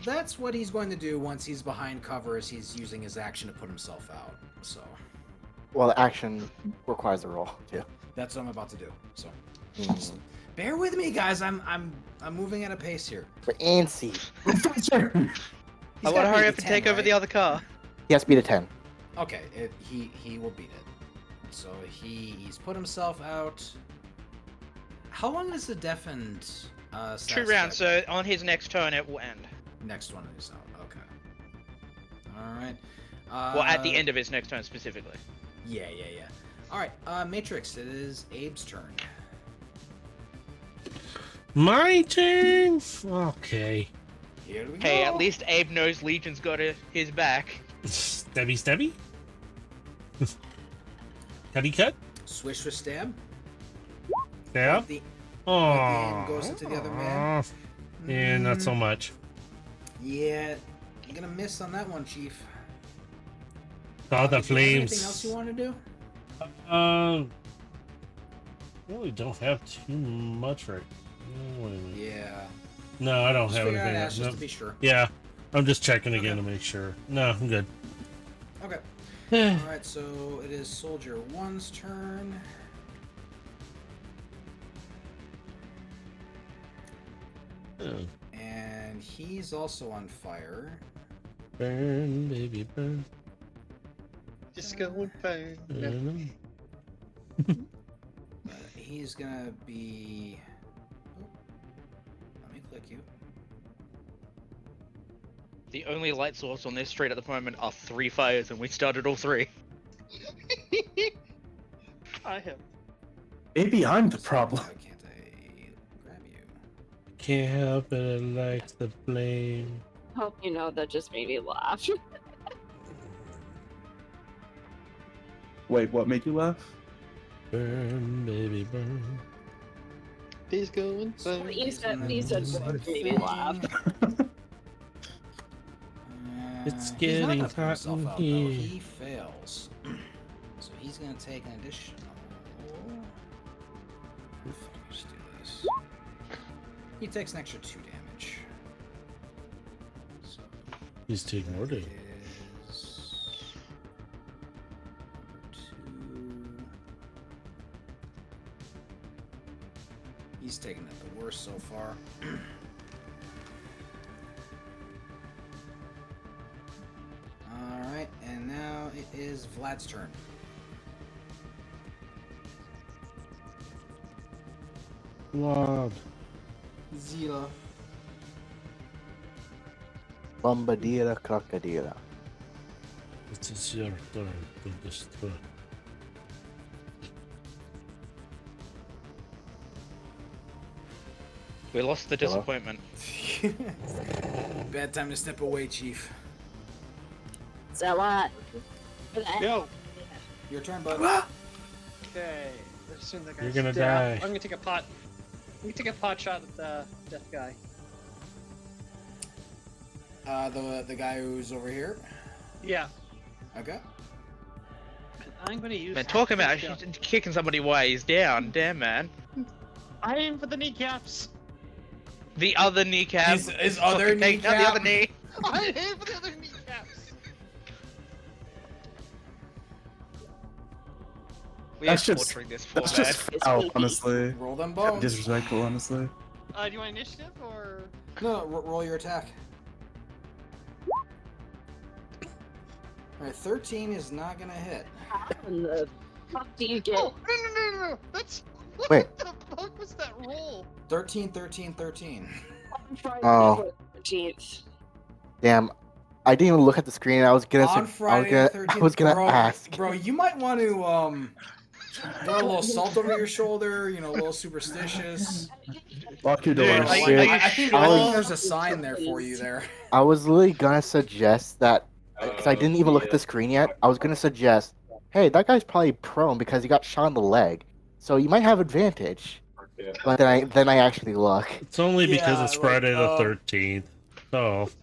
[SPEAKER 4] That's what he's going to do once he's behind cover, is he's using his action to put himself out. So
[SPEAKER 5] Well, the action requires a roll too.
[SPEAKER 4] that's what I'm about to do. So
[SPEAKER 5] Mm.
[SPEAKER 4] bear with me, guys. I'm moving at a pace here.
[SPEAKER 5] For antsy,
[SPEAKER 3] I want to hurry up and take over the other car.
[SPEAKER 5] he has to beat a 10.
[SPEAKER 4] Okay, he will beat it. So he's put himself out. How long is the deafened?
[SPEAKER 3] 2 rounds, so on his next turn it will end.
[SPEAKER 4] Next one is out. Okay. All right.
[SPEAKER 3] Well, at the end of his next turn specifically.
[SPEAKER 4] Yeah. All right. Matrix. It is Abe's turn.
[SPEAKER 2] My turn. Okay.
[SPEAKER 4] Here we go.
[SPEAKER 3] Hey, at least Abe knows Legion's got his back.
[SPEAKER 2] Stabby. Cutty cut.
[SPEAKER 4] Swish with stab.
[SPEAKER 2] Stab.
[SPEAKER 4] The
[SPEAKER 2] Oh.
[SPEAKER 4] aim goes into the other man.
[SPEAKER 2] Yeah, not so much.
[SPEAKER 4] Yeah, you're gonna miss on that one, Chief.
[SPEAKER 2] Saw the
[SPEAKER 4] Is there anything
[SPEAKER 2] flames.
[SPEAKER 4] else you want to do?
[SPEAKER 2] Really don't have too much right. Wait a minute.
[SPEAKER 4] Yeah.
[SPEAKER 2] No, I don't
[SPEAKER 4] Just
[SPEAKER 2] have
[SPEAKER 4] figured I'd
[SPEAKER 2] anything.
[SPEAKER 4] ask just
[SPEAKER 2] No.
[SPEAKER 4] to be sure.
[SPEAKER 2] Yeah, I'm just checking again
[SPEAKER 4] Okay.
[SPEAKER 2] to make sure. No, I'm good.
[SPEAKER 4] Okay. All right. So it is Soldier 1's turn.
[SPEAKER 2] Oh,
[SPEAKER 4] And he's also on fire.
[SPEAKER 2] burn, baby, burn.
[SPEAKER 7] Just go and burn.
[SPEAKER 2] burn.
[SPEAKER 4] He's gonna be. Oh, let me click you.
[SPEAKER 3] The only light source on this street at the moment are 3 fires, and we started all 3.
[SPEAKER 7] I have.
[SPEAKER 1] Maybe I'm the problem.
[SPEAKER 4] Why can't I grab you?
[SPEAKER 2] Can't help it, I like the flame.
[SPEAKER 6] Hope you know that just made me laugh.
[SPEAKER 1] Wait, what made you laugh?
[SPEAKER 2] Burn, baby, burn.
[SPEAKER 7] Please go and burn.
[SPEAKER 6] You said what made me laugh.
[SPEAKER 2] It's
[SPEAKER 4] He's not
[SPEAKER 2] getting
[SPEAKER 4] gonna put
[SPEAKER 2] hot
[SPEAKER 4] himself
[SPEAKER 2] in
[SPEAKER 4] out, though.
[SPEAKER 2] here.
[SPEAKER 4] He fails. So he's gonna take an additional. Let's do this. He takes an extra 2 damage. So
[SPEAKER 2] He's taking more
[SPEAKER 4] that
[SPEAKER 2] damage.
[SPEAKER 4] is 2. He's taking it the worst so far. Alright, and now it is Vlad's turn.
[SPEAKER 2] Blood.
[SPEAKER 4] Zila.
[SPEAKER 5] Bombadilla crocodilla.
[SPEAKER 2] It is your turn to destroy.
[SPEAKER 3] We lost the
[SPEAKER 5] Hello?
[SPEAKER 3] disappointment.
[SPEAKER 4] Bad time to step away, Chief.
[SPEAKER 6] So what?
[SPEAKER 7] Go.
[SPEAKER 4] Your turn, bud.
[SPEAKER 7] Okay. As soon as I
[SPEAKER 2] You're
[SPEAKER 7] got
[SPEAKER 2] gonna
[SPEAKER 7] stabbed,
[SPEAKER 2] die.
[SPEAKER 7] I'm gonna take a pot. I'm gonna take a pot shot at the deaf guy.
[SPEAKER 4] The guy who's over here.
[SPEAKER 7] Yeah.
[SPEAKER 4] Okay.
[SPEAKER 7] And I'm gonna use.
[SPEAKER 3] Man, talking about
[SPEAKER 7] active shot.
[SPEAKER 3] actually kicking somebody while he's down. Damn, man.
[SPEAKER 7] I aim for the kneecaps.
[SPEAKER 3] The other kneecap.
[SPEAKER 4] His other
[SPEAKER 3] Fucking take down the other
[SPEAKER 4] kneecap?
[SPEAKER 3] knee.
[SPEAKER 7] I aim for the other kneecaps.
[SPEAKER 3] We
[SPEAKER 1] That's
[SPEAKER 3] are
[SPEAKER 1] just-
[SPEAKER 3] torturing this poor
[SPEAKER 1] That's
[SPEAKER 3] man.
[SPEAKER 1] just foul, honestly.
[SPEAKER 4] Roll them bones.
[SPEAKER 1] Disrespectful, honestly.
[SPEAKER 7] Do you want initiative or?
[SPEAKER 4] No, roll your attack. Alright, 13 is not gonna hit.
[SPEAKER 6] How in the fuck do you get?
[SPEAKER 7] Oh no! That's. What
[SPEAKER 5] Wait.
[SPEAKER 7] the fuck was that roll?
[SPEAKER 4] 13, 13, 13.
[SPEAKER 6] Friday,
[SPEAKER 5] Oh.
[SPEAKER 6] the 13th?
[SPEAKER 5] Damn, I didn't even look at the screen. I was gonna.
[SPEAKER 4] On Friday the 13th,
[SPEAKER 5] I was gonna
[SPEAKER 4] bro,
[SPEAKER 5] ask.
[SPEAKER 4] Bro, you might want to throw a little salt over your shoulder. You know, a little superstitious.
[SPEAKER 1] Lock your
[SPEAKER 3] Dude,
[SPEAKER 1] door.
[SPEAKER 3] I-
[SPEAKER 5] Shit.
[SPEAKER 4] I think there's a sign there for you there.
[SPEAKER 5] I was literally gonna suggest that because I didn't even look at the screen yet. I was gonna suggest, hey, that guy's probably prone because he got shot in the leg, so you might have advantage. But then I actually look.
[SPEAKER 2] It's only because
[SPEAKER 4] Yeah,
[SPEAKER 2] it's
[SPEAKER 4] like,
[SPEAKER 2] Friday the 13th. Oh. It's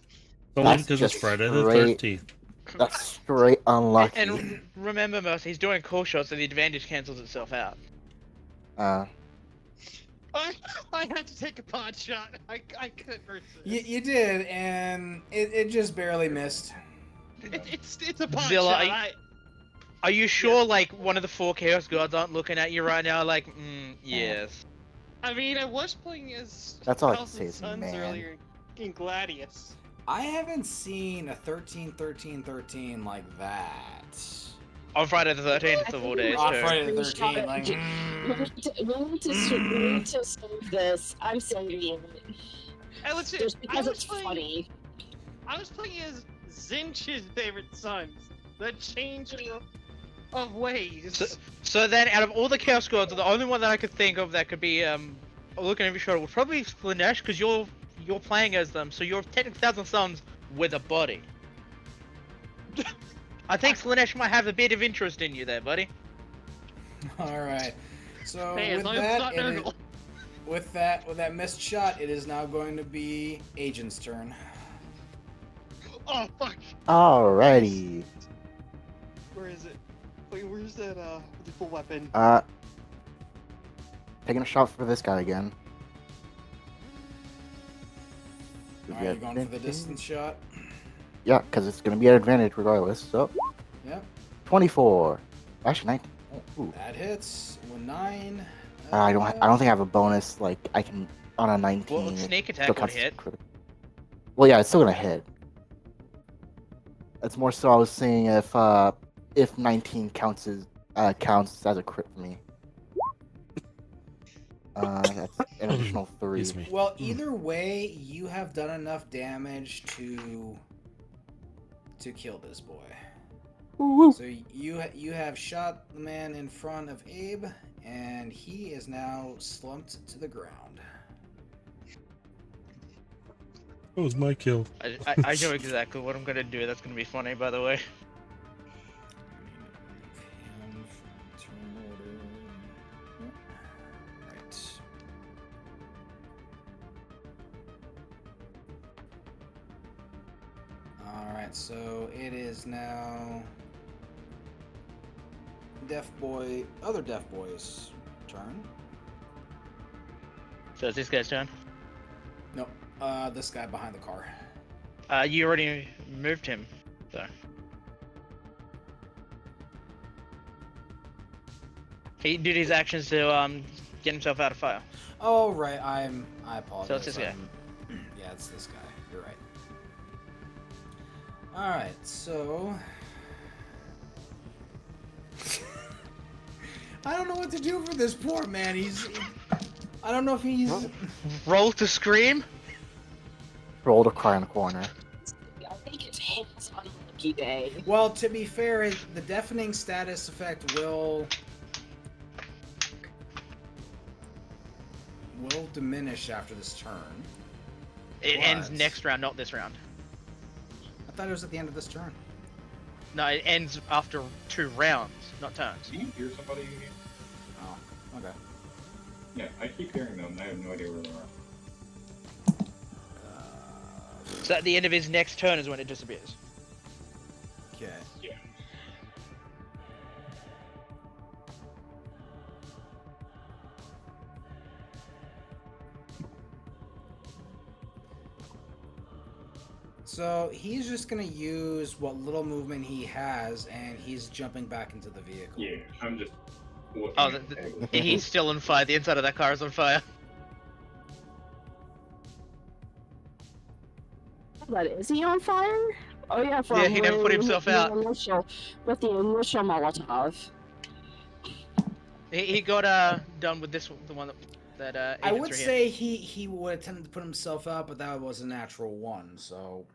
[SPEAKER 2] only
[SPEAKER 5] That's
[SPEAKER 2] because it's
[SPEAKER 5] just
[SPEAKER 2] Friday the
[SPEAKER 5] straight-
[SPEAKER 2] 13th.
[SPEAKER 5] That's straight unlucky.
[SPEAKER 3] And remember, Mercy, he's doing cool shots, so the advantage cancels itself out.
[SPEAKER 5] Uh,
[SPEAKER 7] I I had to take a pot shot. I couldn't resist.
[SPEAKER 4] You did, and it just barely missed.
[SPEAKER 7] It's a pot
[SPEAKER 3] Zilla,
[SPEAKER 7] shot.
[SPEAKER 3] Are you sure, like, one of the 4 Chaos Gods aren't looking at you right now, like, yes.
[SPEAKER 7] I mean, I was playing as
[SPEAKER 5] That's all I can
[SPEAKER 7] House
[SPEAKER 5] say
[SPEAKER 7] of
[SPEAKER 5] is
[SPEAKER 7] Suns
[SPEAKER 5] man.
[SPEAKER 7] earlier in Gladius.
[SPEAKER 4] I haven't seen a 13-13-13 like that.
[SPEAKER 3] On Friday the 13th of all days,
[SPEAKER 4] On
[SPEAKER 3] too.
[SPEAKER 4] Friday the
[SPEAKER 6] Screenshot
[SPEAKER 4] 13th,
[SPEAKER 6] it.
[SPEAKER 4] like.
[SPEAKER 6] We need to save this. I'm saving it.
[SPEAKER 7] Hey, let's see.
[SPEAKER 6] Just because it's funny.
[SPEAKER 7] I was playing as Zinch's favorite sons. The changing of ways.
[SPEAKER 3] So then, out of all the Chaos Gods, the only one that I could think of that could be, looking over your shoulder would probably be Slanesh, because you're playing as them, so you're technically Thousand Suns with a body. I think Slanesh might have a bit of interest in you there, buddy.
[SPEAKER 4] All right. So
[SPEAKER 7] Hey, as
[SPEAKER 4] with
[SPEAKER 7] long as it's
[SPEAKER 4] that,
[SPEAKER 7] not Nurgle.
[SPEAKER 4] with that missed shot, it is now going to be Agent's turn.
[SPEAKER 7] Oh fuck!
[SPEAKER 5] Alrighty.
[SPEAKER 7] Where is it? Wait, where's that lethal weapon?
[SPEAKER 5] Taking a shot for this guy again.
[SPEAKER 4] Are you going for the distance shot?
[SPEAKER 5] Yeah, because it's gonna be an advantage regardless. So
[SPEAKER 4] Yep.
[SPEAKER 5] 24. Actually 19. Ooh.
[SPEAKER 4] That hits with 9.
[SPEAKER 5] I don't think I have a bonus like I can on a 19.
[SPEAKER 3] Well,
[SPEAKER 5] it
[SPEAKER 3] sneak
[SPEAKER 5] still
[SPEAKER 3] attack would
[SPEAKER 5] counts as
[SPEAKER 3] hit.
[SPEAKER 5] critical. Well, yeah, it's still gonna hit. It's more so I was saying if 19 counts as a crit for me. That's an additional 3.
[SPEAKER 2] Excuse me.
[SPEAKER 4] Well, either way, you have done enough damage to kill this boy.
[SPEAKER 5] Woo-woo.
[SPEAKER 4] So you have shot the man in front of Abe, and he is now slumped to the ground.
[SPEAKER 2] That was my kill.
[SPEAKER 3] I know exactly what I'm gonna do. That's gonna be funny, by the way.
[SPEAKER 4] Him from turn order. Right. Alright, so it is now other Deaf Boy's turn.
[SPEAKER 3] So it's this guy's turn.
[SPEAKER 4] Nope, this guy behind the car.
[SPEAKER 3] You already moved him, so. He did his actions to get himself out of fire.
[SPEAKER 4] Oh, right, I apologize.
[SPEAKER 3] So it's this guy.
[SPEAKER 4] Yeah, it's this guy. You're right. Alright, so... I don't know what to do for this poor man. I don't know if he's...
[SPEAKER 3] Roll to scream.
[SPEAKER 5] Roll to cry in the corner.
[SPEAKER 6] I think it's his unlucky day.
[SPEAKER 4] Well, to be fair, the deafening status effect will diminish after this turn.
[SPEAKER 3] It ends
[SPEAKER 4] What?
[SPEAKER 3] next round, not this round.
[SPEAKER 4] I thought it was at the end of this turn.
[SPEAKER 3] No, it ends after 2 rounds, not turns.
[SPEAKER 8] Do you hear somebody in here?
[SPEAKER 4] Oh, okay.
[SPEAKER 8] Yeah, I keep hearing them, and I have no idea where they are.
[SPEAKER 3] So at the end of his next turn is when it disappears.
[SPEAKER 4] Okay.
[SPEAKER 8] Yeah.
[SPEAKER 4] So he's just gonna use what little movement he has, and he's jumping back into the vehicle.
[SPEAKER 8] Yeah, I'm just looking
[SPEAKER 3] Oh,
[SPEAKER 8] at the table.
[SPEAKER 3] he's still on fire. The inside of that car is on fire.
[SPEAKER 6] But is he on fire? Oh yeah, from
[SPEAKER 3] Yeah, he never put
[SPEAKER 6] when
[SPEAKER 3] himself
[SPEAKER 6] the
[SPEAKER 3] out.
[SPEAKER 6] With the initial Molotov.
[SPEAKER 3] He got done with this, the one that
[SPEAKER 4] I
[SPEAKER 3] agents
[SPEAKER 4] would
[SPEAKER 3] are here.
[SPEAKER 4] say he would have tended to put himself out, but that was a natural one, so...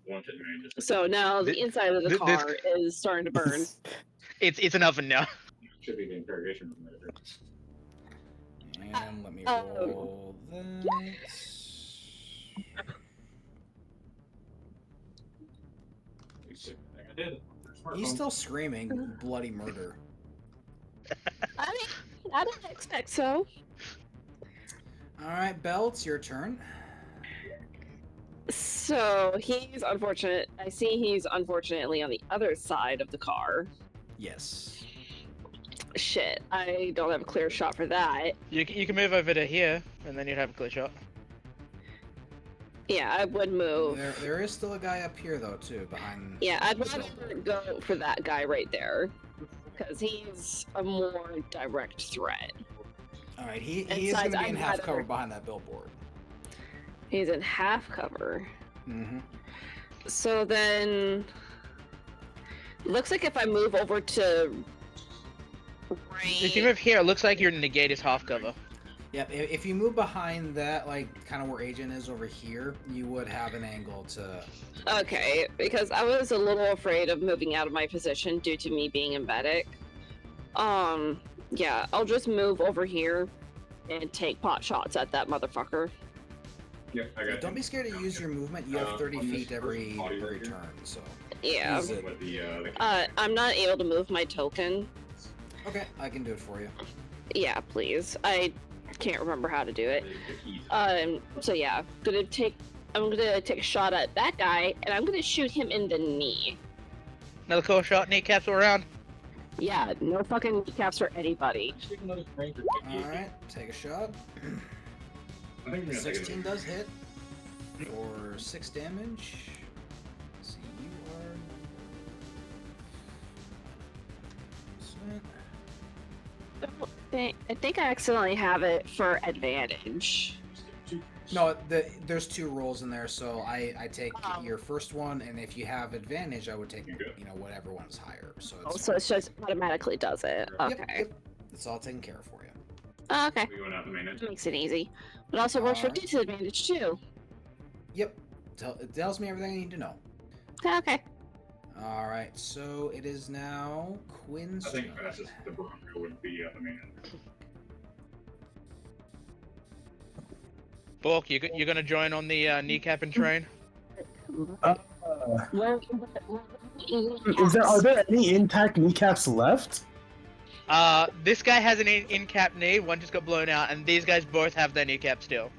[SPEAKER 8] Wanted me to
[SPEAKER 6] So now the
[SPEAKER 3] Th-
[SPEAKER 6] inside of the
[SPEAKER 3] this-
[SPEAKER 6] car is starting to burn.
[SPEAKER 3] It's an oven now.
[SPEAKER 8] should be the interrogation room later.
[SPEAKER 4] And let me
[SPEAKER 6] Oh.
[SPEAKER 4] roll that.
[SPEAKER 8] I did.
[SPEAKER 4] He's still screaming bloody murder.
[SPEAKER 6] I mean, I didn't expect so.
[SPEAKER 4] Alright, Belle, it's your turn.
[SPEAKER 6] So he's unfortunate. I see he's unfortunately on the other side of the car.
[SPEAKER 4] Yes.
[SPEAKER 6] Shit, I don't have a clear shot for that.
[SPEAKER 3] You can move over to here, and then you'd have a clear shot.
[SPEAKER 6] Yeah, I would move.
[SPEAKER 4] There is still a guy up here though too, behind.
[SPEAKER 6] Yeah, I'd
[SPEAKER 4] the
[SPEAKER 6] rather
[SPEAKER 4] billboard.
[SPEAKER 6] go for that guy right there. Because he's a more direct threat.
[SPEAKER 4] All right, he
[SPEAKER 6] And
[SPEAKER 4] is going
[SPEAKER 6] besides,
[SPEAKER 4] to be in
[SPEAKER 6] I'd
[SPEAKER 4] half
[SPEAKER 6] rather-
[SPEAKER 4] cover behind that billboard.
[SPEAKER 6] He's in half cover.
[SPEAKER 4] Mm-hmm.
[SPEAKER 6] So then... Looks like if I move over to...
[SPEAKER 3] If you move here, it looks like your negate is half cover.
[SPEAKER 4] Yep. If you move behind that, like kind of where Agent is over here, you would have an angle to.
[SPEAKER 6] Okay, because I was a little afraid of moving out of my position due to me being embedded. Yeah, I'll just move over here and take pot shots at that motherfucker.
[SPEAKER 8] Yeah, I got
[SPEAKER 4] Don't be scared to use your movement. You have 30
[SPEAKER 8] on this
[SPEAKER 4] feet
[SPEAKER 8] first
[SPEAKER 4] every
[SPEAKER 8] body right here.
[SPEAKER 4] turn, so.
[SPEAKER 6] Yeah.
[SPEAKER 4] Use it.
[SPEAKER 8] With the
[SPEAKER 6] I'm not able to move my token.
[SPEAKER 4] Okay, I can do it for you.
[SPEAKER 6] Yeah, please. I can't remember how to do it.
[SPEAKER 8] the keys.
[SPEAKER 6] So yeah, I'm gonna take a shot at that guy, and I'm gonna shoot him in the knee.
[SPEAKER 3] Another cool shot, kneecaps all around.
[SPEAKER 6] Yeah, no fucking kneecaps for anybody.
[SPEAKER 4] Alright, take a shot.
[SPEAKER 8] I think we're gonna take
[SPEAKER 4] 16
[SPEAKER 8] it.
[SPEAKER 4] does hit for 6 damage. Let's see, you are.
[SPEAKER 6] I think I accidentally have it for advantage.
[SPEAKER 4] No, there's 2 rolls in there, so I take your first one, and if you have advantage, I would take whatever one is higher. So
[SPEAKER 6] Oh,
[SPEAKER 4] it's
[SPEAKER 6] so it just automatically does it.
[SPEAKER 4] Yep,
[SPEAKER 6] Okay.
[SPEAKER 4] yep. It's all taken care of for you.
[SPEAKER 6] Okay.
[SPEAKER 8] We going out the main end.
[SPEAKER 6] Makes it easy. But also works for
[SPEAKER 4] Alright.
[SPEAKER 6] disadvantage too.
[SPEAKER 4] Yep. It tells me everything I need to know.
[SPEAKER 6] Okay.
[SPEAKER 4] Alright, so it is now Quinn's
[SPEAKER 8] I think
[SPEAKER 4] turn.
[SPEAKER 8] fastest the Bronco would be at the main end.
[SPEAKER 3] Bork, you're gonna join on the kneecapping train?
[SPEAKER 6] Well,
[SPEAKER 1] Are there any intact kneecaps left?
[SPEAKER 3] This guy has an in-cap knee, one just got blown out, and these guys both have their kneecap still.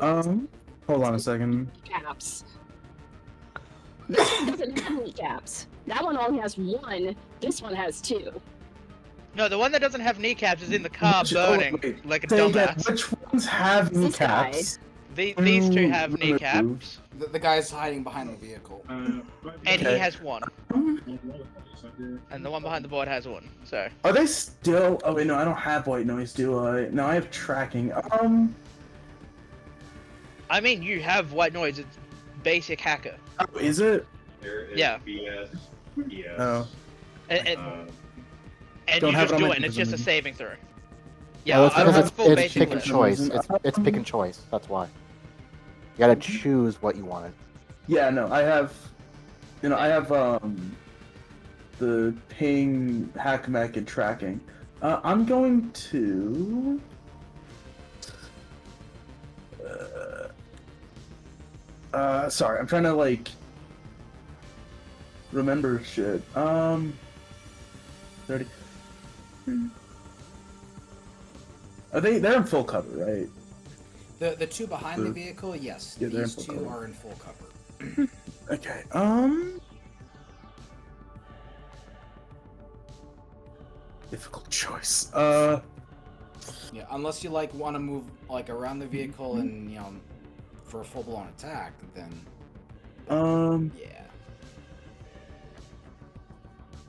[SPEAKER 1] Hold on a second.
[SPEAKER 6] caps. This one doesn't have any caps. That one only has 1. This one has 2.
[SPEAKER 3] No, the one that doesn't have kneecaps is in the car
[SPEAKER 1] Which-
[SPEAKER 3] burning
[SPEAKER 1] wait,
[SPEAKER 3] like a
[SPEAKER 1] say again,
[SPEAKER 3] dumbass.
[SPEAKER 1] which ones have
[SPEAKER 6] This guy.
[SPEAKER 1] kneecaps?
[SPEAKER 3] These two have
[SPEAKER 1] remove.
[SPEAKER 3] kneecaps,
[SPEAKER 4] The guy's hiding behind the vehicle.
[SPEAKER 3] and he
[SPEAKER 1] Okay.
[SPEAKER 3] has 1. And the one behind the board has 1. So
[SPEAKER 1] Are they still? Oh wait, no, I don't have white noise, do I? No, I have tracking.
[SPEAKER 3] I mean, you have white noise. It's basic hacker.
[SPEAKER 1] Oh, is it?
[SPEAKER 8] There is
[SPEAKER 3] Yeah.
[SPEAKER 8] BS, ES.
[SPEAKER 1] Oh,
[SPEAKER 3] And
[SPEAKER 1] Don't
[SPEAKER 3] you
[SPEAKER 1] have
[SPEAKER 3] just
[SPEAKER 1] it on
[SPEAKER 3] do
[SPEAKER 1] my
[SPEAKER 3] it, and it's just a
[SPEAKER 1] computer.
[SPEAKER 3] saving throw.
[SPEAKER 5] Well,
[SPEAKER 3] Yeah,
[SPEAKER 5] it's
[SPEAKER 3] I don't
[SPEAKER 5] because
[SPEAKER 3] have
[SPEAKER 5] it's,
[SPEAKER 3] full
[SPEAKER 5] it's
[SPEAKER 3] basic
[SPEAKER 5] pick and
[SPEAKER 3] list.
[SPEAKER 5] choice. It's pick and choice. That's why. You gotta choose what you wanted.
[SPEAKER 1] yeah, no, I have. I have the ping, hack mech, and tracking. I'm going to. Sorry, I'm trying to like remember shit. 30. Are they're in full cover, right?
[SPEAKER 4] The 2 behind the vehicle, yes.
[SPEAKER 1] Yeah, they're in
[SPEAKER 4] These
[SPEAKER 1] full
[SPEAKER 4] 2
[SPEAKER 1] cover.
[SPEAKER 4] are in full cover.
[SPEAKER 1] Okay. Difficult choice.
[SPEAKER 4] Yeah, unless you want to move around the vehicle and for a full blown attack, then yeah.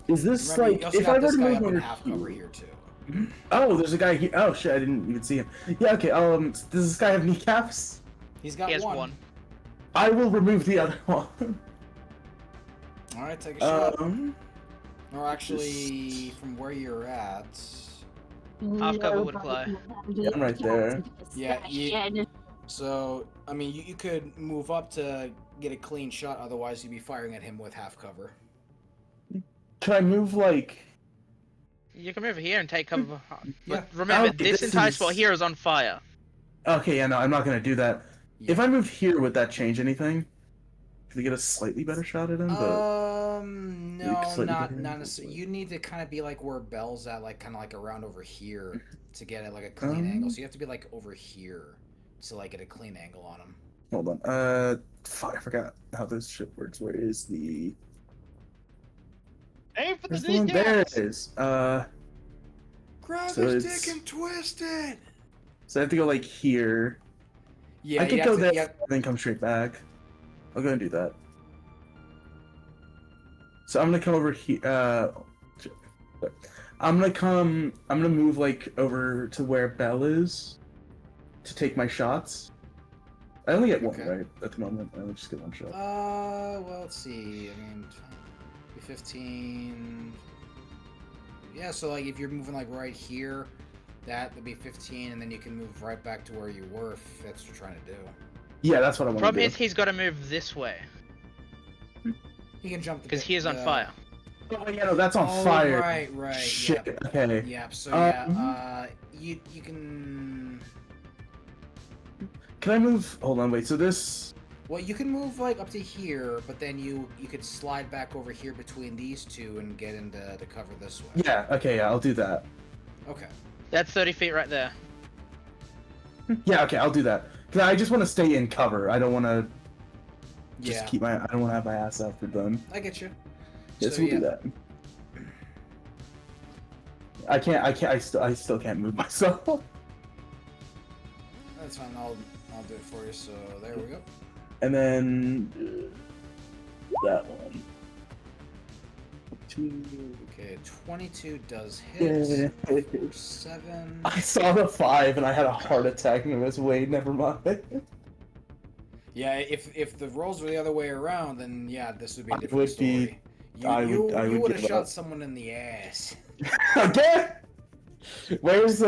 [SPEAKER 1] Is this
[SPEAKER 4] Remember, you
[SPEAKER 1] like
[SPEAKER 4] also
[SPEAKER 1] if
[SPEAKER 4] got
[SPEAKER 1] I were
[SPEAKER 4] this
[SPEAKER 1] to
[SPEAKER 4] guy
[SPEAKER 1] move
[SPEAKER 4] up in
[SPEAKER 1] over
[SPEAKER 4] half cover here too.
[SPEAKER 1] Oh, there's a guy here. Oh shit, I didn't even see him. Yeah, okay. Does this guy have kneecaps?
[SPEAKER 4] He's got
[SPEAKER 3] He has
[SPEAKER 4] one.
[SPEAKER 3] 1.
[SPEAKER 1] I will remove the other one.
[SPEAKER 4] All right, take a shot. Or actually,
[SPEAKER 1] this-
[SPEAKER 4] from where you're at.
[SPEAKER 3] Half cover would apply.
[SPEAKER 1] Yeah, I'm right there.
[SPEAKER 4] Yeah, So, I mean, you could move up to get a clean shot. Otherwise, you'd be firing at him with half cover.
[SPEAKER 1] Can I move like?
[SPEAKER 3] You can move here and take cover behind.
[SPEAKER 4] Yeah.
[SPEAKER 3] But remember,
[SPEAKER 1] Okay,
[SPEAKER 3] this
[SPEAKER 1] this
[SPEAKER 3] entire
[SPEAKER 1] is-
[SPEAKER 3] spot here is on fire.
[SPEAKER 1] Okay, yeah, no, I'm not gonna do that. If
[SPEAKER 4] Yeah.
[SPEAKER 1] I moved here, would that change anything? Could I get a slightly better shot at him? But
[SPEAKER 4] No,
[SPEAKER 1] slightly
[SPEAKER 4] not
[SPEAKER 1] better.
[SPEAKER 4] necessarily. You need to kind of be where Bell's at, kind of around over here to get a clean angle. So you have to be over here to get a clean angle on him.
[SPEAKER 1] hold on. Fuck, I forgot how this shit works. Where is the?
[SPEAKER 7] Aim for the
[SPEAKER 1] There's the one. There it
[SPEAKER 7] kneecaps.
[SPEAKER 1] is.
[SPEAKER 4] Grab
[SPEAKER 1] So
[SPEAKER 4] his
[SPEAKER 1] it's-
[SPEAKER 4] dick and twist it.
[SPEAKER 1] So I have to go like here.
[SPEAKER 4] Yeah,
[SPEAKER 1] I could
[SPEAKER 4] you
[SPEAKER 1] go
[SPEAKER 4] have to,
[SPEAKER 1] there
[SPEAKER 4] you
[SPEAKER 1] and
[SPEAKER 4] have-
[SPEAKER 1] then come straight back. I'll go and do that. So I'm gonna come over here. I'm gonna move like over to where Belle is to take my shots. I only get one,
[SPEAKER 4] Okay.
[SPEAKER 1] right? At the moment, I only just get one shot.
[SPEAKER 4] Well, let's see. I mean, 15. Yeah, so like if you're moving like right here, that would be 15, and then you can move right back to where you were if that's what you're trying to do.
[SPEAKER 1] Yeah, that's what I want to
[SPEAKER 3] Problem
[SPEAKER 1] do.
[SPEAKER 3] is, he's got to move this way
[SPEAKER 4] He can jump
[SPEAKER 3] because he is on fire.
[SPEAKER 1] Oh yeah, no, that's on
[SPEAKER 4] Oh,
[SPEAKER 1] fire.
[SPEAKER 4] right.
[SPEAKER 1] Shit.
[SPEAKER 4] Yep.
[SPEAKER 1] Okay.
[SPEAKER 4] Yep. So
[SPEAKER 1] Um,
[SPEAKER 4] yeah, you can.
[SPEAKER 1] Can I move? Hold on, wait. So this.
[SPEAKER 4] Well, you can move like up to here, but then you could slide back over here between these two and get into the cover this way.
[SPEAKER 1] Yeah. Okay. Yeah, I'll do that.
[SPEAKER 4] Okay.
[SPEAKER 3] That's 30 feet right there.
[SPEAKER 1] Yeah. Okay, I'll do that. Cause I just want to stay in cover. I don't want to just
[SPEAKER 4] Yeah.
[SPEAKER 1] keep my. I don't want to have my ass out for them.
[SPEAKER 4] I get you.
[SPEAKER 1] Yes,
[SPEAKER 4] So,
[SPEAKER 1] we'll
[SPEAKER 4] yeah.
[SPEAKER 1] do that. I can't. I still can't move myself.
[SPEAKER 4] That's fine. I'll do it for you. So there we go.
[SPEAKER 1] And then that one. Two.
[SPEAKER 4] Okay, 22 does hit.
[SPEAKER 1] Yeah.
[SPEAKER 4] 7.
[SPEAKER 1] I saw the 5 and I had a heart attack and it was wait, never mind.
[SPEAKER 4] Yeah, if the rolls were the other way around, then yeah, this would be a
[SPEAKER 1] I
[SPEAKER 4] different
[SPEAKER 1] would
[SPEAKER 4] story.
[SPEAKER 1] be- I would
[SPEAKER 4] you would have
[SPEAKER 1] give
[SPEAKER 4] shot
[SPEAKER 1] up.
[SPEAKER 4] someone in the ass.
[SPEAKER 1] Again? Where's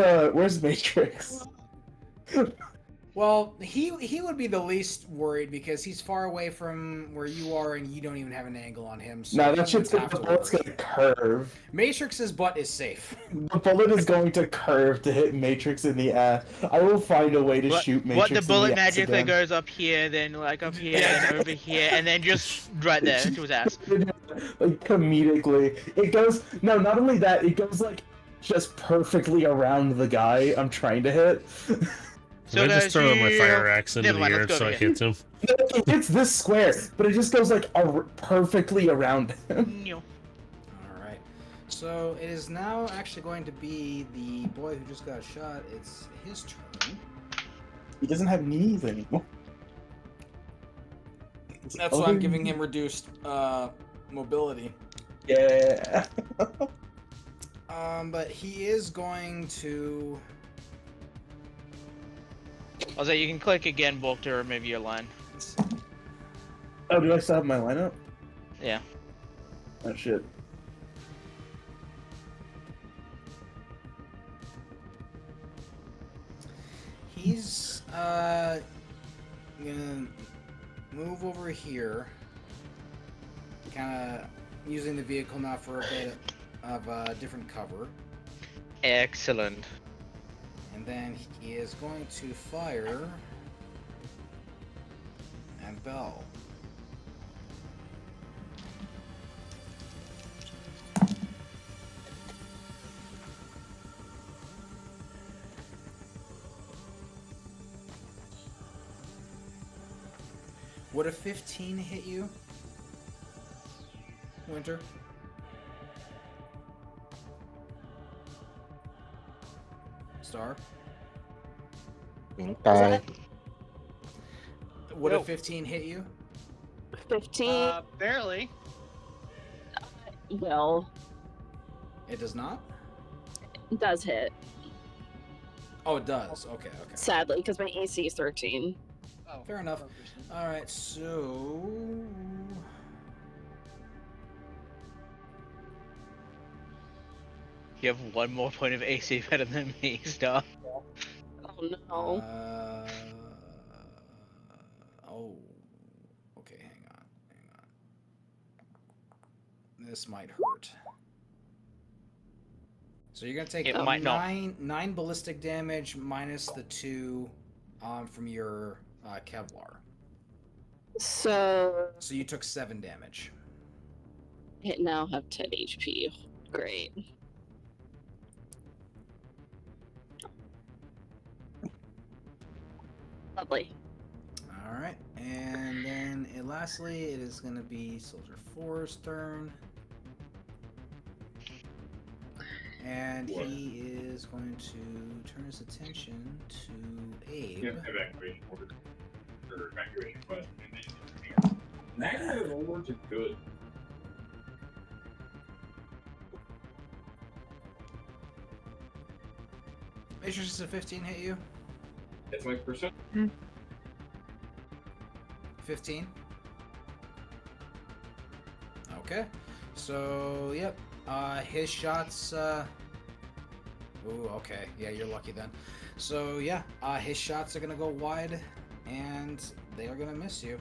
[SPEAKER 1] Matrix?
[SPEAKER 4] Well, he would be the least worried because he's far away from where you are, and you don't even have an angle on him. So
[SPEAKER 1] No,
[SPEAKER 4] he
[SPEAKER 1] that shit's
[SPEAKER 4] wouldn't
[SPEAKER 1] gonna,
[SPEAKER 4] have
[SPEAKER 1] the
[SPEAKER 4] to
[SPEAKER 1] bullet's
[SPEAKER 4] worry.
[SPEAKER 1] gonna curve.
[SPEAKER 4] Matrix's butt is safe.
[SPEAKER 1] The bullet is going to curve to hit Matrix in the ass. I will find a way to shoot Matrix
[SPEAKER 3] What the bullet
[SPEAKER 1] in the ass
[SPEAKER 3] magically
[SPEAKER 1] again.
[SPEAKER 3] goes up here, then like up here, then over here, and then just right there to his ass.
[SPEAKER 1] Like comedically. It goes no, not only that, it goes like just perfectly around the guy I'm trying to hit.
[SPEAKER 3] So
[SPEAKER 2] I just
[SPEAKER 3] guys,
[SPEAKER 2] throw my
[SPEAKER 3] you-
[SPEAKER 2] fire axe into
[SPEAKER 3] Never
[SPEAKER 2] the
[SPEAKER 3] mind,
[SPEAKER 2] air
[SPEAKER 3] let's go
[SPEAKER 2] so it
[SPEAKER 3] again.
[SPEAKER 2] hits him.
[SPEAKER 1] It hits this square, but it just goes like perfectly around him.
[SPEAKER 3] No.
[SPEAKER 4] Alright. So it is now actually going to be the boy who just got shot. It's his turn.
[SPEAKER 1] He doesn't have knees anymore.
[SPEAKER 4] That's why I'm giving him reduced mobility.
[SPEAKER 1] Yeah.
[SPEAKER 4] But he is going to.
[SPEAKER 3] Also, you can click again, Bulk, to remove your line.
[SPEAKER 4] Let's see.
[SPEAKER 1] Oh, do I still have my lineup?
[SPEAKER 3] Yeah.
[SPEAKER 1] Oh shit.
[SPEAKER 4] He's gonna move over here, kind of using the vehicle now for a bit of different cover,
[SPEAKER 3] Excellent.
[SPEAKER 4] and then he is going to fire at Bell. Would a 15 hit you, Winter? Star?
[SPEAKER 5] Okay.
[SPEAKER 4] Would a
[SPEAKER 3] Nope.
[SPEAKER 4] 15 hit you?
[SPEAKER 6] 15.
[SPEAKER 7] Barely.
[SPEAKER 6] Well,
[SPEAKER 4] It does not?
[SPEAKER 6] it does hit.
[SPEAKER 4] Oh, it does. Okay.
[SPEAKER 6] Sadly, because my AC is 13.
[SPEAKER 7] Oh,
[SPEAKER 4] Fair enough.
[SPEAKER 7] 4%.
[SPEAKER 4] Alright, so.
[SPEAKER 3] You have one more point of AC better than me, Star.
[SPEAKER 6] Oh no.
[SPEAKER 4] Oh. Okay, hang on. This might hurt. So you're gonna take
[SPEAKER 3] It might not.
[SPEAKER 4] nine ballistic damage minus the 2 from your Kevlar.
[SPEAKER 6] So,
[SPEAKER 4] So you took 7 damage.
[SPEAKER 6] I now have 10 HP. Great. Lovely.
[SPEAKER 4] Alright, and then lastly, it is gonna be Soldier 4's turn. And
[SPEAKER 8] What?
[SPEAKER 4] he is going to turn his attention to Abe.
[SPEAKER 8] Yeah, evacuation order. Or evacuation quest. Negative awards are good.
[SPEAKER 4] Matrix a 15 hit you?
[SPEAKER 8] It's like percent.
[SPEAKER 4] 15. Okay. So, yep. His shots, Ooh, okay. Yeah, you're lucky then. So, yeah. His shots are gonna go wide, and they are gonna miss you.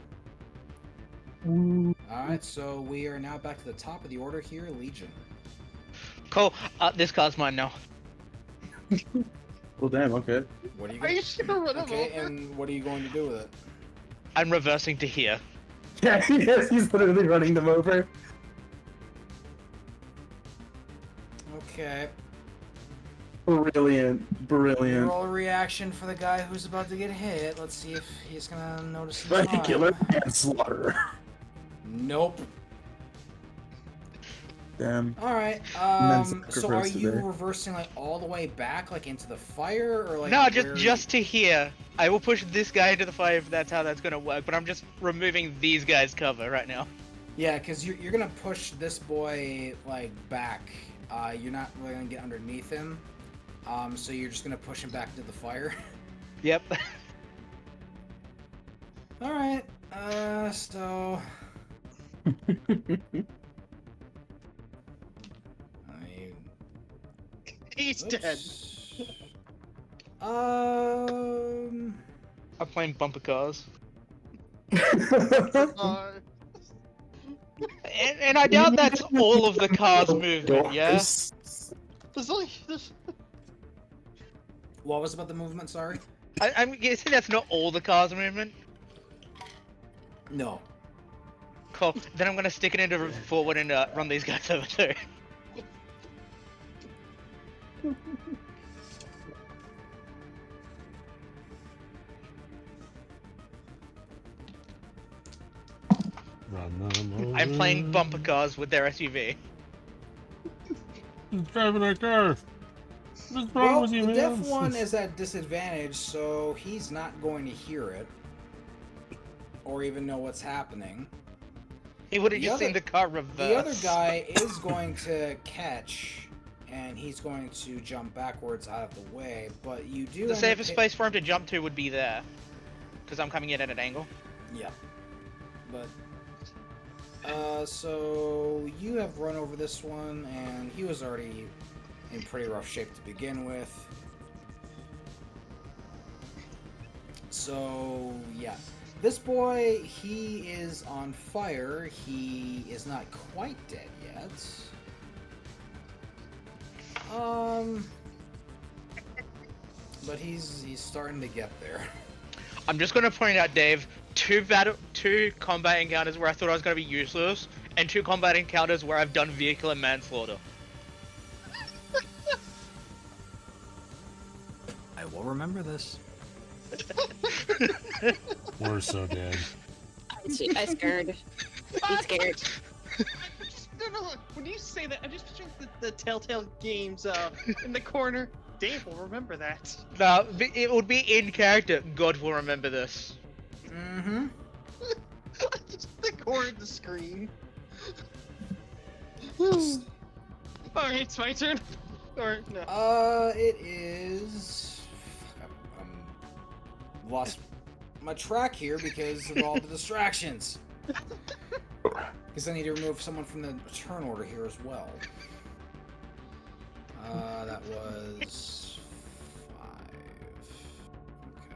[SPEAKER 4] Alright, so we are now back to the top of the order here, Legion.
[SPEAKER 3] Cool. This car's mine now.
[SPEAKER 1] Well, damn. Okay.
[SPEAKER 4] What are you
[SPEAKER 7] Are
[SPEAKER 4] gonna...
[SPEAKER 7] you gonna run him
[SPEAKER 4] Okay,
[SPEAKER 7] over?
[SPEAKER 4] and what are you going to do with it?
[SPEAKER 3] I'm reversing to here.
[SPEAKER 1] Yeah. Yes. He's literally running them over.
[SPEAKER 4] Okay.
[SPEAKER 1] Brilliant. Brilliant.
[SPEAKER 4] Roll a reaction for the guy who's about to get hit. Let's see if he's gonna notice.
[SPEAKER 1] Killer manslaughter.
[SPEAKER 4] Nope.
[SPEAKER 1] Damn.
[SPEAKER 4] All right.
[SPEAKER 1] Men's
[SPEAKER 4] So are
[SPEAKER 1] sacrifice
[SPEAKER 4] you
[SPEAKER 1] today.
[SPEAKER 4] reversing like all the way back, like into the fire, or like?
[SPEAKER 3] No,
[SPEAKER 4] where-
[SPEAKER 3] just to here. I will push this guy into the fire if that's how that's gonna work. But I'm just removing these guys' cover right now.
[SPEAKER 4] Yeah, because you're gonna push this boy like back. You're not really gonna get underneath him. So you're just gonna push him back into the fire.
[SPEAKER 3] Yep.
[SPEAKER 4] All right. So.
[SPEAKER 7] He's dead.
[SPEAKER 3] I'm playing bumper cars.
[SPEAKER 7] Uh,
[SPEAKER 3] And I doubt that's all of the car's movement, yeah?
[SPEAKER 1] Doors.
[SPEAKER 7] there's
[SPEAKER 4] What was about the movement? Sorry.
[SPEAKER 3] I'm guessing that's not all the car's movement.
[SPEAKER 4] No.
[SPEAKER 3] Cool. Then I'm gonna stick it into forward and run these guys over too.
[SPEAKER 2] Run them
[SPEAKER 3] I'm playing
[SPEAKER 2] over.
[SPEAKER 3] bumper cars with their SUV.
[SPEAKER 2] He's driving a car. What's wrong
[SPEAKER 4] Well,
[SPEAKER 2] with you,
[SPEAKER 4] the
[SPEAKER 2] man?
[SPEAKER 4] deaf one is at disadvantage, so he's not going to hear it or even know what's happening.
[SPEAKER 3] He would have
[SPEAKER 4] The
[SPEAKER 3] just
[SPEAKER 4] other-
[SPEAKER 3] seen the car reverse.
[SPEAKER 4] The other guy is going to catch, and he's going to jump backwards out of the way, but you do...
[SPEAKER 3] The
[SPEAKER 4] end up
[SPEAKER 3] safest
[SPEAKER 4] hit-
[SPEAKER 3] place for him to jump to would be there. Because I'm coming in at an angle.
[SPEAKER 4] Yeah. But... so you have run over this one, and he was already in pretty rough shape to begin with. So, yeah. This boy, he is on fire. He is not quite dead yet. But he's starting to get there.
[SPEAKER 3] I'm just gonna point out, Dave, two combat encounters where I thought I was gonna be useless, and 2 combat encounters where I've done vehicular manslaughter.
[SPEAKER 4] I will remember this.
[SPEAKER 2] We're so dead.
[SPEAKER 6] I scared. I'm scared.
[SPEAKER 7] no. When you say that, I'm just picturing the Telltale Games in the corner. Dave will remember that.
[SPEAKER 3] No, it would be in character. God will remember this.
[SPEAKER 4] Mm-hmm.
[SPEAKER 7] Just the corner of the screen. Alright, it's my turn. Or no.
[SPEAKER 4] It is... lost my track here because of all the distractions. Because I need to remove someone from the turn order here as well. That was 5. Okay.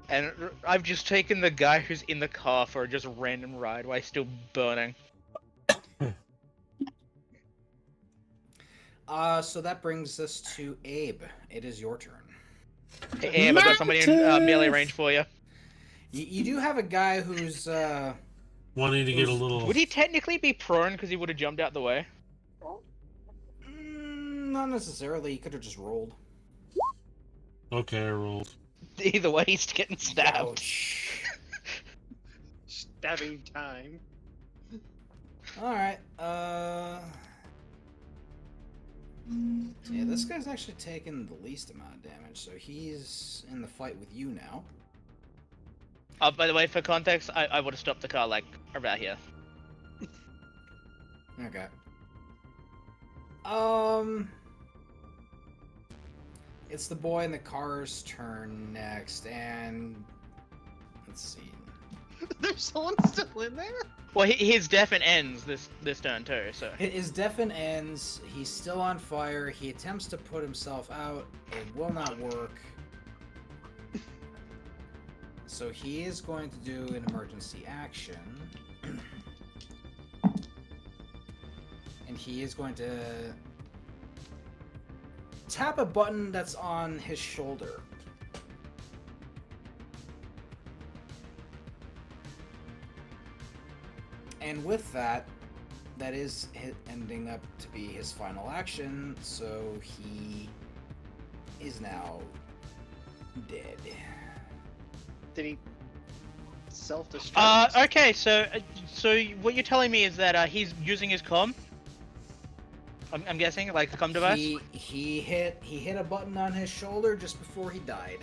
[SPEAKER 3] And I've just taken the guy who's in the car for just a random ride while he's still burning.
[SPEAKER 4] So that brings us to Abe. It is your turn.
[SPEAKER 3] Hey, Abe, I got somebody in melee range for you.
[SPEAKER 4] You do have a guy who's
[SPEAKER 2] Wanting to get a little.
[SPEAKER 3] Would he technically be prone because he would have jumped out the way?
[SPEAKER 4] not necessarily. He could have just rolled.
[SPEAKER 2] Okay, I rolled.
[SPEAKER 3] Either way, he's getting stabbed.
[SPEAKER 4] Ouch.
[SPEAKER 7] Stabbing time.
[SPEAKER 4] All right. Yeah, this guy's actually taking the least amount of damage, so he's in the fight with you now.
[SPEAKER 3] By the way, for context, I would have stopped the car like about here.
[SPEAKER 4] Okay. It's the boy in the car's turn next, and let's see.
[SPEAKER 7] There's someone still in there?
[SPEAKER 3] Well, his deafen ends this turn too, so.
[SPEAKER 4] His deafen ends. He's still on fire. He attempts to put himself out. It will not work. So he is going to do an emergency action. And he is going to tap a button that's on his shoulder. And with that, that is ending up to be his final action, so he is now dead.
[SPEAKER 7] Did he self-destruct?
[SPEAKER 3] Okay, so what you're telling me is that he's using his comm. I'm guessing, like the comm device.
[SPEAKER 4] He hit a button on his shoulder just before he died.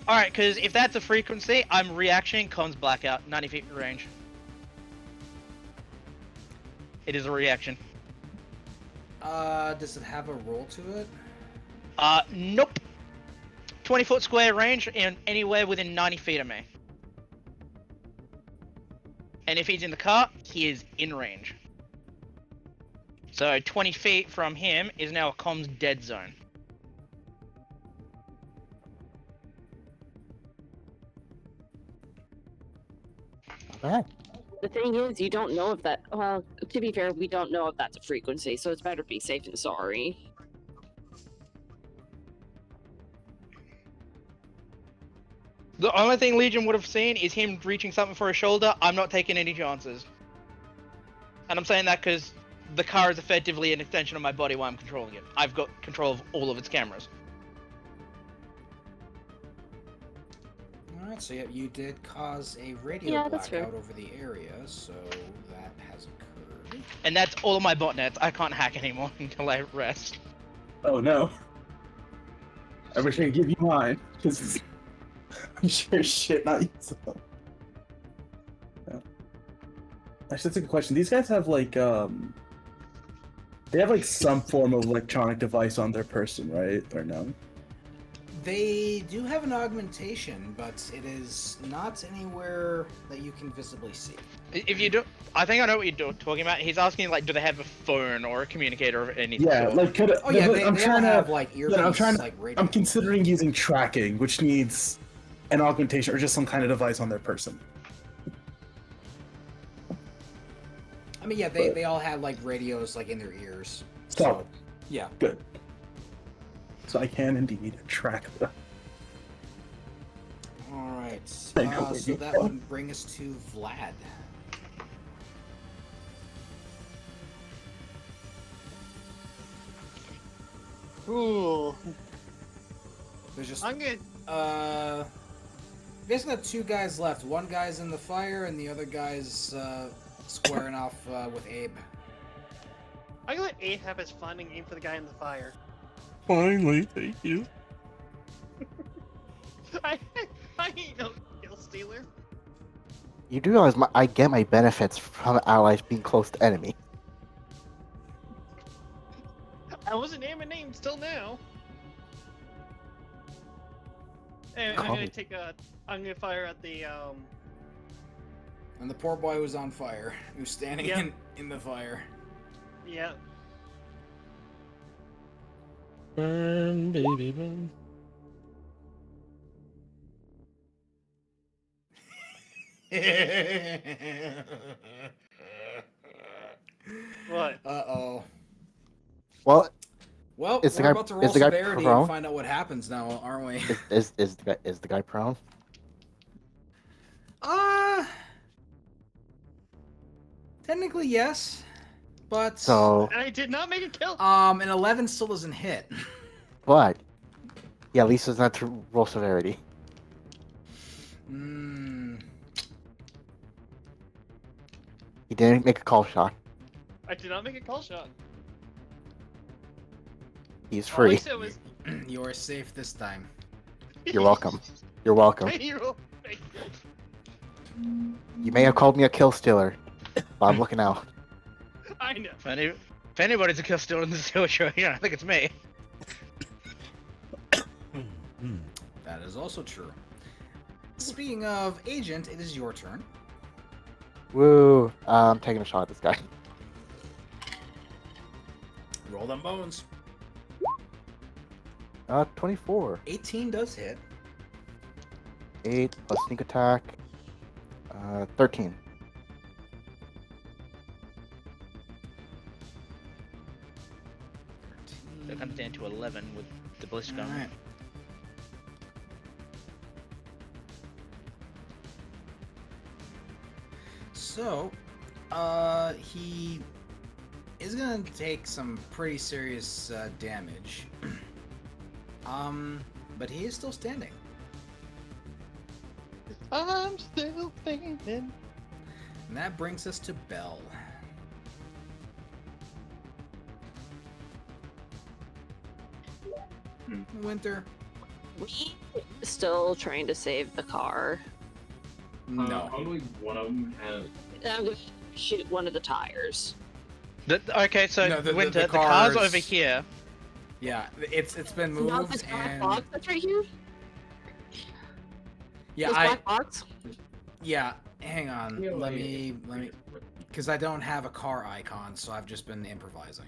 [SPEAKER 3] All right, because if that's a frequency, I'm reactioning comms blackout, 90 feet range. It is a reaction.
[SPEAKER 4] Does it have a roll to it?
[SPEAKER 3] Nope. 20-foot square range and anywhere within 90 feet of me. And if he's in the car, he is in range. So 20 feet from him is now a comms dead zone.
[SPEAKER 5] Okay.
[SPEAKER 6] The thing is, you don't know if that. Well, to be fair, we don't know if that's a frequency, so it's better be safe than sorry.
[SPEAKER 3] The only thing Legion would have seen is him reaching something for his shoulder. I'm not taking any chances. And I'm saying that because the car is effectively an extension of my body while I'm controlling it. I've got control of all of its cameras.
[SPEAKER 4] Alright, so yeah, you did cause a radio
[SPEAKER 6] that's fair.
[SPEAKER 4] blackout over the area, so that has occurred.
[SPEAKER 3] And that's all of my botnets. I can't hack anymore until I rest.
[SPEAKER 1] Oh no. I wish I could give you mine, because I'm sure as shit not usable. Yeah. Actually, that's a good question. These guys have like, they have like some form of electronic device on their person, right? Or no?
[SPEAKER 4] They do have an augmentation, but it is not anywhere that you can visibly see.
[SPEAKER 3] If you do, I think I know what you're talking about. He's asking like, do they have a phone or a communicator or anything?
[SPEAKER 1] Yeah,
[SPEAKER 3] sort?
[SPEAKER 1] like could
[SPEAKER 4] Oh yeah,
[SPEAKER 1] I'm
[SPEAKER 4] they all
[SPEAKER 1] trying
[SPEAKER 4] have
[SPEAKER 1] to,
[SPEAKER 4] like earpiece,
[SPEAKER 1] I'm trying to,
[SPEAKER 4] like radio.
[SPEAKER 1] I'm considering using tracking, which needs an augmentation or just some kind of device on their person.
[SPEAKER 4] I mean, yeah, they all have like radios like in their ears.
[SPEAKER 1] So,
[SPEAKER 4] yeah.
[SPEAKER 1] good. So I can indeed track them.
[SPEAKER 4] All right.
[SPEAKER 1] I know where
[SPEAKER 4] So
[SPEAKER 1] you
[SPEAKER 4] that
[SPEAKER 1] go.
[SPEAKER 4] would bring us to Vlad.
[SPEAKER 7] Cool.
[SPEAKER 4] There's just
[SPEAKER 7] I'm good.
[SPEAKER 4] basically got two guys left. One guy's in the fire, and the other guy's squaring off with Abe.
[SPEAKER 7] I'm gonna let Abe have his fun and aim for the guy in the fire.
[SPEAKER 2] Finally, thank you.
[SPEAKER 7] I ain't no kill stealer.
[SPEAKER 5] You do realize I get my benefits from allies being close to enemy.
[SPEAKER 7] I wasn't naming names till now. And I'm
[SPEAKER 5] Call
[SPEAKER 7] gonna
[SPEAKER 5] me.
[SPEAKER 7] I'm gonna fire at the
[SPEAKER 4] And the poor boy was on fire, who's standing
[SPEAKER 7] Yep.
[SPEAKER 4] in the fire.
[SPEAKER 7] yeah.
[SPEAKER 2] Burn, baby, burn.
[SPEAKER 7] What?
[SPEAKER 4] Uh-oh.
[SPEAKER 5] Well,
[SPEAKER 4] Well,
[SPEAKER 5] Is the
[SPEAKER 4] we're
[SPEAKER 5] guy-
[SPEAKER 4] about to roll
[SPEAKER 5] is the guy
[SPEAKER 4] severity
[SPEAKER 5] prone?
[SPEAKER 4] and find out what happens now, aren't we?
[SPEAKER 5] is the guy prone?
[SPEAKER 4] Technically yes, but
[SPEAKER 5] So,
[SPEAKER 7] And I did not make a kill.
[SPEAKER 4] an 11 still doesn't hit.
[SPEAKER 5] but yeah, at least it's not to roll severity.
[SPEAKER 4] Hmm.
[SPEAKER 5] He didn't make a call shot.
[SPEAKER 7] I did not make a call shot.
[SPEAKER 5] He's
[SPEAKER 7] All I
[SPEAKER 5] free.
[SPEAKER 7] said was,
[SPEAKER 4] You are safe this time.
[SPEAKER 5] You're welcome. You're welcome.
[SPEAKER 7] You're-
[SPEAKER 5] You may have called me a kill stealer, but I'm looking out.
[SPEAKER 7] I know.
[SPEAKER 3] If anybody's a kill stealer in this situation, I think it's me.
[SPEAKER 2] Hmm.
[SPEAKER 4] That is also true. Speaking of agent, it is your turn.
[SPEAKER 5] Woo! I'm taking a shot at this guy.
[SPEAKER 4] Roll them bones.
[SPEAKER 5] 24.
[SPEAKER 4] 18 does hit.
[SPEAKER 5] 8 plus sneak attack. 13.
[SPEAKER 3] So it comes down to 11 with the bliss gun.
[SPEAKER 4] Alright. So, he is gonna take some pretty serious damage. But he is still standing.
[SPEAKER 7] I'm still thinking.
[SPEAKER 4] And that brings us to Belle. Winter.
[SPEAKER 6] We still trying to save the car.
[SPEAKER 4] No.
[SPEAKER 8] Only one of them has.
[SPEAKER 6] I'm gonna shoot one of the tires.
[SPEAKER 3] Okay, so
[SPEAKER 4] No, the
[SPEAKER 3] Winter, the car's
[SPEAKER 4] car's-
[SPEAKER 3] over here.
[SPEAKER 4] Yeah, it's been moved
[SPEAKER 6] Not this black
[SPEAKER 4] and
[SPEAKER 6] box that's right here.
[SPEAKER 4] yeah,
[SPEAKER 6] This black box.
[SPEAKER 4] yeah. Hang on, let me, because I don't have a car icon, so I've just been improvising.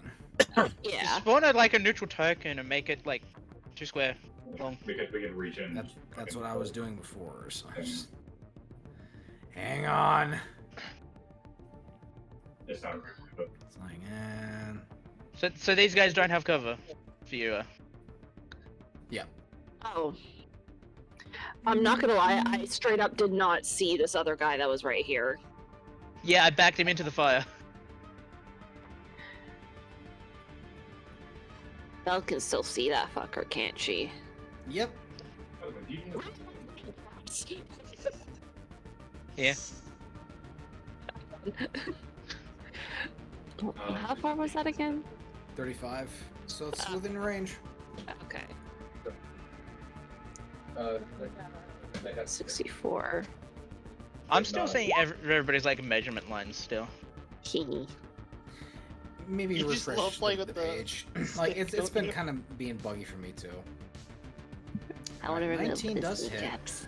[SPEAKER 6] Yeah.
[SPEAKER 3] Spawn it like a neutral token and make it like 2 square long.
[SPEAKER 8] We can reach in.
[SPEAKER 4] That's what I was doing before. So I just... Hang on.
[SPEAKER 8] It's not but
[SPEAKER 4] It's like, eh.
[SPEAKER 3] So these guys don't have cover for you.
[SPEAKER 6] Oh. I'm not gonna lie, I straight up did not see this other guy that was right here.
[SPEAKER 3] Yeah, I backed him into the fire.
[SPEAKER 6] Belle can still see that fucker, can't she?
[SPEAKER 4] Yep.
[SPEAKER 3] Yeah.
[SPEAKER 6] How far was that again?
[SPEAKER 4] 35. So it's within range.
[SPEAKER 6] Okay.
[SPEAKER 8] uh,
[SPEAKER 6] 64.
[SPEAKER 3] I'm still seeing everybody's like measurement lines still.
[SPEAKER 6] Key.
[SPEAKER 4] Maybe
[SPEAKER 7] You just
[SPEAKER 4] refresh
[SPEAKER 7] love playing with the
[SPEAKER 4] page. Like it's
[SPEAKER 7] stick,
[SPEAKER 4] been
[SPEAKER 7] don't you?
[SPEAKER 4] kind of being buggy for me too.
[SPEAKER 6] I want to
[SPEAKER 4] Alright,
[SPEAKER 6] remove
[SPEAKER 4] 19
[SPEAKER 6] this
[SPEAKER 4] does hit.
[SPEAKER 6] kneecaps.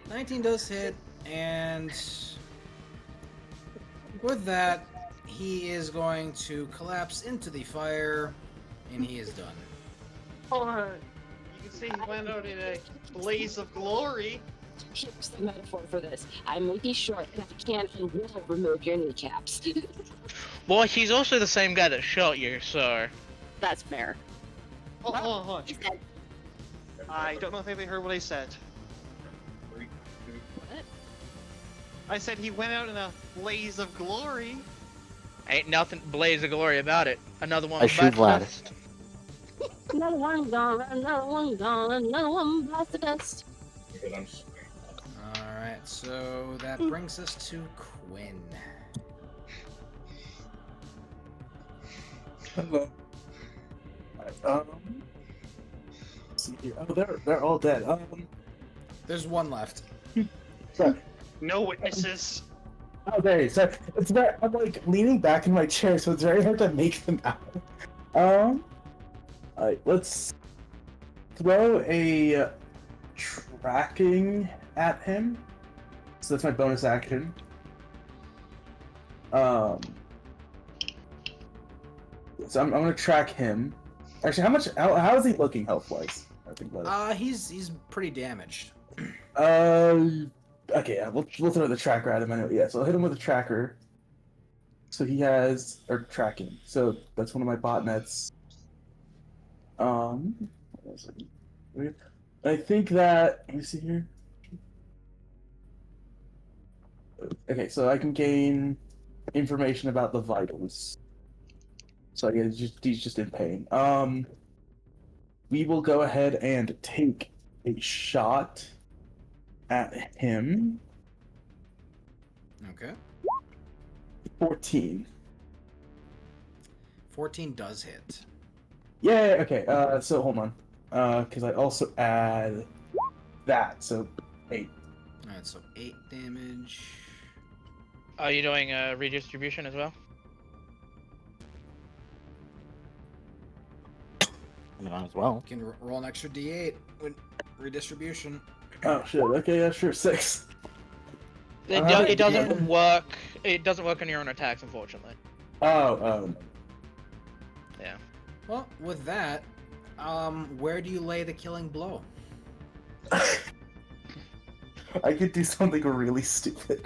[SPEAKER 4] 19 does hit, and with that, he is going to collapse into the fire, and he is done.
[SPEAKER 7] You can see he went out in a blaze of glory.
[SPEAKER 6] Here's the metaphor for this. I may be short and I can and will remove your kneecaps.
[SPEAKER 3] Well, he's also the same guy that shot you, so.
[SPEAKER 6] That's fair.
[SPEAKER 7] Hold on.
[SPEAKER 6] He said,
[SPEAKER 7] I don't know if anybody heard what I said.
[SPEAKER 6] what?
[SPEAKER 7] I said he went out in a blaze of glory.
[SPEAKER 3] Ain't nothing blaze of glory about it. Another one
[SPEAKER 5] I shoot
[SPEAKER 3] back
[SPEAKER 5] Vlad.
[SPEAKER 3] dust.
[SPEAKER 6] Another one gone, another one gone, another one blast the dust.
[SPEAKER 8] because I'm
[SPEAKER 4] Alright, so that brings us to Quinn.
[SPEAKER 1] Hello. Let's see here. Oh, they're all dead.
[SPEAKER 4] There's one left.
[SPEAKER 1] So,
[SPEAKER 7] No witnesses.
[SPEAKER 1] oh, there he is. So it's very. I'm like leaning back in my chair, so it's very hard to make them out. Alright, let's throw a tracking at him. So that's my bonus action. So I'm gonna track him. Actually, how is he looking health wise? I think about it.
[SPEAKER 4] He's pretty damaged.
[SPEAKER 1] Okay, yeah, we'll throw the tracker at him anyway. Yeah, so I'll hit him with a tracker. So he has tracking. So that's one of my botnets. What was it? I think that let me see here. Okay, so I can gain information about the vitals. So yeah, he's just in pain. We will go ahead and take a shot at him.
[SPEAKER 4] Okay.
[SPEAKER 1] 14.
[SPEAKER 4] 14 does hit.
[SPEAKER 1] Yeah. Okay. So hold on. Because I also add that. So 8.
[SPEAKER 4] Alright, so 8 damage.
[SPEAKER 3] Are you doing a redistribution as well?
[SPEAKER 5] I might as well.
[SPEAKER 4] You can roll an extra d8 with redistribution.
[SPEAKER 1] Oh shit. Okay. Yeah. Sure. 6.
[SPEAKER 3] It doesn't work. It doesn't work on your own attacks, unfortunately.
[SPEAKER 1] Oh.
[SPEAKER 3] Yeah.
[SPEAKER 4] Well, with that, where do you lay the killing blow?
[SPEAKER 1] I could do something really stupid.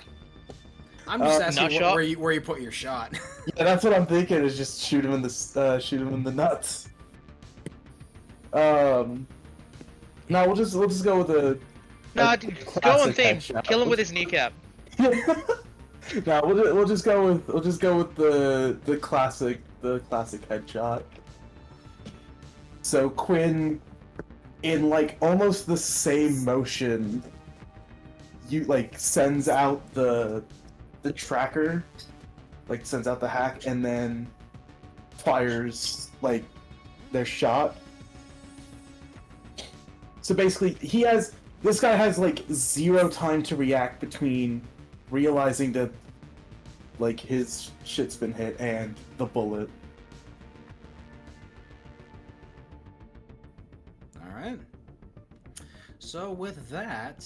[SPEAKER 4] I'm just asking
[SPEAKER 3] Nut shot?
[SPEAKER 4] where you put your shot.
[SPEAKER 1] Yeah, that's what I'm thinking. Is just shoot him in the nuts. No, we'll just go with a.
[SPEAKER 3] No,
[SPEAKER 1] a
[SPEAKER 3] go on
[SPEAKER 1] classic
[SPEAKER 3] theme.
[SPEAKER 1] headshot.
[SPEAKER 3] Kill him with his kneecap.
[SPEAKER 1] No, we'll just go with the classic headshot. So Quinn, in like almost the same motion, you like sends out the tracker, like sends out the hack, and then fires like their shot. So basically, this guy has like 0 time to react between realizing that like his shit's been hit and the bullet.
[SPEAKER 4] Alright. So with that,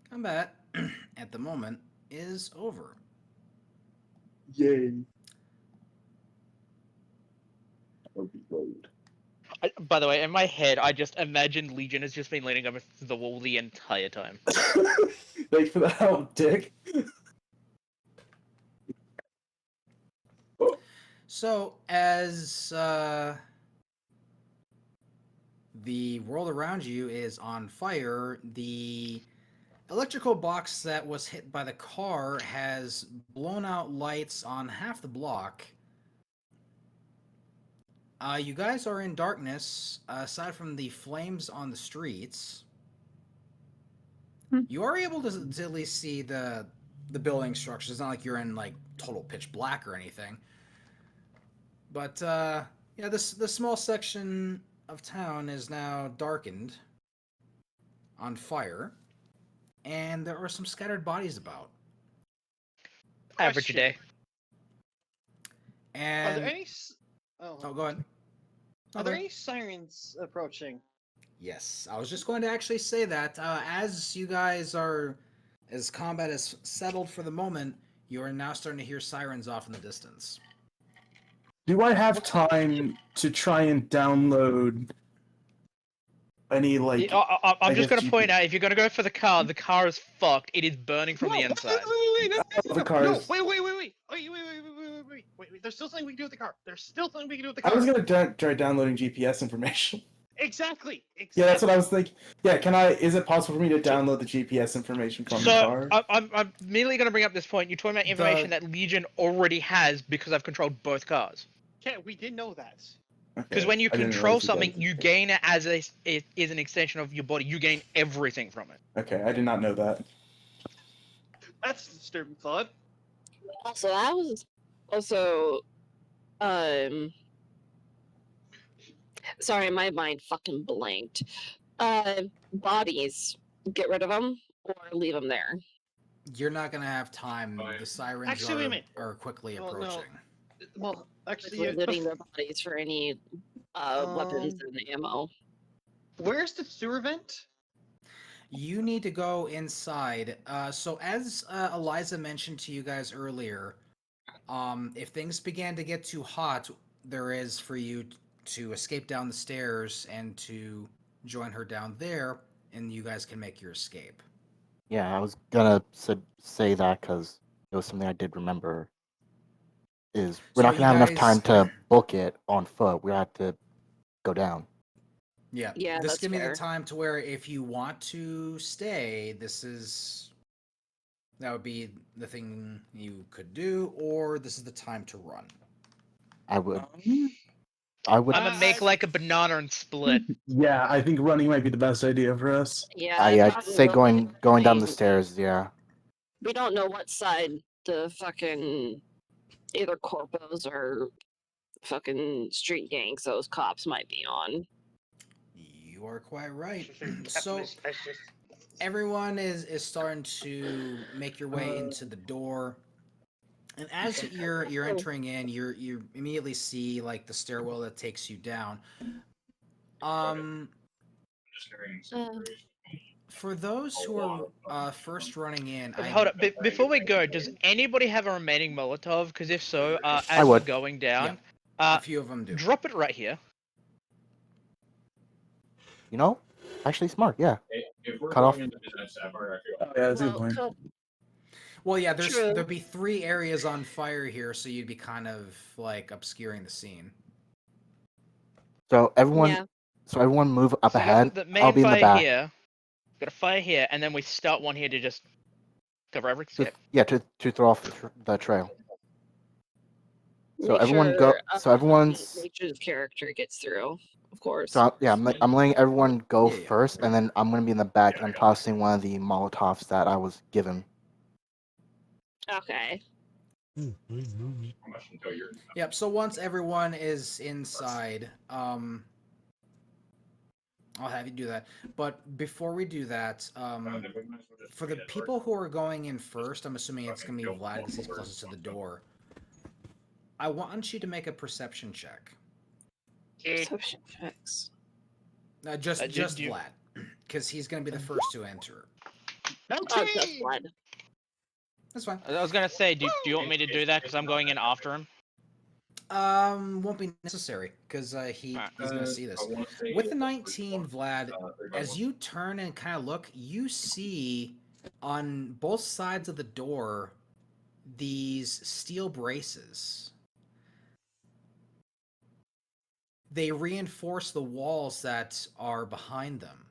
[SPEAKER 4] combat at the moment is over.
[SPEAKER 1] Yay. Overload.
[SPEAKER 3] By the way, in my head, I just imagined Legion has just been leaning over the wall the entire time.
[SPEAKER 1] Thanks for the help, Dick.
[SPEAKER 4] So as the world around you is on fire, the electrical box that was hit by the car has blown out lights on half the block. You guys are in darkness, aside from the flames on the streets. You are able to at least see the building structures. It's not like you're in like total pitch black or anything. But yeah, this small section of town is now darkened, on fire, and there are some scattered bodies about.
[SPEAKER 3] Average
[SPEAKER 7] Question.
[SPEAKER 3] day.
[SPEAKER 4] And
[SPEAKER 7] Are there any?
[SPEAKER 4] oh, go ahead.
[SPEAKER 7] Are there
[SPEAKER 4] Okay.
[SPEAKER 7] any sirens approaching?
[SPEAKER 4] Yes, I was just going to actually say that as you guys are, as combat is settled for the moment, you are now starting to hear sirens off in the distance.
[SPEAKER 1] Do I have time to try and download any like?
[SPEAKER 3] I'm just
[SPEAKER 1] guess
[SPEAKER 3] gonna point out, if you're gonna go for the car is fucked. It is burning from the inside.
[SPEAKER 1] The cars.
[SPEAKER 7] Wait. There's still something we can do with the car. There's still something we can do with the
[SPEAKER 1] I
[SPEAKER 7] car.
[SPEAKER 1] was gonna try downloading GPS information.
[SPEAKER 7] Exactly.
[SPEAKER 1] Yeah, that's what I was thinking. Yeah, is it possible for me to download the GPS information from the
[SPEAKER 3] So
[SPEAKER 1] car?
[SPEAKER 3] I'm merely gonna bring up this point. You're talking about information that Legion already has because I've controlled both cars.
[SPEAKER 7] Yeah, we did know that.
[SPEAKER 3] Because
[SPEAKER 1] Okay,
[SPEAKER 3] when you
[SPEAKER 1] I didn't
[SPEAKER 3] control
[SPEAKER 1] realize you
[SPEAKER 3] something,
[SPEAKER 1] guys-
[SPEAKER 3] you gain it as it is an extension of your body. You gain everything from it.
[SPEAKER 1] Okay, I did not know that.
[SPEAKER 7] That's a disturbing thought.
[SPEAKER 6] Also, I was also sorry, my mind fucking blanked. Bodies, get rid of them or leave them there.
[SPEAKER 4] You're not going to have time. The sirens
[SPEAKER 7] Actually, wait a minute.
[SPEAKER 4] are quickly
[SPEAKER 7] Well, no.
[SPEAKER 4] approaching.
[SPEAKER 7] Well, actually,
[SPEAKER 6] We're looting their bodies for any weapons
[SPEAKER 7] Um,
[SPEAKER 6] and ammo.
[SPEAKER 7] where's the sewer vent?
[SPEAKER 4] You need to go inside. So as Eliza mentioned to you guys earlier, if things began to get too hot, there is for you to escape down the stairs and to join her down there, and you guys can make your escape.
[SPEAKER 5] Yeah, I was gonna say that because it was something I did remember. We're
[SPEAKER 4] So
[SPEAKER 5] not
[SPEAKER 4] you
[SPEAKER 5] gonna have enough
[SPEAKER 4] guys-
[SPEAKER 5] time to book it on foot. We have to go down.
[SPEAKER 4] Yeah,
[SPEAKER 6] Yeah,
[SPEAKER 4] this
[SPEAKER 6] that's
[SPEAKER 4] give me
[SPEAKER 6] fair.
[SPEAKER 4] the time to where if you want to stay, that would be the thing you could do, or this is the time to run.
[SPEAKER 5] I would.
[SPEAKER 3] I'm gonna make like a banana and split.
[SPEAKER 1] Yeah, I think running might be the best idea for us.
[SPEAKER 6] Yeah,
[SPEAKER 5] I'd
[SPEAKER 6] probably
[SPEAKER 5] say
[SPEAKER 6] will
[SPEAKER 5] going down the
[SPEAKER 6] be-
[SPEAKER 5] stairs. Yeah.
[SPEAKER 6] We don't know what side the fucking either corpos or fucking street gangs those cops might be on.
[SPEAKER 4] You are quite right.
[SPEAKER 7] Captain
[SPEAKER 4] So
[SPEAKER 7] is specialist.
[SPEAKER 4] everyone is starting to make your way into the door. And as you're entering in, you immediately see like the stairwell that takes you down.
[SPEAKER 8] Just carrying
[SPEAKER 6] Uh,
[SPEAKER 8] information.
[SPEAKER 4] For those who are first running in,
[SPEAKER 3] Hold up. Before we go, does anybody have a remaining Molotov? Because if so, as we're
[SPEAKER 5] would.
[SPEAKER 3] going down,
[SPEAKER 4] a few of them do.
[SPEAKER 3] drop it right here.
[SPEAKER 5] You know, actually smart. Yeah.
[SPEAKER 8] If we're
[SPEAKER 5] Cut off.
[SPEAKER 8] going into business, Sapphire, I feel
[SPEAKER 1] Oh, yeah, that's a good
[SPEAKER 6] well,
[SPEAKER 1] point.
[SPEAKER 4] Well, yeah,
[SPEAKER 6] True.
[SPEAKER 4] there'd be 3 areas on fire here, so you'd be kind of like obscuring the scene.
[SPEAKER 5] So everyone,
[SPEAKER 6] yeah.
[SPEAKER 5] move up
[SPEAKER 3] So you
[SPEAKER 5] ahead.
[SPEAKER 3] got the
[SPEAKER 5] I'll
[SPEAKER 3] main
[SPEAKER 5] be in the
[SPEAKER 3] fire
[SPEAKER 5] back.
[SPEAKER 3] here. Got a fire here, and then we start one here to just cover everything.
[SPEAKER 5] To throw off the trail. So
[SPEAKER 6] Make
[SPEAKER 5] everyone
[SPEAKER 6] sure,
[SPEAKER 5] go. So everyone's.
[SPEAKER 6] make sure the character gets through, of course.
[SPEAKER 5] So I'm letting everyone go
[SPEAKER 4] Yeah, yeah.
[SPEAKER 5] first, and then I'm gonna be in the back. And I'm tossing one of the Molotovs that I was given.
[SPEAKER 6] Okay.
[SPEAKER 8] how much until you're.
[SPEAKER 4] Yep. So once everyone is inside, I'll have you do that. But before we do that, for the people who are going in first, I'm assuming it's gonna be Vlad because he's closest to the door. I want you to make a perception check.
[SPEAKER 6] Perception checks.
[SPEAKER 4] Just
[SPEAKER 3] did you-
[SPEAKER 4] Vlad, because he's gonna be the first to enter.
[SPEAKER 6] Oh, just blood.
[SPEAKER 4] That's fine.
[SPEAKER 3] I was gonna say, do you want me to do that? Because I'm going in after him.
[SPEAKER 4] Won't be necessary because he's
[SPEAKER 3] Alright.
[SPEAKER 4] gonna see this. With the 19, Vlad, as you turn and kind of look, you see on both sides of the door these steel braces. They reinforce the walls that are behind them.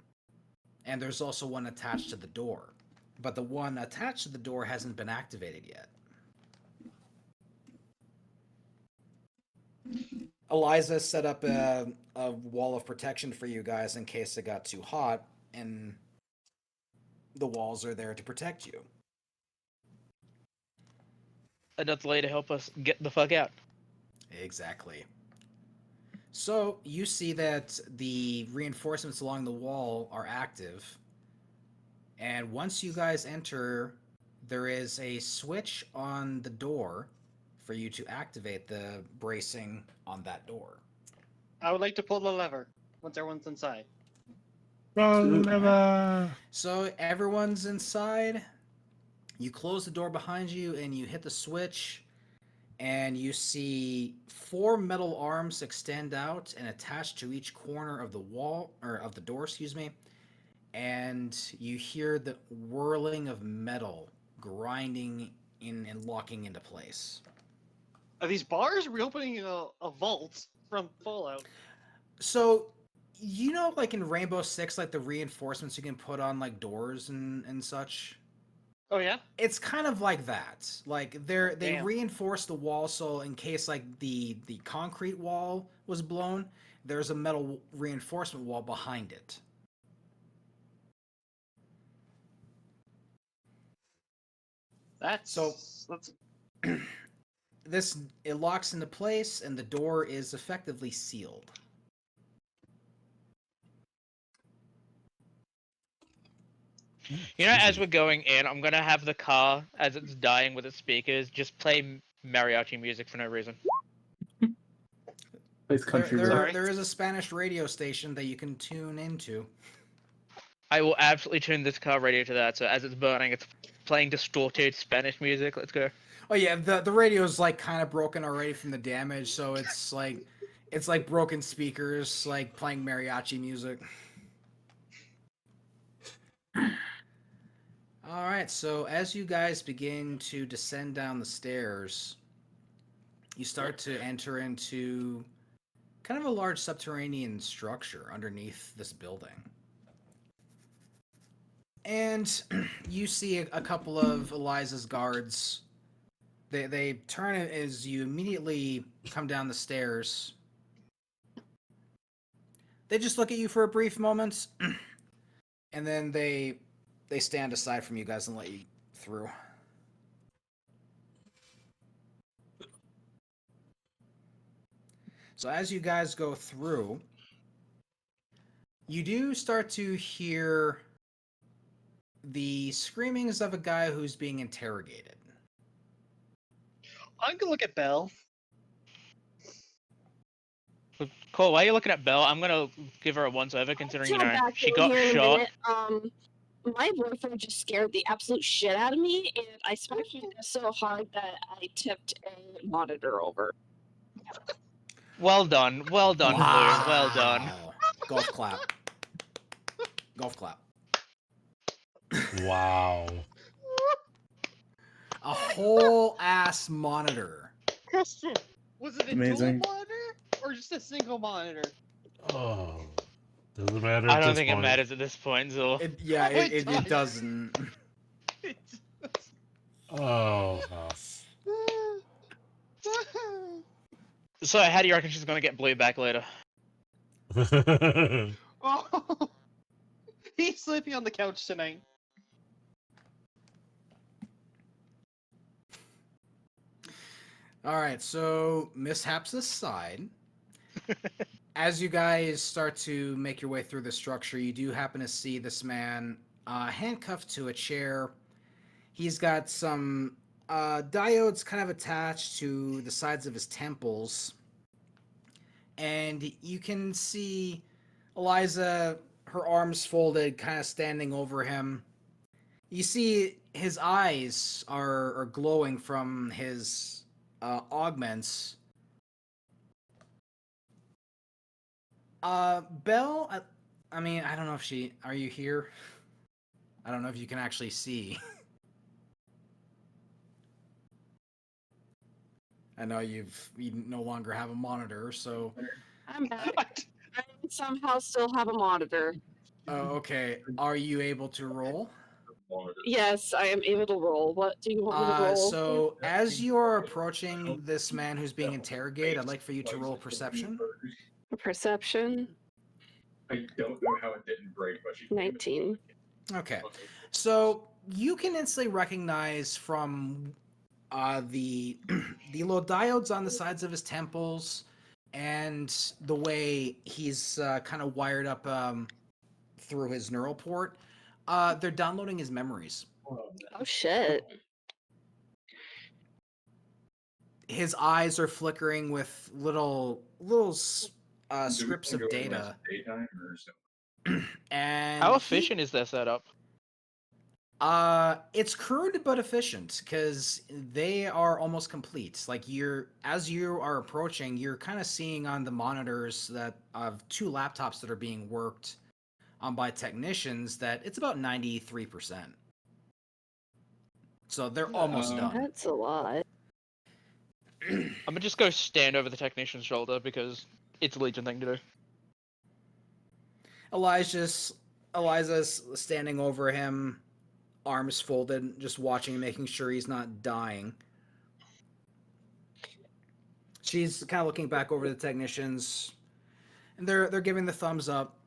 [SPEAKER 4] And there's also one attached to the door. But the one attached to the door hasn't been activated yet. Eliza set up a wall of protection for you guys in case it got too hot, and the walls are there to protect you.
[SPEAKER 3] Enough lay to help us get the fuck out.
[SPEAKER 4] Exactly. So you see that the reinforcements along the wall are active, and once you guys enter, there is a switch on the door for you to activate the bracing on that door.
[SPEAKER 7] I would like to pull the lever once everyone's inside.
[SPEAKER 2] Wrong lever.
[SPEAKER 4] So everyone's inside. You close the door behind you and you hit the switch, and you see 4 metal arms extend out and attach to each corner of the wall, or of the door, excuse me. And you hear the whirling of metal grinding in and locking into place.
[SPEAKER 7] Are these bars reopening a vault from Fallout?
[SPEAKER 4] So, you know, like in Rainbow Six, like the reinforcements you can put on like doors and such.
[SPEAKER 7] Oh yeah.
[SPEAKER 4] It's kind of like that. Like they
[SPEAKER 7] Damn.
[SPEAKER 4] reinforce the wall so in case like the concrete wall was blown, there's a metal reinforcement wall behind it.
[SPEAKER 7] That's
[SPEAKER 4] This it locks into place and the door is effectively sealed.
[SPEAKER 3] You know, as we're going in, I'm gonna have the car, as it's dying with its speakers, just play mariachi music for no reason.
[SPEAKER 1] Plays country road.
[SPEAKER 4] There is a Spanish radio station that you can tune into.
[SPEAKER 3] I will absolutely tune this car radio to that, so as it's burning, it's playing distorted Spanish music. Let's go.
[SPEAKER 4] Oh yeah, the radio's like kind of broken already from the damage, so it's like broken speakers, like playing mariachi music. All right, so as you guys begin to descend down the stairs, you start to enter into kind of a large subterranean structure underneath this building. And you see a couple of Eliza's guards. They turn as you immediately come down the stairs. They just look at you for a brief moment, and then they stand aside from you guys and let you through. So as you guys go through, you do start to hear the screamings of a guy who's being interrogated.
[SPEAKER 7] I'm gonna look at Belle.
[SPEAKER 3] Cool. While you're looking at Belle, I'm gonna give her a once over, considering
[SPEAKER 6] Jump back
[SPEAKER 3] she
[SPEAKER 6] in
[SPEAKER 3] got
[SPEAKER 6] here in a
[SPEAKER 3] shot.
[SPEAKER 6] minute. My boyfriend just scared the absolute shit out of me, and I smacked my desk so hard that I tipped a monitor over.
[SPEAKER 3] Well done, Blue. Well done.
[SPEAKER 4] Wow. Golf clap. Golf clap.
[SPEAKER 2] Wow.
[SPEAKER 4] A whole ass monitor.
[SPEAKER 7] Question: was it a
[SPEAKER 1] Amazing.
[SPEAKER 7] dual monitor or just a single monitor?
[SPEAKER 2] Oh. Doesn't matter
[SPEAKER 3] I
[SPEAKER 2] at
[SPEAKER 3] don't
[SPEAKER 2] this
[SPEAKER 3] think
[SPEAKER 2] point.
[SPEAKER 3] it matters at this point, Zul.
[SPEAKER 4] It doesn't.
[SPEAKER 2] Oh.
[SPEAKER 3] So, how do you reckon she's gonna get Blue back later?
[SPEAKER 7] Oh, he's sleeping on the couch tonight.
[SPEAKER 4] All right, so mishaps aside, as you guys start to make your way through the structure, you do happen to see this man handcuffed to a chair. He's got some diodes kind of attached to the sides of his temples. And you can see Eliza, her arms folded, kind of standing over him. You see his eyes are glowing from his augments. Belle, I mean, I don't know if she. Are you here? I don't know if you can actually see. I know you no longer have a monitor, so.
[SPEAKER 6] I'm back. I somehow still have a monitor.
[SPEAKER 4] Oh, okay. Are you able to roll?
[SPEAKER 6] Yes, I am able to roll. What do you want me to roll?
[SPEAKER 4] So as you are approaching this man who's being interrogated, I'd like for you to roll perception.
[SPEAKER 6] Perception.
[SPEAKER 8] I don't know how it didn't break, but she
[SPEAKER 6] 19.
[SPEAKER 4] Okay. So you can instantly recognize from the the little diodes on the sides of his temples and the way he's kind of wired up through his neural port. They're downloading his memories.
[SPEAKER 6] Oh shit.
[SPEAKER 4] His eyes are flickering with little scripts of data.
[SPEAKER 8] Daytime or so?
[SPEAKER 4] And
[SPEAKER 3] How efficient is their setup?
[SPEAKER 4] It's crude but efficient because they are almost complete. Like as you are approaching, you're kind of seeing on the monitors that of two laptops that are being worked on by technicians that it's about 93%. So they're almost done.
[SPEAKER 6] That's a lot.
[SPEAKER 3] I'm gonna just go stand over the technician's shoulder because it's a Legion thing to do.
[SPEAKER 4] Eliza's standing over him, arms folded, just watching, making sure he's not dying. She's kind of looking back over the technicians, and they're giving the thumbs up.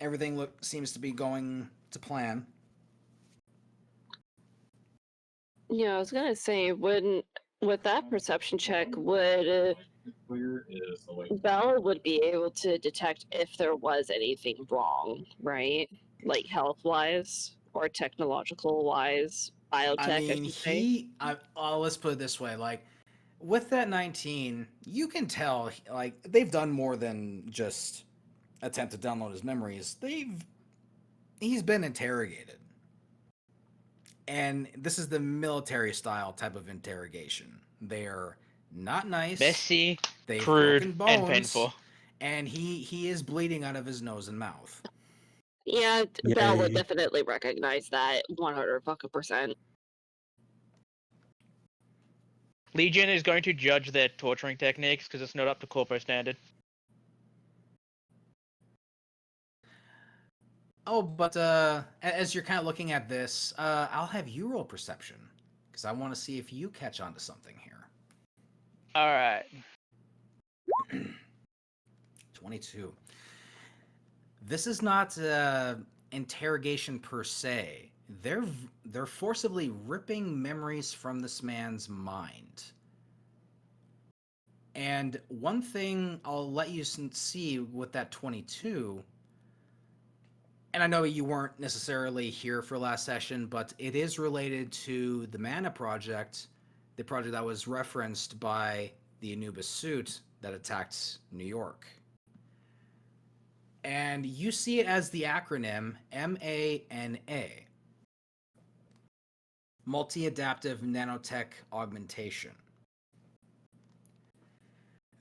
[SPEAKER 4] Everything seems to be going to plan.
[SPEAKER 6] Yeah, I was gonna say, with that perception check, would
[SPEAKER 8] Clear is the like
[SPEAKER 6] Belle would be able to detect if there was anything wrong, right? Like health-wise or technological-wise, biotech.
[SPEAKER 4] I mean,
[SPEAKER 6] should say.
[SPEAKER 4] let's put it this way: like with that 19, you can tell like they've done more than just attempt to download his memories. He's been interrogated. And this is the military style type of interrogation. They're not nice.
[SPEAKER 3] Messy,
[SPEAKER 4] They've
[SPEAKER 3] crude,
[SPEAKER 4] broken bones,
[SPEAKER 3] and painful.
[SPEAKER 4] And he is bleeding out of his nose and mouth.
[SPEAKER 6] Yeah, Belle would
[SPEAKER 1] Yay.
[SPEAKER 6] definitely recognize that 100%.
[SPEAKER 3] Legion is going to judge their torturing techniques because it's not up to corpo standard.
[SPEAKER 4] Oh, but as you're kind of looking at this, I'll have you roll perception because I want to see if you catch on to something here.
[SPEAKER 3] All right.
[SPEAKER 4] 22. This is not interrogation per se. They're forcibly ripping memories from this man's mind. And one thing I'll let you see with that 22, and I know you weren't necessarily here for last session, but it is related to the Mana Project, the project that was referenced by the Anubis suit that attacked New York. And you see it as the acronym MANA, Multi-Adaptive Nanotech Augmentation.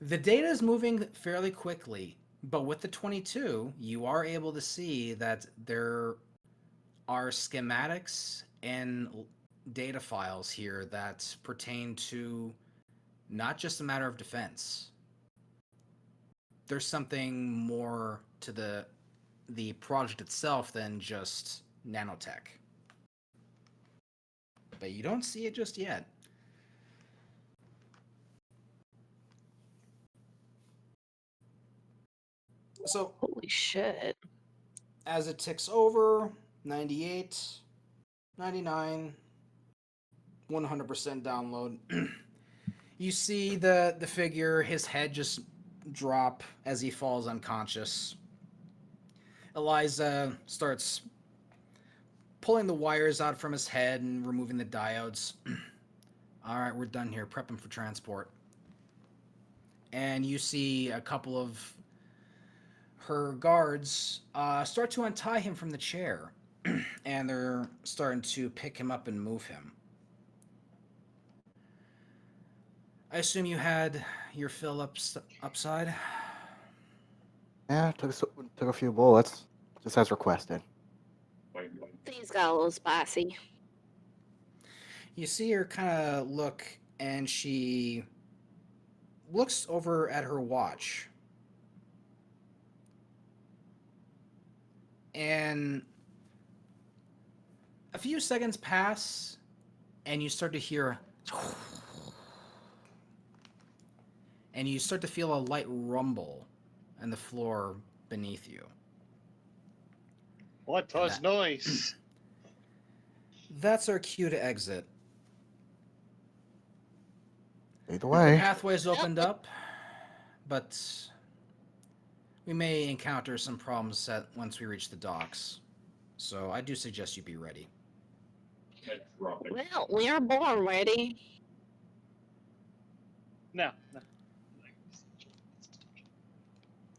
[SPEAKER 4] The data is moving fairly quickly, but with the 22, you are able to see that there are schematics and data files here that pertain to not just a matter of defense. There's something more to the project itself than just nanotech. But you don't see it just yet. So,
[SPEAKER 6] Holy shit.
[SPEAKER 4] as it ticks over, 98, 99, 100% download. You see the figure, his head just drop as he falls unconscious. Eliza starts pulling the wires out from his head and removing the diodes. All right, we're done here. Prep him for transport. And you see a couple of her guards start to untie him from the chair. And they're starting to pick him up and move him. I assume you had your fill upside?
[SPEAKER 5] Yeah, took a few bullets, just as requested.
[SPEAKER 6] Things got a little spicy.
[SPEAKER 4] You see her kind of look, and she looks over at her watch. And a few seconds pass, and you start to hear... And you start to feel a light rumble on the floor beneath you.
[SPEAKER 7] What was noise?
[SPEAKER 4] That's our cue to exit.
[SPEAKER 5] Either
[SPEAKER 4] The
[SPEAKER 5] way,
[SPEAKER 4] pathway's opened up, but we may encounter some problems once we reach the docks. So I do suggest you be ready.
[SPEAKER 6] Well, we are born ready.
[SPEAKER 7] No.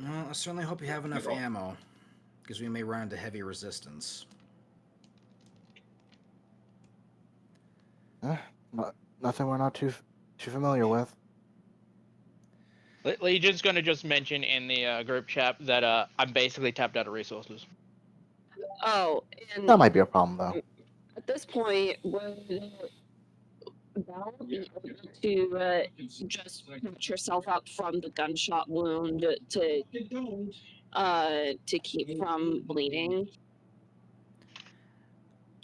[SPEAKER 4] Well, I certainly hope you have enough ammo, because we may run into heavy resistance.
[SPEAKER 5] nothing we're not too familiar with.
[SPEAKER 3] Legion's gonna just mention in the group chat that I'm basically tapped out of resources.
[SPEAKER 6] Oh, and
[SPEAKER 5] That might be a problem, though.
[SPEAKER 6] at this point, would Val be able to just patch herself up from the gunshot wound to keep from bleeding?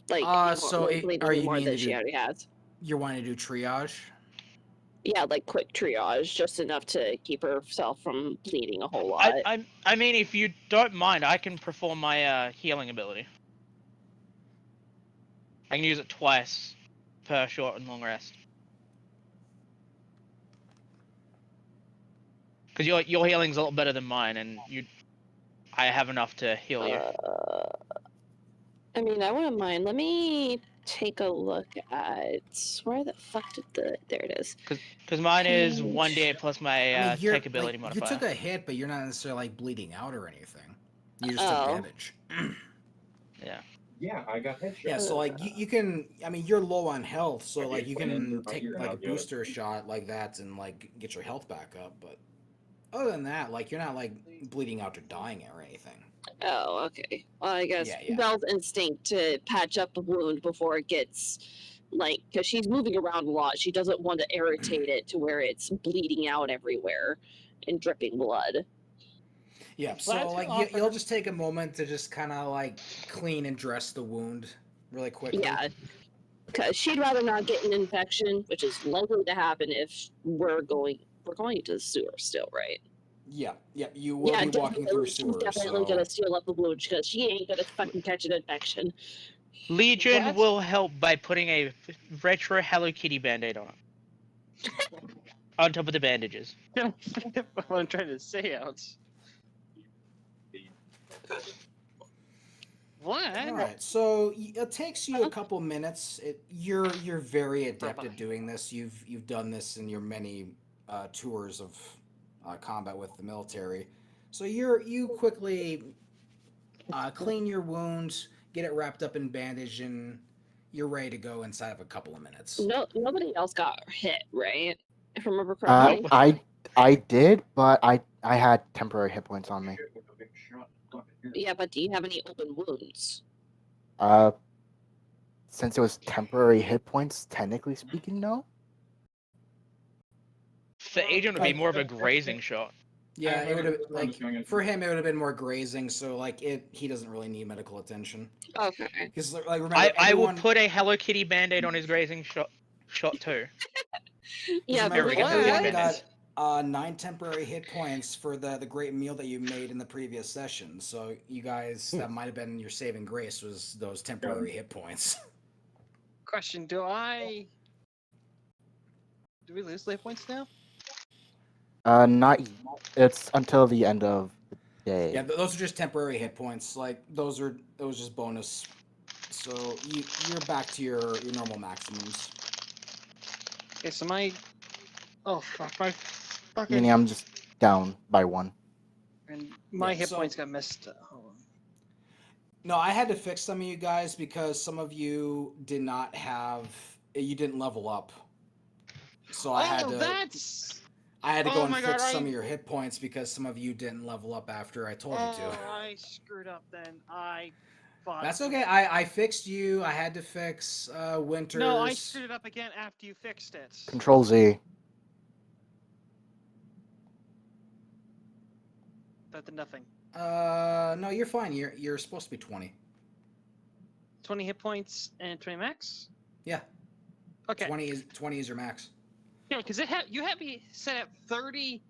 [SPEAKER 6] Like,
[SPEAKER 4] So
[SPEAKER 6] bleeding
[SPEAKER 4] are you
[SPEAKER 6] more
[SPEAKER 4] meaning
[SPEAKER 6] than
[SPEAKER 4] to
[SPEAKER 6] she
[SPEAKER 4] do?
[SPEAKER 6] already has.
[SPEAKER 4] You're wanting to do triage?
[SPEAKER 6] Yeah, like quick triage, just enough to keep herself from bleeding a whole lot.
[SPEAKER 3] I mean, if you don't mind, I can perform my healing ability. I can use it twice per short and long rest. Because your healing's a lot better than mine, and I have enough to heal you.
[SPEAKER 6] I mean, I wouldn't mind. Let me take a look at where the fuck did there it is.
[SPEAKER 3] Because mine is
[SPEAKER 6] Page.
[SPEAKER 3] 1d8 plus my tech ability
[SPEAKER 4] you
[SPEAKER 3] modifier.
[SPEAKER 4] took a hit, but you're not necessarily like bleeding out or anything. You just
[SPEAKER 6] Oh.
[SPEAKER 4] took damage.
[SPEAKER 3] Yeah.
[SPEAKER 8] Yeah, I got headshot.
[SPEAKER 4] Yeah, so like you can. I mean, you're low on health, so like you can take like a booster shot like that and like get your health back up. But other than that, like you're not like bleeding out or dying or anything.
[SPEAKER 6] Oh, okay. Well, I guess
[SPEAKER 4] Yeah.
[SPEAKER 6] Belle's instinct to patch up the wound before it gets, like, because she's moving around a lot. She doesn't want to irritate it to where it's bleeding out everywhere and dripping blood.
[SPEAKER 4] Yeah, so like you'll just take a moment to just kind of like clean and dress the wound really quickly.
[SPEAKER 6] Yeah, because she'd rather not get an infection, which is likely to happen if we're going to the sewer still, right?
[SPEAKER 4] Yeah, you will be walking through
[SPEAKER 6] she's
[SPEAKER 4] sewers.
[SPEAKER 6] definitely gonna seal up the wound because she ain't gonna fucking catch an infection.
[SPEAKER 3] Legion
[SPEAKER 7] What?
[SPEAKER 3] will help by putting a retro Hello Kitty band-aid on it. on top of the bandages.
[SPEAKER 7] what I'm trying to say out. What?
[SPEAKER 4] All right, so it takes you a couple minutes. You're very adept at doing this. You've done this in your many tours of combat with the military. So you quickly clean your wounds, get it wrapped up in bandage, and you're ready to go inside of a couple of minutes.
[SPEAKER 6] No, nobody else got hit, right? If I remember
[SPEAKER 5] Uh,
[SPEAKER 6] correctly.
[SPEAKER 5] I did, but I had temporary hit points on me.
[SPEAKER 6] Yeah, but do you have any open wounds?
[SPEAKER 5] Since it was temporary hit points, technically speaking, no.
[SPEAKER 3] For Agent, it would be more of a grazing shot.
[SPEAKER 4] Yeah, it would have like for him it would have been more grazing. So like he doesn't really need medical attention.
[SPEAKER 6] Okay.
[SPEAKER 4] Because like remember,
[SPEAKER 3] I will
[SPEAKER 4] everyone,
[SPEAKER 3] put a Hello Kitty band-aid on his grazing shot too.
[SPEAKER 6] Yeah,
[SPEAKER 4] remember,
[SPEAKER 3] Very good.
[SPEAKER 4] everyone
[SPEAKER 3] Bandage.
[SPEAKER 4] got 9 temporary hit points for the great meal that you made in the previous session. So you guys, that might have been your saving grace, was those temporary hit points.
[SPEAKER 7] Question: Do we lose hit points now?
[SPEAKER 5] Not. It's until the end of the day.
[SPEAKER 4] Yeah, those are just temporary hit points. Like those just bonus. So you're back to your normal maximums.
[SPEAKER 7] Okay, so my fucking
[SPEAKER 5] Meaning I'm just down by 1.
[SPEAKER 7] and my
[SPEAKER 4] Yeah,
[SPEAKER 7] hit
[SPEAKER 4] so-
[SPEAKER 7] points got missed. Hold on.
[SPEAKER 4] No, I had to fix some of you guys because some of you didn't level up. So I had to
[SPEAKER 7] that's.
[SPEAKER 4] go
[SPEAKER 7] Oh
[SPEAKER 4] and
[SPEAKER 7] my
[SPEAKER 4] fix
[SPEAKER 7] God,
[SPEAKER 4] some of your hit points because some of you didn't level up after I told you to.
[SPEAKER 7] I screwed up then. I fought.
[SPEAKER 4] That's okay. I fixed you. I had to fix Winters.
[SPEAKER 7] No, I screwed it up again after you fixed it.
[SPEAKER 5] Control Z.
[SPEAKER 7] That did nothing.
[SPEAKER 4] No, you're fine. You're supposed to be 20.
[SPEAKER 7] 20 hit points and 20 max.
[SPEAKER 4] Yeah.
[SPEAKER 7] Okay.
[SPEAKER 4] 20 is your max.
[SPEAKER 7] Yeah, because you had me set at 30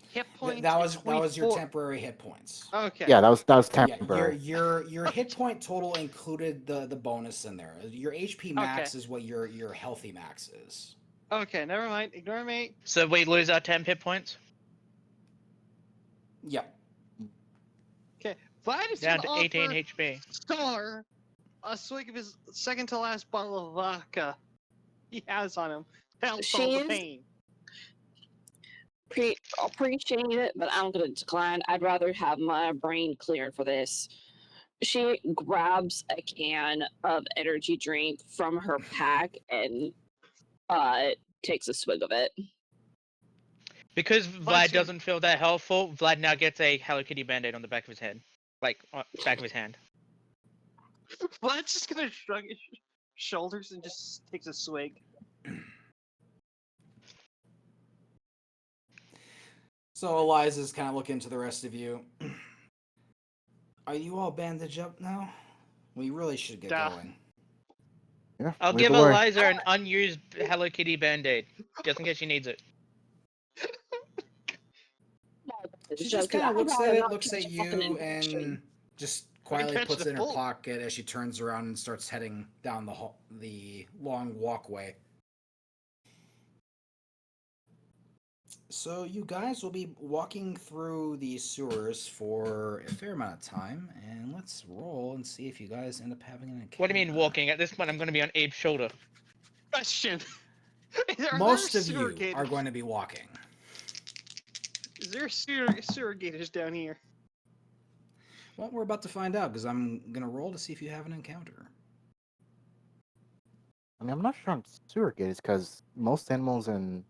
[SPEAKER 7] hit points.
[SPEAKER 4] That
[SPEAKER 7] and
[SPEAKER 4] was your
[SPEAKER 7] 24
[SPEAKER 4] temporary hit points.
[SPEAKER 7] Okay.
[SPEAKER 5] Yeah, that was
[SPEAKER 4] Yeah,
[SPEAKER 5] temporary.
[SPEAKER 4] your hit point total included the bonus in there. Your HP max
[SPEAKER 7] Okay.
[SPEAKER 4] is what your healthy max is.
[SPEAKER 7] Okay, never mind. Ignore me.
[SPEAKER 3] So we lose our 10 hit points
[SPEAKER 4] Yeah.
[SPEAKER 7] Okay. Vlad is
[SPEAKER 3] down
[SPEAKER 7] gonna
[SPEAKER 3] to 18
[SPEAKER 7] offer
[SPEAKER 3] HP.
[SPEAKER 7] Star a swig of his second to last bottle of vodka he has on him. Help solve the
[SPEAKER 6] She's-
[SPEAKER 7] pain.
[SPEAKER 6] Appreciate it, but I'm gonna decline. I'd rather have my brain cleared for this. She grabs a can of energy drink from her pack and takes a swig of it.
[SPEAKER 3] Because Vlad
[SPEAKER 7] you-
[SPEAKER 3] doesn't feel that helpful, Vlad now gets a Hello Kitty band-aid on the back of his head. Like, back of his hand.
[SPEAKER 7] Vlad's just gonna shrug his shoulders and just takes a swig.
[SPEAKER 4] So Eliza's kind of looking to the rest of you. Are you all bandaged up now? We really should get
[SPEAKER 7] Duh.
[SPEAKER 4] going.
[SPEAKER 5] Yeah,
[SPEAKER 3] I'll
[SPEAKER 5] lead
[SPEAKER 3] give
[SPEAKER 5] the way.
[SPEAKER 3] Eliza an unused Hello Kitty band-aid, just in case she needs it.
[SPEAKER 4] She just kind of looks at it, looks at you, and just quietly
[SPEAKER 7] catch
[SPEAKER 4] puts
[SPEAKER 7] the
[SPEAKER 4] it in her
[SPEAKER 7] bull.
[SPEAKER 4] pocket as she turns around and starts heading down the long walkway. So you guys will be walking through the sewers for a fair amount of time, and let's roll and see if you guys end up having an encounter.
[SPEAKER 3] What do you mean walking? At this point, I'm going to be on Abe's shoulder.
[SPEAKER 7] Question.
[SPEAKER 4] Most of you are going to be walking.
[SPEAKER 7] Is there sewer gators down here?
[SPEAKER 4] Well, we're about to find out because I'm gonna roll to see if you have an encounter.
[SPEAKER 5] I mean, I'm not sure on sewer gators because most animals in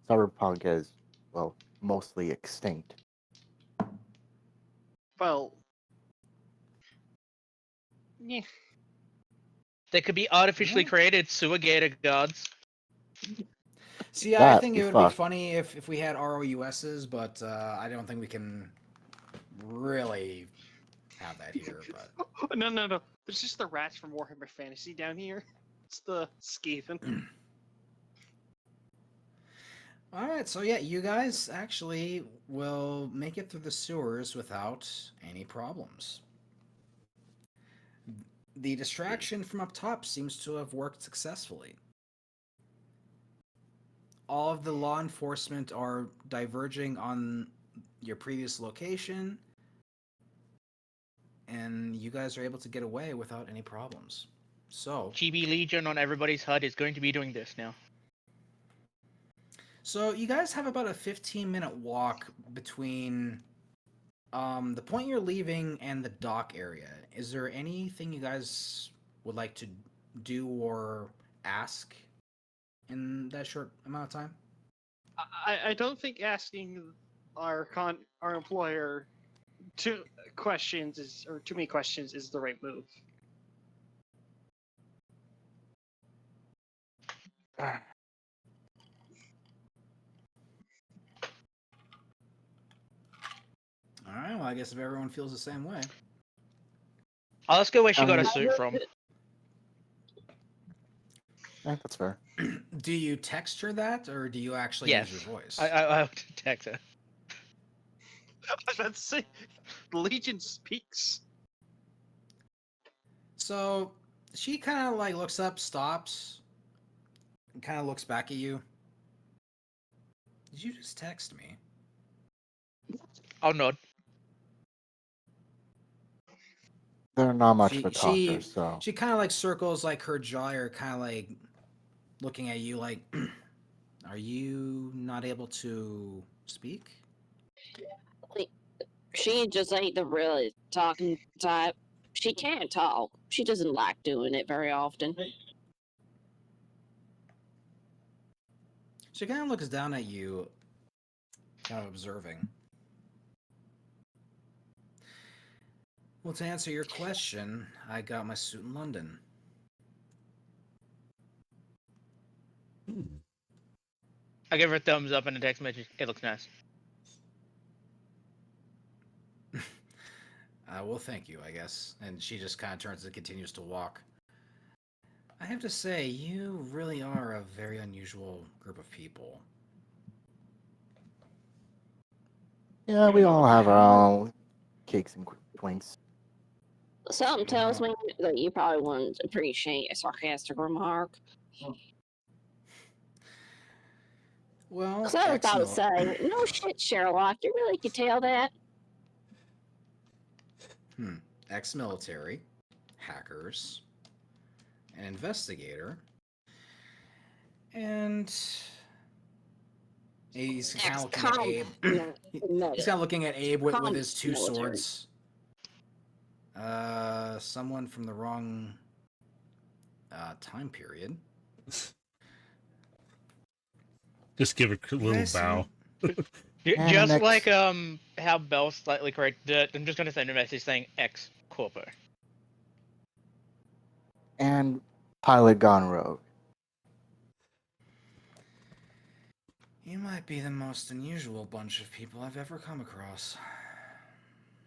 [SPEAKER 5] Cyberpunk is, well, mostly extinct.
[SPEAKER 7] Well, yeah.
[SPEAKER 3] There could be artificially created sewer gator guards.
[SPEAKER 4] See, I
[SPEAKER 5] That'd
[SPEAKER 4] think
[SPEAKER 5] be
[SPEAKER 4] it would
[SPEAKER 5] fucked.
[SPEAKER 4] be funny if we had ROUSs, but I don't think we can really have that here. But
[SPEAKER 7] No. There's just the rats from Warhammer Fantasy down here. It's the Skaven.
[SPEAKER 4] all right, so yeah, you guys actually will make it through the sewers without any problems. The distraction from up top seems to have worked successfully. all of the law enforcement are diverging on your previous location, and you guys are able to get away without any problems. So,
[SPEAKER 3] GB Legion on everybody's HUD is going to be doing this now.
[SPEAKER 4] so you guys have about a 15-minute walk between the point you're leaving and the dock area. Is there anything you guys would like to do or ask in that short amount of time?
[SPEAKER 7] I don't think asking our employer too too many questions is the right move.
[SPEAKER 4] All right. Well, I guess if everyone feels the same way.
[SPEAKER 3] Oh, let's go where she got a
[SPEAKER 5] Um,
[SPEAKER 3] suit from.
[SPEAKER 5] That's fair.
[SPEAKER 4] Do you text her that, or do you actually
[SPEAKER 3] Yes.
[SPEAKER 4] use your voice?
[SPEAKER 3] I have to text her.
[SPEAKER 7] I was about to say, the Legion speaks.
[SPEAKER 4] So she kind of like looks up, stops, and kind of looks back at you. Did you just text me?
[SPEAKER 3] I'll nod.
[SPEAKER 5] They're not much
[SPEAKER 4] She-
[SPEAKER 5] of a
[SPEAKER 4] she-
[SPEAKER 5] talker, so
[SPEAKER 4] She kind of like circles like her jaw, or kind of like looking at you like, are you not able to speak?
[SPEAKER 6] She just ain't the really talking type. She can talk. She doesn't like doing it very often.
[SPEAKER 4] She kind of looks down at you, kind of observing. Well, to answer your question, I got my suit in London.
[SPEAKER 3] I give her a thumbs up and a text message. It looks nice.
[SPEAKER 4] Well, thank you, I guess. And she just kind of turns and continues to walk. I have to say, you really are a very unusual group of people.
[SPEAKER 5] yeah, we all have our own cakes and twinks.
[SPEAKER 6] Something tells me that you probably wouldn't appreciate a sarcastic remark.
[SPEAKER 4] Well,
[SPEAKER 6] Because I was about to say, no shit, Sherlock, you really could tell that.
[SPEAKER 4] Ex-military, hackers, an investigator, and he's kind of looking at Abe. He's kind of looking at Abe with his two
[SPEAKER 6] Military.
[SPEAKER 4] swords. Someone from the wrong time period.
[SPEAKER 2] Just give a little
[SPEAKER 4] Yes,
[SPEAKER 2] bow.
[SPEAKER 5] And
[SPEAKER 3] Just
[SPEAKER 5] next-
[SPEAKER 3] like how Bell slightly corrected. I'm just gonna send a message saying ex corpo.
[SPEAKER 5] And pilot gone rogue.
[SPEAKER 4] You might be the most unusual bunch of people I've ever come across.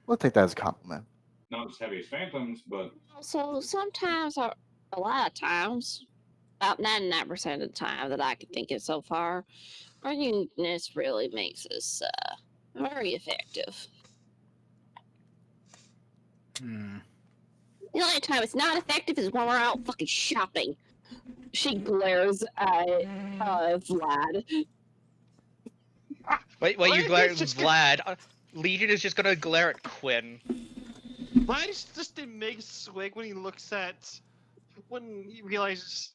[SPEAKER 5] We'll take that as a compliment.
[SPEAKER 8] Not as heavy as Phantoms, but
[SPEAKER 6] So sometimes, or a lot of times, about 99% of the time that I can think of so far, our uniqueness really makes us very effective. The only time it's not effective is when we're out fucking shopping. She glares at Vlad.
[SPEAKER 3] Wait,
[SPEAKER 7] Why
[SPEAKER 3] you
[SPEAKER 7] is
[SPEAKER 3] glare at
[SPEAKER 7] just
[SPEAKER 3] Vlad. Legion is just gonna glare at Quinn.
[SPEAKER 7] Vlad is just a big swig when he realizes,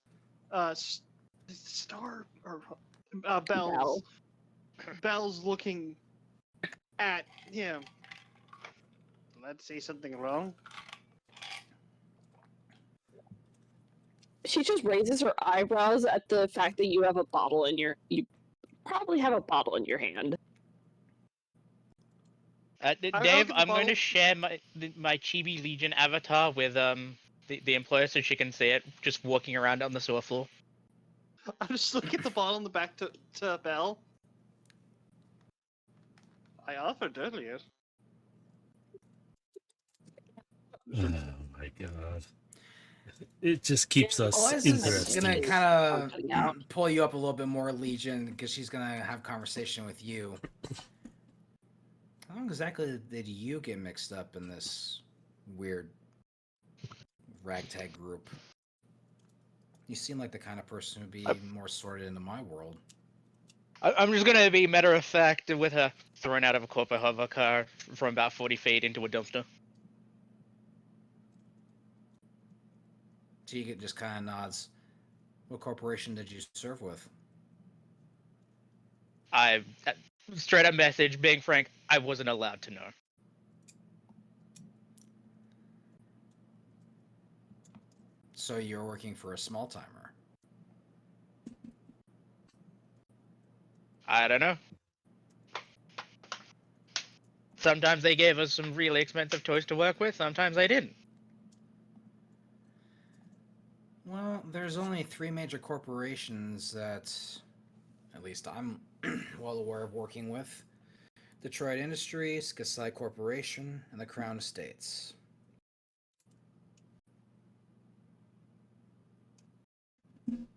[SPEAKER 7] Star or Bell's looking at him. Let's say something wrong.
[SPEAKER 6] She just raises her eyebrows at the fact that you have a bottle in your. You probably have a bottle in your hand.
[SPEAKER 3] Dave, I'm going to share my Chibi Legion avatar with the employer so she can see it, just walking around on the sewer floor.
[SPEAKER 7] I'm just looking at the bottle in the back to Bell. I offered earlier.
[SPEAKER 2] Oh my god. It just keeps us
[SPEAKER 4] Liza's
[SPEAKER 2] interested.
[SPEAKER 4] gonna kind of pull you up a little bit more, Legion, because she's gonna have a conversation with you. How exactly did you get mixed up in this weird ragtag group? You seem like the kind of person who'd be more sorted into my world.
[SPEAKER 3] I'm just gonna be matter of fact with her thrown out of a corporate hover car from about 40 feet into a dumpster.
[SPEAKER 4] Tegan just kind of nods. What corporation did you serve with?
[SPEAKER 3] I straight up message, being frank, I wasn't allowed to know.
[SPEAKER 4] So you're working for a small timer.
[SPEAKER 3] I don't know. Sometimes they gave us some really expensive toys to work with, sometimes they didn't.
[SPEAKER 4] Well, there's only 3 major corporations that, at least I'm well aware of working with. Detroit Industries, Kasai Corporation, and the Crown Estates.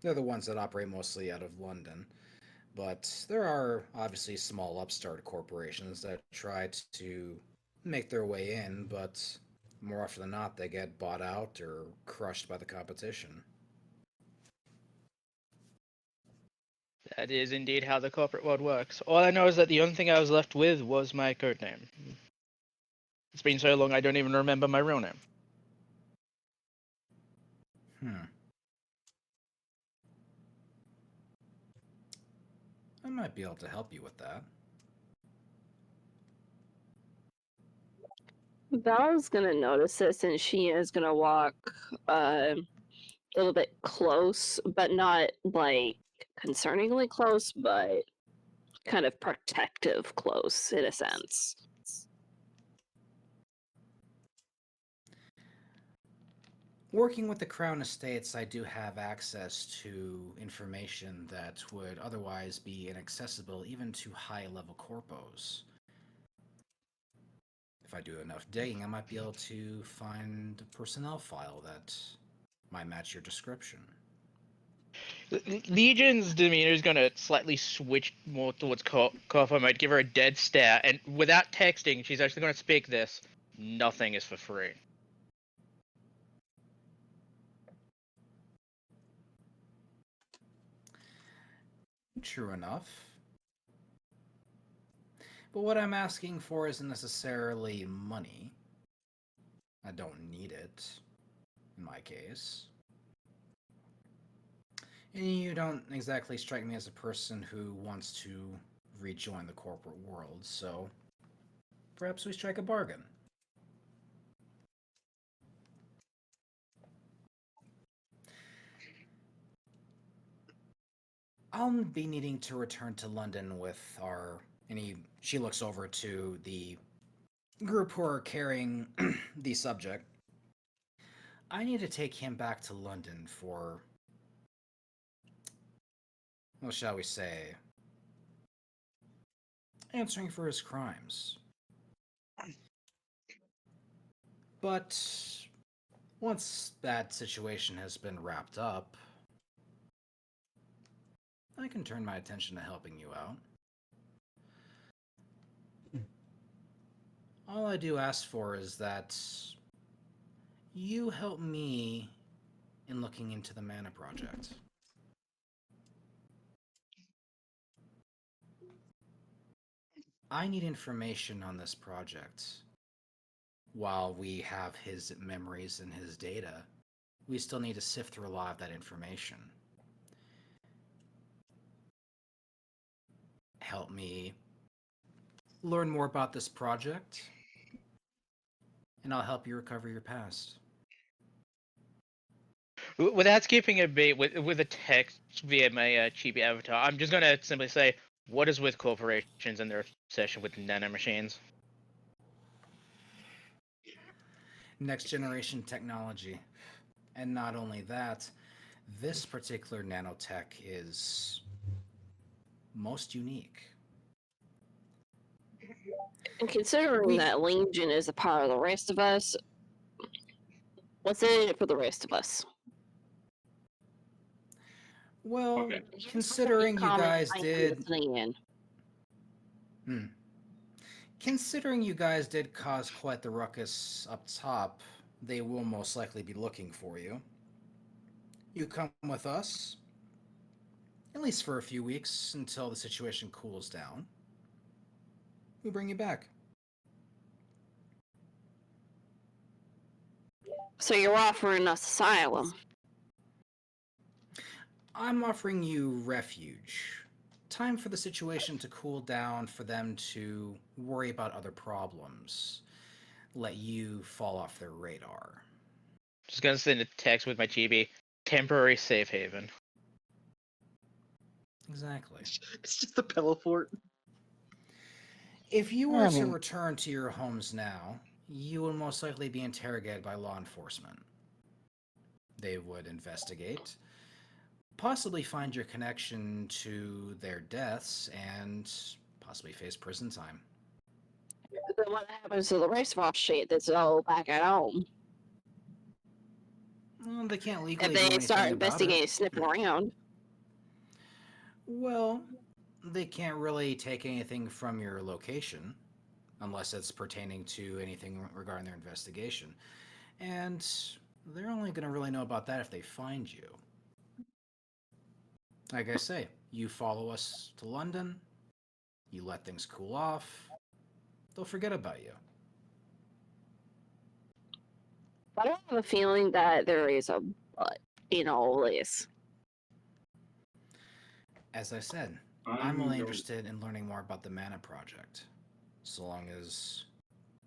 [SPEAKER 4] They're the ones that operate mostly out of London. But there are obviously small upstart corporations that try to make their way in, but more often than not, they get bought out or crushed by the competition.
[SPEAKER 3] That is indeed how the corporate world works. All I know is that the only thing I was left with was my code name. It's been so long I don't even remember my real name.
[SPEAKER 4] I might be able to help you with that.
[SPEAKER 6] Belle's gonna notice this, and she is gonna walk a little bit close, but not like concerningly close, but kind of protective close in a sense.
[SPEAKER 4] Working with the Crown Estates, I do have access to information that would otherwise be inaccessible even to high-level corpos. If I do enough digging, I might be able to find a personnel file that might match your description.
[SPEAKER 3] Legion's demeanor is gonna slightly switch more towards Kofa. Might give her a dead stare, and without texting, she's actually gonna speak this. Nothing is for free.
[SPEAKER 4] True enough. But what I'm asking for isn't necessarily money. I don't need it, in my case. And you don't exactly strike me as a person who wants to rejoin the corporate world, so perhaps we strike a bargain. I'll be needing to return to London with our... she looks over to the group who are carrying the subject. I need to take him back to London for... what shall we say? Answering for his crimes. But once that situation has been wrapped up, I can turn my attention to helping you out. All I do ask for is that you help me in looking into the Mana Project. I need information on this project. While we have his memories and his data, we still need to sift through a lot of that information. Help me learn more about this project, and I'll help you recover your past.
[SPEAKER 3] Without skipping a beat, with a text via my cheap avatar, I'm just gonna simply say, what is with corporations and their obsession with nanomachines?
[SPEAKER 4] Next generation technology. And not only that, this particular nanotech is most unique.
[SPEAKER 6] And considering that Legion is a part of the rest of us, what's in it for the rest of us?
[SPEAKER 4] Well,
[SPEAKER 8] Okay.
[SPEAKER 4] considering you guys did...
[SPEAKER 6] listening in.
[SPEAKER 4] Considering you guys did cause quite the ruckus up top, they will most likely be looking for you. You come with us, at least for a few weeks until the situation cools down. We'll bring you back.
[SPEAKER 6] So you're offering us asylum.
[SPEAKER 4] I'm offering you refuge. Time for the situation to cool down, for them to worry about other problems. Let you fall off their radar.
[SPEAKER 3] Just gonna send a text with my chibi. Temporary safe haven.
[SPEAKER 4] Exactly.
[SPEAKER 7] It's just a pillow fort.
[SPEAKER 4] If you were
[SPEAKER 5] I
[SPEAKER 4] to
[SPEAKER 5] mean-
[SPEAKER 4] return to your homes now, you would most likely be interrogated by law enforcement. They would investigate, possibly find your connection to their deaths, and possibly face prison time.
[SPEAKER 6] Then what happens to the rest of our shit that's all back at home?
[SPEAKER 4] Well, they can't
[SPEAKER 6] If
[SPEAKER 4] legally do
[SPEAKER 6] they
[SPEAKER 4] anything
[SPEAKER 6] start
[SPEAKER 4] about
[SPEAKER 6] investigating,
[SPEAKER 4] it.
[SPEAKER 6] sniffing around.
[SPEAKER 4] Well, they can't really take anything from your location unless it's pertaining to anything regarding their investigation. And they're only going to really know about that if they find you. Like I say, you follow us to London, you let things cool off, they'll forget about you.
[SPEAKER 6] I don't have a feeling that there is a but in all this.
[SPEAKER 4] As I said, I'm only interested in learning more about the Mana Project. So long as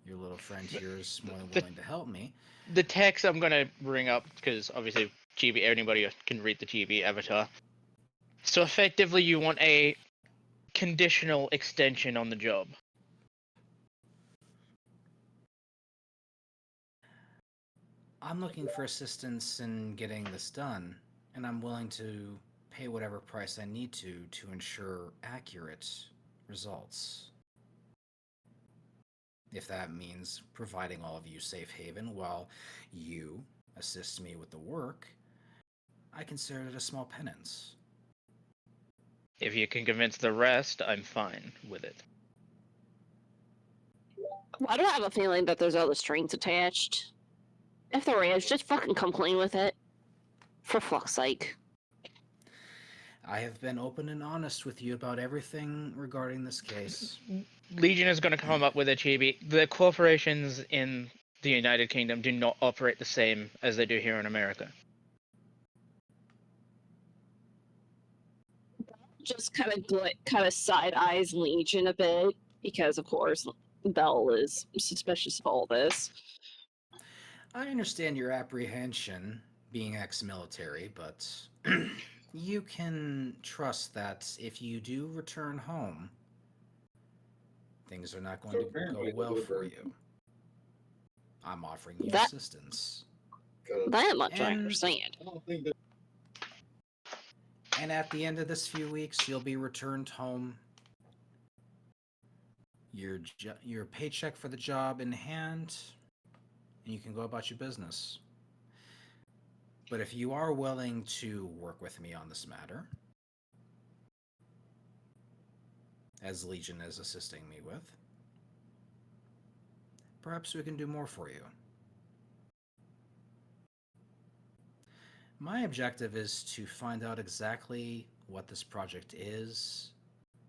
[SPEAKER 4] your little friend here is more than willing to help me.
[SPEAKER 3] The text I'm gonna bring up, because obviously chibi, anybody can read the chibi avatar. So effectively, you want a conditional extension on the job.
[SPEAKER 4] I'm looking for assistance in getting this done, and I'm willing to pay whatever price I need to ensure accurate results. If that means providing all of you safe haven while you assist me with the work, I consider it a small penance.
[SPEAKER 3] If you can convince the rest, I'm fine with it.
[SPEAKER 6] I don't have a feeling that there's other strings attached. If there is, just fucking complain with it. For fuck's sake.
[SPEAKER 4] I have been open and honest with you about everything regarding this case.
[SPEAKER 3] Legion is going to come up with a chibi. The corporations in the United Kingdom do not operate the same as they do here in America.
[SPEAKER 6] Just kind of side eyes Legion a bit because, of course, Bell is suspicious of all this.
[SPEAKER 4] I understand your apprehension, being ex-military, but you can trust that if you do return home, things are not going to go well for you. I'm offering you
[SPEAKER 6] That-
[SPEAKER 4] assistance.
[SPEAKER 6] That much I
[SPEAKER 4] And-
[SPEAKER 6] understand.
[SPEAKER 4] And at the end of this few weeks, you'll be returned home. Your paycheck for the job in hand, and you can go about your business. But if you are willing to work with me on this matter, as Legion is assisting me with, perhaps we can do more for you. My objective is to find out exactly what this project is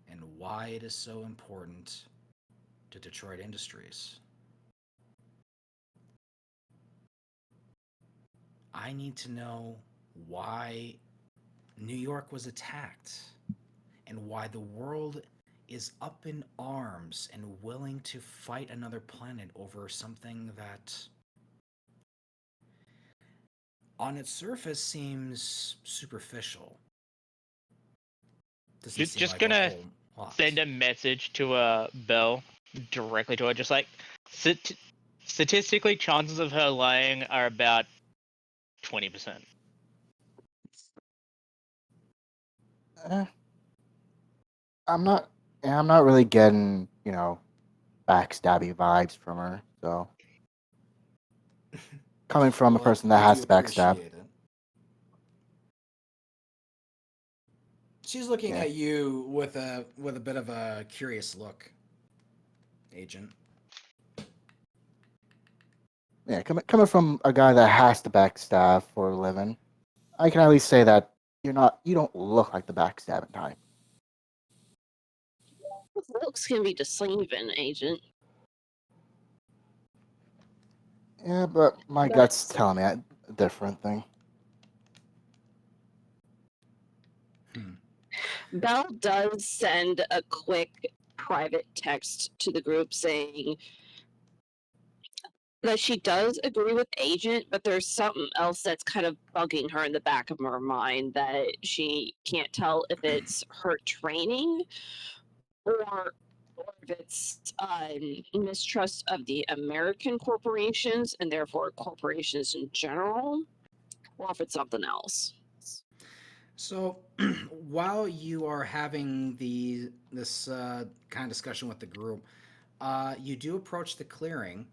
[SPEAKER 4] and why it is so important to Detroit Industries. I need to know why New York was attacked and why the world is up in arms and willing to fight another planet over something that on its surface seems superficial. Doesn't seem
[SPEAKER 3] Just
[SPEAKER 4] like
[SPEAKER 3] gonna
[SPEAKER 4] a whole lot.
[SPEAKER 3] send a message to Belle directly to her, just like statistically, chances of her lying are about 20%.
[SPEAKER 5] Eh, I'm not. Yeah, I'm not really getting, backstabby vibes from her. So coming from a
[SPEAKER 4] Well,
[SPEAKER 5] person that
[SPEAKER 4] I
[SPEAKER 5] has
[SPEAKER 4] do
[SPEAKER 5] to backstab.
[SPEAKER 4] appreciate it. She's looking
[SPEAKER 5] Yeah.
[SPEAKER 4] at you with a bit of a curious look, Agent.
[SPEAKER 5] Yeah, coming from a guy that has to backstab for a living, I can at least say that You don't look like the backstabbing type.
[SPEAKER 6] Looks can be deceiving, Agent.
[SPEAKER 5] Yeah, but my
[SPEAKER 6] But-
[SPEAKER 5] gut's telling me a different thing.
[SPEAKER 6] Belle does send a quick private text to the group saying that she does agree with Agent, but there's something else that's kind of bugging her in the back of her mind that she can't tell if it's her training or if it's mistrust of the American corporations and therefore corporations in general, or if it's something else.
[SPEAKER 4] So, while you are having this kind of discussion with the group, you do approach the clearing,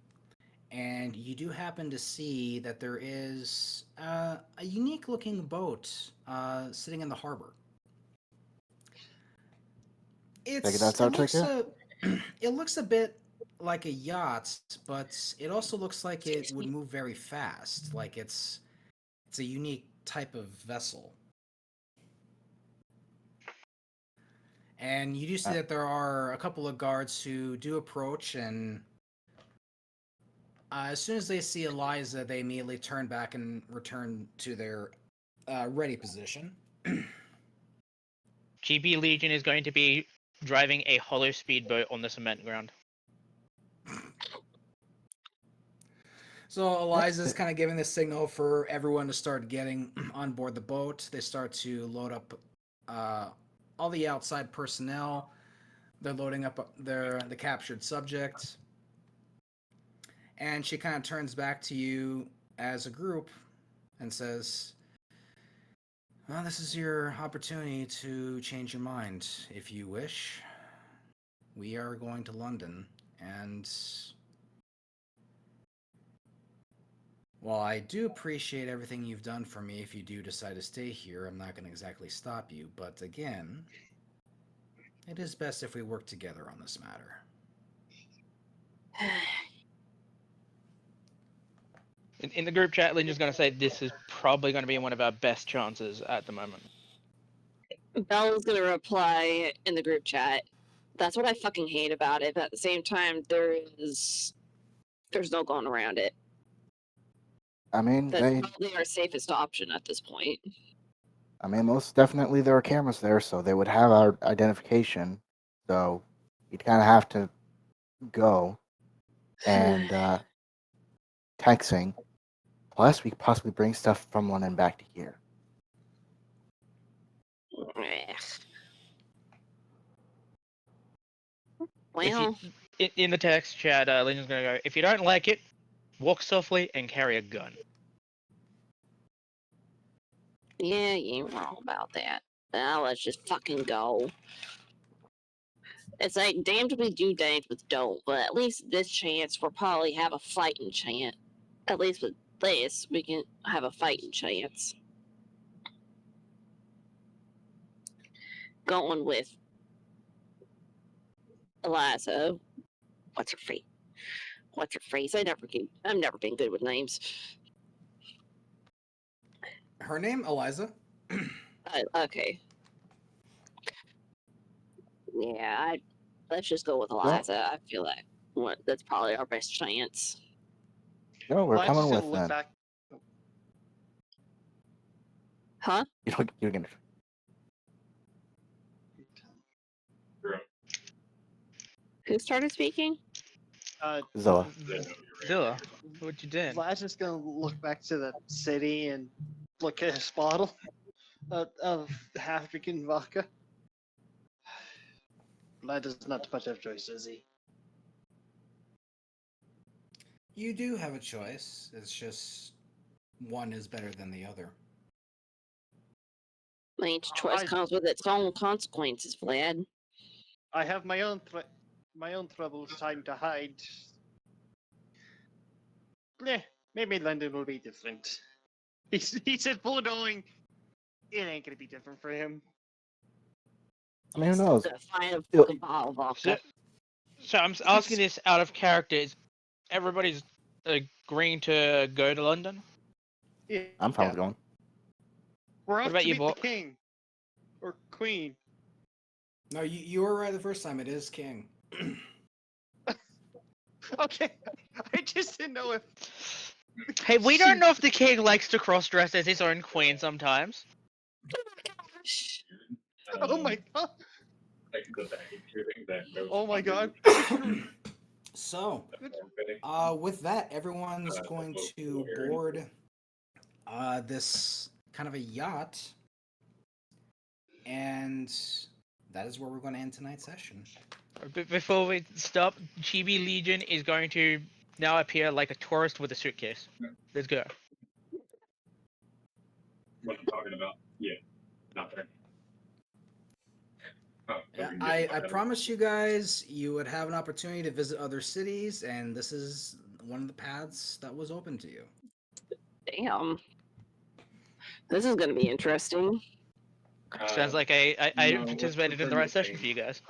[SPEAKER 4] and you do happen to see that there is a unique-looking boat sitting in the harbor.
[SPEAKER 5] That's our ticket?
[SPEAKER 4] It looks a bit like a yacht, but it also looks like it would move very fast. Like it's a unique type of vessel. And you do see that there are a couple of guards who do approach, and as soon as they see Eliza, they immediately turn back and return to their ready position.
[SPEAKER 3] GB Legion is going to be driving a hollow speedboat on the cement ground.
[SPEAKER 4] So Eliza's kind of giving the signal for everyone to start getting on board the boat. They start to load up all the outside personnel. They're loading up the captured subject. And she kind of turns back to you as a group and says, well, this is your opportunity to change your mind if you wish. We are going to London, and while I do appreciate everything you've done for me, if you do decide to stay here, I'm not going to exactly stop you. But again, it is best if we work together on this matter.
[SPEAKER 3] In the group chat, Linda's going to say this is probably going to be one of our best chances at the moment.
[SPEAKER 6] Bella's gonna reply in the group chat. That's what I fucking hate about it, but at the same time, there's no going around it.
[SPEAKER 5] I mean,
[SPEAKER 6] That's probably our safest option at this point.
[SPEAKER 5] most definitely there are cameras there, so they would have our identification. So you'd kind of have to go and texting. Plus, we could possibly bring stuff from London back to here.
[SPEAKER 6] Well,
[SPEAKER 3] In the text chat, Linda's going to go, if you don't like it, walk softly and carry a gun.
[SPEAKER 6] yeah, you ain't wrong about that. Now let's just fucking go. It's like damned if we do, damned if we don't. But at least this chance, we'll probably have a fighting chance. At least with this, we can have a fighting chance. Going with Eliza. What's her face? What's her face? I've never been good with names.
[SPEAKER 4] Her name, Eliza.
[SPEAKER 6] Okay. Yeah, let's just go with Eliza. I feel like that's probably our best chance.
[SPEAKER 5] No, we're
[SPEAKER 7] Eliza's
[SPEAKER 5] coming
[SPEAKER 7] gonna
[SPEAKER 5] with
[SPEAKER 7] look
[SPEAKER 5] them.
[SPEAKER 7] back.
[SPEAKER 6] Huh?
[SPEAKER 5] You're gonna.
[SPEAKER 6] Who started speaking?
[SPEAKER 5] Zilla.
[SPEAKER 3] Zilla, what you did?
[SPEAKER 7] Eliza's gonna look back to the city and look at his bottle of half-drinking vodka. Lad does not much of choice, does he?
[SPEAKER 4] You do have a choice. It's just one is better than the other.
[SPEAKER 6] Each choice comes with its own consequences, Vlad.
[SPEAKER 7] I have my own troubles trying to hide. Maybe London will be different. He said bulldoing. It ain't gonna be different for him.
[SPEAKER 5] I mean, who knows?
[SPEAKER 6] Find a fucking bottle of vodka.
[SPEAKER 3] So I'm asking this out of character. Is everybody's agreeing to go to London?
[SPEAKER 7] Yeah,
[SPEAKER 5] I'm fine with going.
[SPEAKER 7] We're off
[SPEAKER 3] about
[SPEAKER 7] to
[SPEAKER 3] you,
[SPEAKER 7] meet
[SPEAKER 3] Bo?
[SPEAKER 7] the king. Or queen.
[SPEAKER 4] No, you were right the first time. It is king.
[SPEAKER 7] Okay. I just didn't know if...
[SPEAKER 3] Hey, we don't
[SPEAKER 7] Shoot.
[SPEAKER 3] know if the king likes to cross-dress as his own queen sometimes.
[SPEAKER 6] Gosh.
[SPEAKER 7] Oh my god.
[SPEAKER 8] Like the baggage shipping that goes
[SPEAKER 7] Oh my god.
[SPEAKER 4] So,
[SPEAKER 7] Good.
[SPEAKER 4] with that, everyone's
[SPEAKER 8] Uh,
[SPEAKER 4] going
[SPEAKER 8] the
[SPEAKER 4] to
[SPEAKER 8] local area.
[SPEAKER 4] board this kind of a yacht, and that is where we're going to end tonight's session.
[SPEAKER 3] But before we stop, Chibi Legion is going to now appear like a tourist with a suitcase. Let's go.
[SPEAKER 8] What I'm talking about? Yeah, not there. Oh, so
[SPEAKER 4] Yeah,
[SPEAKER 8] we can get
[SPEAKER 4] I
[SPEAKER 8] whatever.
[SPEAKER 4] promised you guys you would have an opportunity to visit other cities, and this is one of the paths that was open to you.
[SPEAKER 6] Damn. This is gonna be interesting.
[SPEAKER 3] Sounds like I
[SPEAKER 8] no, let's
[SPEAKER 3] participated in the
[SPEAKER 8] confirm
[SPEAKER 3] right
[SPEAKER 8] the
[SPEAKER 3] session
[SPEAKER 8] thing.
[SPEAKER 3] for you guys.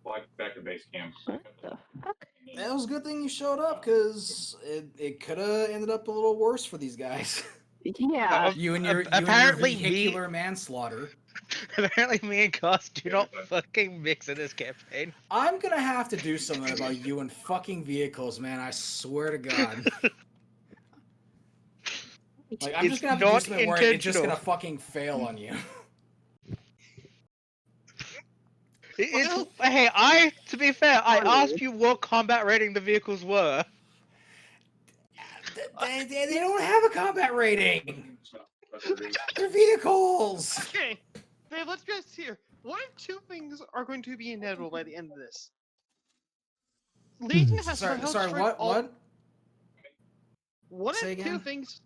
[SPEAKER 8] Fly back to base camp.
[SPEAKER 6] What the fuck?
[SPEAKER 4] It was a good thing you showed up, because it could have ended up a little worse for these guys.
[SPEAKER 6] Yeah.
[SPEAKER 4] you and your
[SPEAKER 3] Apparently
[SPEAKER 4] vehicular manslaughter.
[SPEAKER 3] Apparently, me and Cos do not fucking mix in this campaign.
[SPEAKER 4] I'm gonna have to do something about you and fucking vehicles, man. I swear to God. Like, I'm just
[SPEAKER 3] It's
[SPEAKER 4] gonna have to do
[SPEAKER 3] not
[SPEAKER 4] something where it's just
[SPEAKER 3] intentional.
[SPEAKER 4] gonna fucking fail on you.
[SPEAKER 3] It's hey, to be fair, I asked you what combat rating the vehicles were.
[SPEAKER 4] They don't have a combat rating. They're vehicles.
[SPEAKER 7] Okay. Dave, let's just here. What if two things are going to be inevitable by the end of this? Legion has somehow
[SPEAKER 4] Sorry,
[SPEAKER 7] destroyed
[SPEAKER 4] what?
[SPEAKER 7] all...
[SPEAKER 4] What?
[SPEAKER 7] What
[SPEAKER 4] Say
[SPEAKER 7] if two
[SPEAKER 4] again?
[SPEAKER 7] things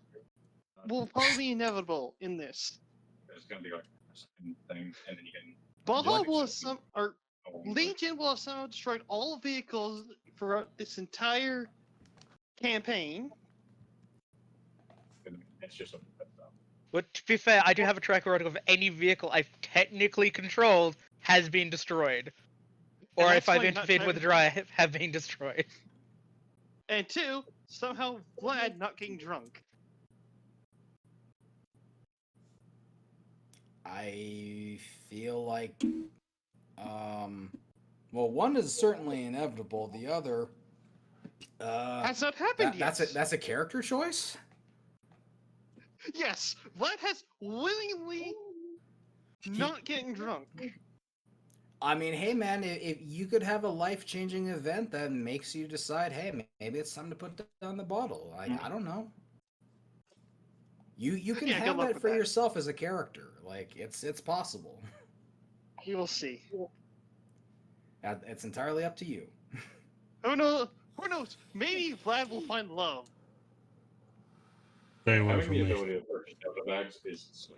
[SPEAKER 7] will probably be inevitable in this?
[SPEAKER 8] There's gonna be like a second thing, and then you can.
[SPEAKER 7] Baja will have or
[SPEAKER 8] Oh,
[SPEAKER 7] Legion will have somehow destroyed all vehicles throughout this entire campaign.
[SPEAKER 8] It's just a.
[SPEAKER 3] But to be fair, I do have a track record of any vehicle I've technically controlled has been destroyed. Or
[SPEAKER 7] And
[SPEAKER 3] if
[SPEAKER 7] that's
[SPEAKER 3] I've
[SPEAKER 7] why not
[SPEAKER 3] interfered with the drive, have been destroyed.
[SPEAKER 7] And two, somehow Vlad not getting drunk.
[SPEAKER 4] I feel like, well, one is certainly inevitable. The other,
[SPEAKER 7] Has not happened yet.
[SPEAKER 4] that's a character choice.
[SPEAKER 7] Yes, Vlad has willingly not getting drunk.
[SPEAKER 4] I mean, hey man, if you could have a life-changing event that makes you decide, hey, maybe it's time to put down the bottle. I don't know. You can
[SPEAKER 7] Yeah, good
[SPEAKER 4] have
[SPEAKER 7] luck
[SPEAKER 4] that
[SPEAKER 7] with
[SPEAKER 4] for
[SPEAKER 7] that.
[SPEAKER 4] yourself as a character. Like it's possible.
[SPEAKER 7] We will see.
[SPEAKER 4] It's entirely up to you.
[SPEAKER 7] Who knows? Who knows? Maybe Vlad will find love.
[SPEAKER 2] Very well
[SPEAKER 8] Having
[SPEAKER 2] for
[SPEAKER 8] the
[SPEAKER 2] me.
[SPEAKER 8] ability to purchase Delta bags is.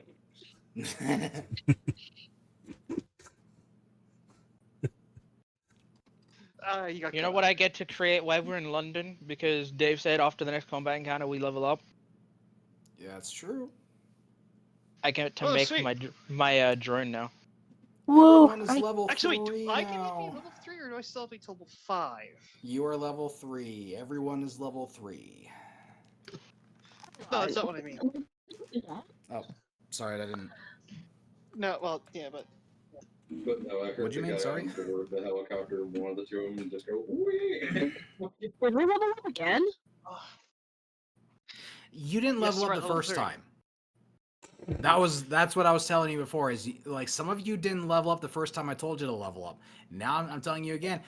[SPEAKER 7] You got
[SPEAKER 3] You know what I get to create while we're in London? Because Dave said after the next combat encounter we level up.
[SPEAKER 4] Yeah, that's true.
[SPEAKER 3] I get to
[SPEAKER 7] Oh,
[SPEAKER 3] make
[SPEAKER 7] sweet.
[SPEAKER 3] my drone now.
[SPEAKER 6] Whoa!
[SPEAKER 4] Everyone is level
[SPEAKER 7] Actually,
[SPEAKER 4] 3
[SPEAKER 7] do I get to be
[SPEAKER 4] now.
[SPEAKER 7] level 3 or do I still have to be level 5?
[SPEAKER 4] You are level 3. Everyone is level 3.
[SPEAKER 7] No, that's not what I mean.
[SPEAKER 4] Oh, sorry, I didn't.
[SPEAKER 7] No, well, yeah, but
[SPEAKER 8] But no, I heard
[SPEAKER 4] What'd you
[SPEAKER 8] the
[SPEAKER 4] mean,
[SPEAKER 8] guy
[SPEAKER 4] sorry?
[SPEAKER 8] on board the helicopter, one of the two of them, just go. Wee!
[SPEAKER 6] Did we level up again?
[SPEAKER 4] You didn't
[SPEAKER 7] Yes,
[SPEAKER 4] level
[SPEAKER 7] we're
[SPEAKER 4] up
[SPEAKER 7] at
[SPEAKER 4] the
[SPEAKER 7] level
[SPEAKER 4] first
[SPEAKER 7] 3.
[SPEAKER 4] time. That's what I was telling you before. Is like some of you didn't level up the first time I told you to level up. Now I'm telling you again.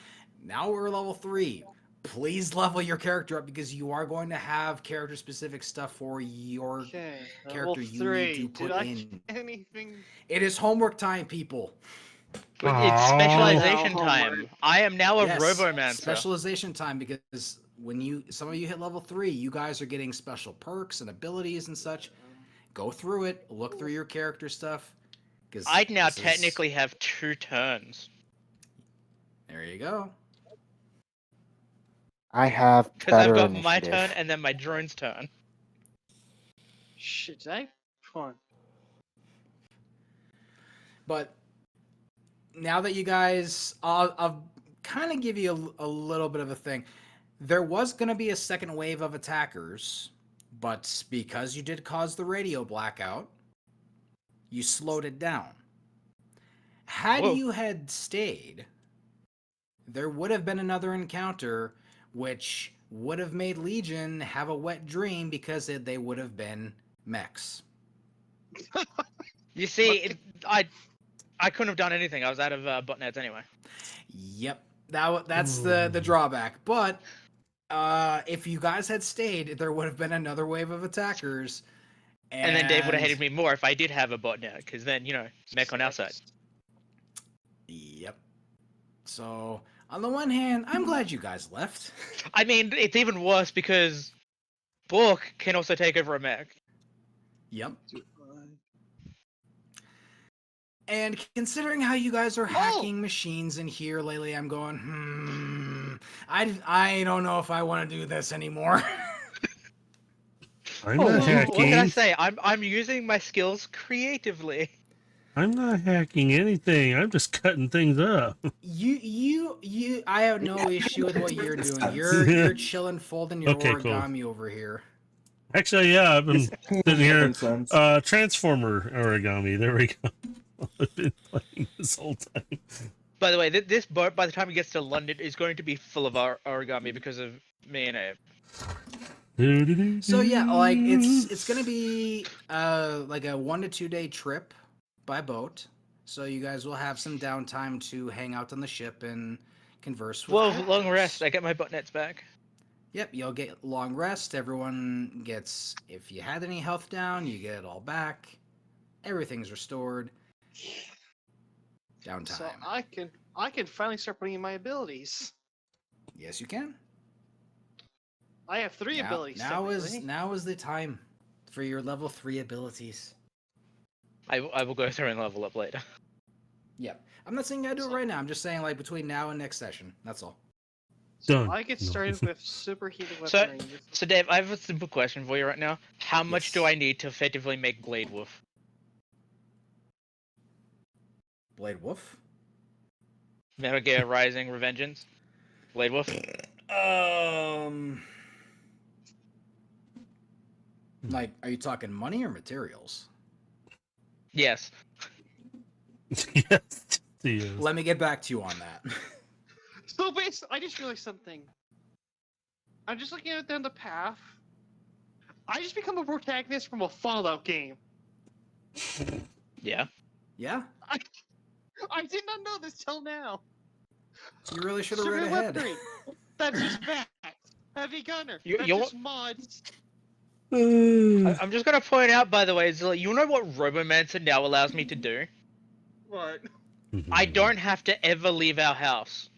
[SPEAKER 4] Now we're level 3. Please level your character up because you are going to have character specific stuff for your
[SPEAKER 7] okay.
[SPEAKER 4] character you need to put
[SPEAKER 7] Did I
[SPEAKER 4] in.
[SPEAKER 7] get anything?
[SPEAKER 4] It is homework time, people.
[SPEAKER 3] But it's
[SPEAKER 2] Aw.
[SPEAKER 3] specialization
[SPEAKER 6] No,
[SPEAKER 3] time.
[SPEAKER 6] homework.
[SPEAKER 3] I am now a
[SPEAKER 4] Yes,
[SPEAKER 3] Robomancer.
[SPEAKER 4] specialization time because when some of you hit level 3, you guys are getting special perks and abilities and such. Go through it, look through your character stuff. Because
[SPEAKER 3] I now technically have 2 turns.
[SPEAKER 4] There you go.
[SPEAKER 5] I have
[SPEAKER 3] Because I've
[SPEAKER 5] better
[SPEAKER 3] got
[SPEAKER 5] initiative.
[SPEAKER 3] my turn and then my drone's turn.
[SPEAKER 7] Shit, did I? Come on.
[SPEAKER 4] But now that you guys, I'll kind of give you a little bit of a thing. There was going to be a second wave of attackers, but because you did cause the radio blackout, You slowed it down. Had
[SPEAKER 3] Whoa.
[SPEAKER 4] you had stayed, there would have been another encounter, which would have made Legion have a wet dream because they would have been mechs.
[SPEAKER 3] You see, I couldn't have done anything. I was out of botnets anyway.
[SPEAKER 4] Yep, that's the drawback. But if you guys had stayed, there would have been another wave of attackers.
[SPEAKER 3] And then Dave would have hated me more if I did have a botnet, because then, mech on our side.
[SPEAKER 4] Yep. So, on the one hand, I'm glad you guys left.
[SPEAKER 3] I mean, it's even worse because Book can also take over a mech.
[SPEAKER 4] Yep. And considering how you guys are hacking machines in here lately, I'm going, I don't know if I want to do this anymore.
[SPEAKER 2] I'm not hacking.
[SPEAKER 3] What can I say? I'm using my skills creatively.
[SPEAKER 2] I'm not hacking anything. I'm just cutting things up.
[SPEAKER 4] I have no issue with what you're doing. You're chilling, folding your
[SPEAKER 2] Okay, cool.
[SPEAKER 4] origami over here.
[SPEAKER 2] Actually, yeah, I've been sitting here.
[SPEAKER 1] Nonsense.
[SPEAKER 2] Transformer origami. There we go. I've been playing this whole time.
[SPEAKER 3] By the way, this boat, by the time it gets to London, is going to be full of origami because of me and Abe.
[SPEAKER 4] So yeah, like it's gonna be like a 1 to 2 day trip by boat. So you guys will have some downtime to hang out on the ship and converse with.
[SPEAKER 3] Well, long rest. I get my botnets back.
[SPEAKER 4] Yep, you'll get long rest. Everyone gets, if you had any health down, you get it all back. Everything's restored. Downtime.
[SPEAKER 7] So I can finally start putting in my abilities.
[SPEAKER 4] Yes, you can.
[SPEAKER 7] I have 3 abilities.
[SPEAKER 4] Now is the time for your level 3 abilities.
[SPEAKER 3] I will go through and level up later.
[SPEAKER 4] Yep. I'm not saying I do it right now. I'm just saying like between now and next session. That's all.
[SPEAKER 2] Done.
[SPEAKER 7] I get started with superheated
[SPEAKER 3] So-
[SPEAKER 7] weaponry.
[SPEAKER 3] So Dave, I have a simple question for you right now. How much
[SPEAKER 4] Yes.
[SPEAKER 3] do I need to effectively make Blade Wolf?
[SPEAKER 4] Blade Wolf?
[SPEAKER 3] Metal Gear Rising Revengeance? Blade Wolf?
[SPEAKER 4] Like, are you talking money or materials?
[SPEAKER 3] Yes.
[SPEAKER 2] Yes. Yes.
[SPEAKER 4] Let me get back to you on that.
[SPEAKER 7] So basically, I just realized something. I'm just looking at it down the path. I just become a protagonist from a Fallout game.
[SPEAKER 3] Yeah.
[SPEAKER 4] Yeah?
[SPEAKER 7] I did not know this till now.
[SPEAKER 4] You really should have read
[SPEAKER 7] Super
[SPEAKER 4] ahead.
[SPEAKER 7] weaponry. That's just fact. Heavy gunner.
[SPEAKER 3] You-
[SPEAKER 7] That's
[SPEAKER 3] you
[SPEAKER 7] just mods.
[SPEAKER 3] I'm just gonna point out, by the way, Zilla, you know what Robomancer now allows me to do?
[SPEAKER 7] What?
[SPEAKER 3] I don't have to ever leave our house.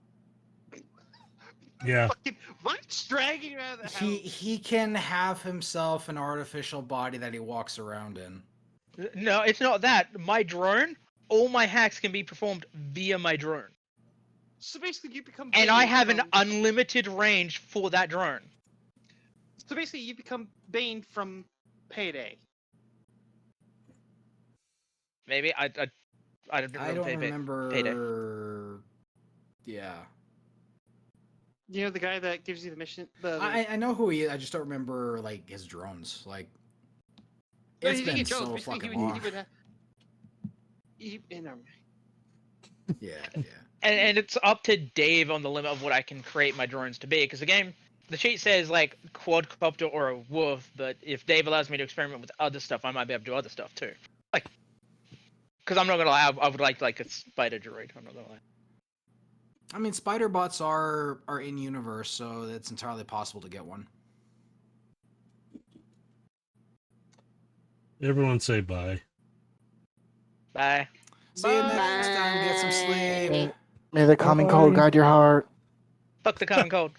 [SPEAKER 2] Yeah.
[SPEAKER 7] Fucking, what's dragging you out of the house?
[SPEAKER 4] He can have himself an artificial body that he walks around in.
[SPEAKER 3] No, it's not that. My drone, all my hacks can be performed via my drone.
[SPEAKER 7] So basically, you become.
[SPEAKER 3] And I
[SPEAKER 7] Bane
[SPEAKER 3] have an
[SPEAKER 7] from-
[SPEAKER 3] unlimited range for that drone.
[SPEAKER 7] So basically, you become Bane from Payday.
[SPEAKER 3] Maybe I don't
[SPEAKER 4] I don't
[SPEAKER 3] Payday.
[SPEAKER 4] remember. Yeah.
[SPEAKER 7] You know the guy that gives you the mission.
[SPEAKER 4] I know who he is. I just don't remember like his drones. Like
[SPEAKER 7] No,
[SPEAKER 4] it's
[SPEAKER 7] he
[SPEAKER 4] been
[SPEAKER 7] gets drones.
[SPEAKER 4] so
[SPEAKER 7] Basically,
[SPEAKER 4] fucking
[SPEAKER 7] he
[SPEAKER 4] long.
[SPEAKER 7] would have. Never mind.
[SPEAKER 4] Yeah.
[SPEAKER 3] And it's up to Dave on the limit of what I can create my drones to be, because the cheat says like quadcopter or a wolf, but if Dave allows me to experiment with other stuff, I might be able to do other stuff too. Like, because I'm not gonna lie, I would like a spider droid. I'm not gonna lie.
[SPEAKER 4] I mean, spider bots are in universe, so it's entirely possible to get one.
[SPEAKER 2] Everyone say bye.
[SPEAKER 3] Bye.
[SPEAKER 4] See you next time. Get some sleep.
[SPEAKER 5] May the common cold guide your heart.
[SPEAKER 3] Fuck the common cold.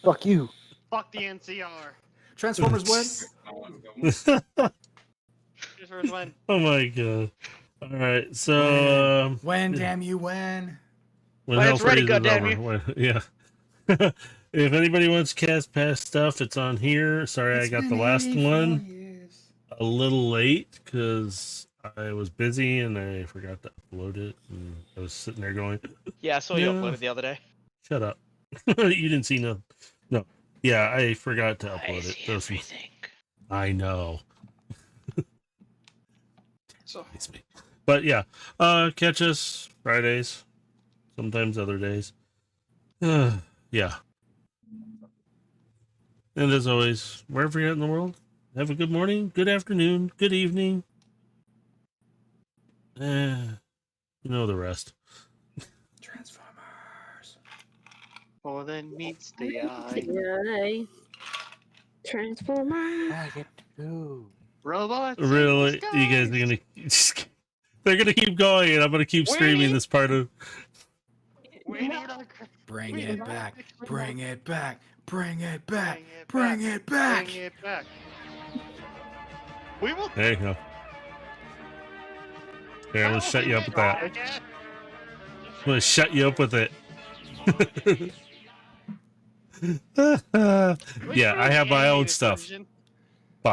[SPEAKER 5] Fuck you.
[SPEAKER 7] Fuck the NCR.
[SPEAKER 4] Transformers win.
[SPEAKER 7] Transformers win.
[SPEAKER 2] Oh my god. Alright, so
[SPEAKER 4] When damn you win.
[SPEAKER 2] when
[SPEAKER 3] When
[SPEAKER 2] Hell
[SPEAKER 3] it's ready,
[SPEAKER 2] Freeze is
[SPEAKER 3] goddammit.
[SPEAKER 2] over. Yeah. If anybody wants to cast past stuff, it's on here. Sorry, I got the last one a little late because I was busy and I forgot to upload it. And I was sitting there going,
[SPEAKER 3] Yeah, I saw you
[SPEAKER 2] Yeah.
[SPEAKER 3] uploaded the other day.
[SPEAKER 2] "Shut up! You didn't see nothing." No, yeah, I forgot to
[SPEAKER 3] I
[SPEAKER 2] upload it.
[SPEAKER 3] see
[SPEAKER 2] Those-
[SPEAKER 3] everything.
[SPEAKER 2] I know.
[SPEAKER 7] So
[SPEAKER 2] Beats me. But yeah, catch us Fridays, sometimes other days. Yeah. And as always, wherever you're at in the world, have a good morning, good afternoon, good evening. You know the rest.
[SPEAKER 4] Transformers.
[SPEAKER 7] more than meets the eye.
[SPEAKER 6] Yay. Transformer.
[SPEAKER 5] I get to.
[SPEAKER 7] Robots in the
[SPEAKER 2] Really, you guys are
[SPEAKER 7] skies.
[SPEAKER 2] gonna they're gonna keep going, and I'm gonna keep streaming this part of.
[SPEAKER 7] We need a
[SPEAKER 4] Bring
[SPEAKER 7] we
[SPEAKER 4] it
[SPEAKER 7] need
[SPEAKER 4] back.
[SPEAKER 7] a-
[SPEAKER 4] Bring it back. Bring it back.
[SPEAKER 7] Bring
[SPEAKER 4] Bring
[SPEAKER 7] it
[SPEAKER 4] it back.
[SPEAKER 7] Bring it back. We will.
[SPEAKER 2] There you go. Here, I'm gonna shut you up with that. I'm gonna shut you up with it. Yeah, I have my own stuff.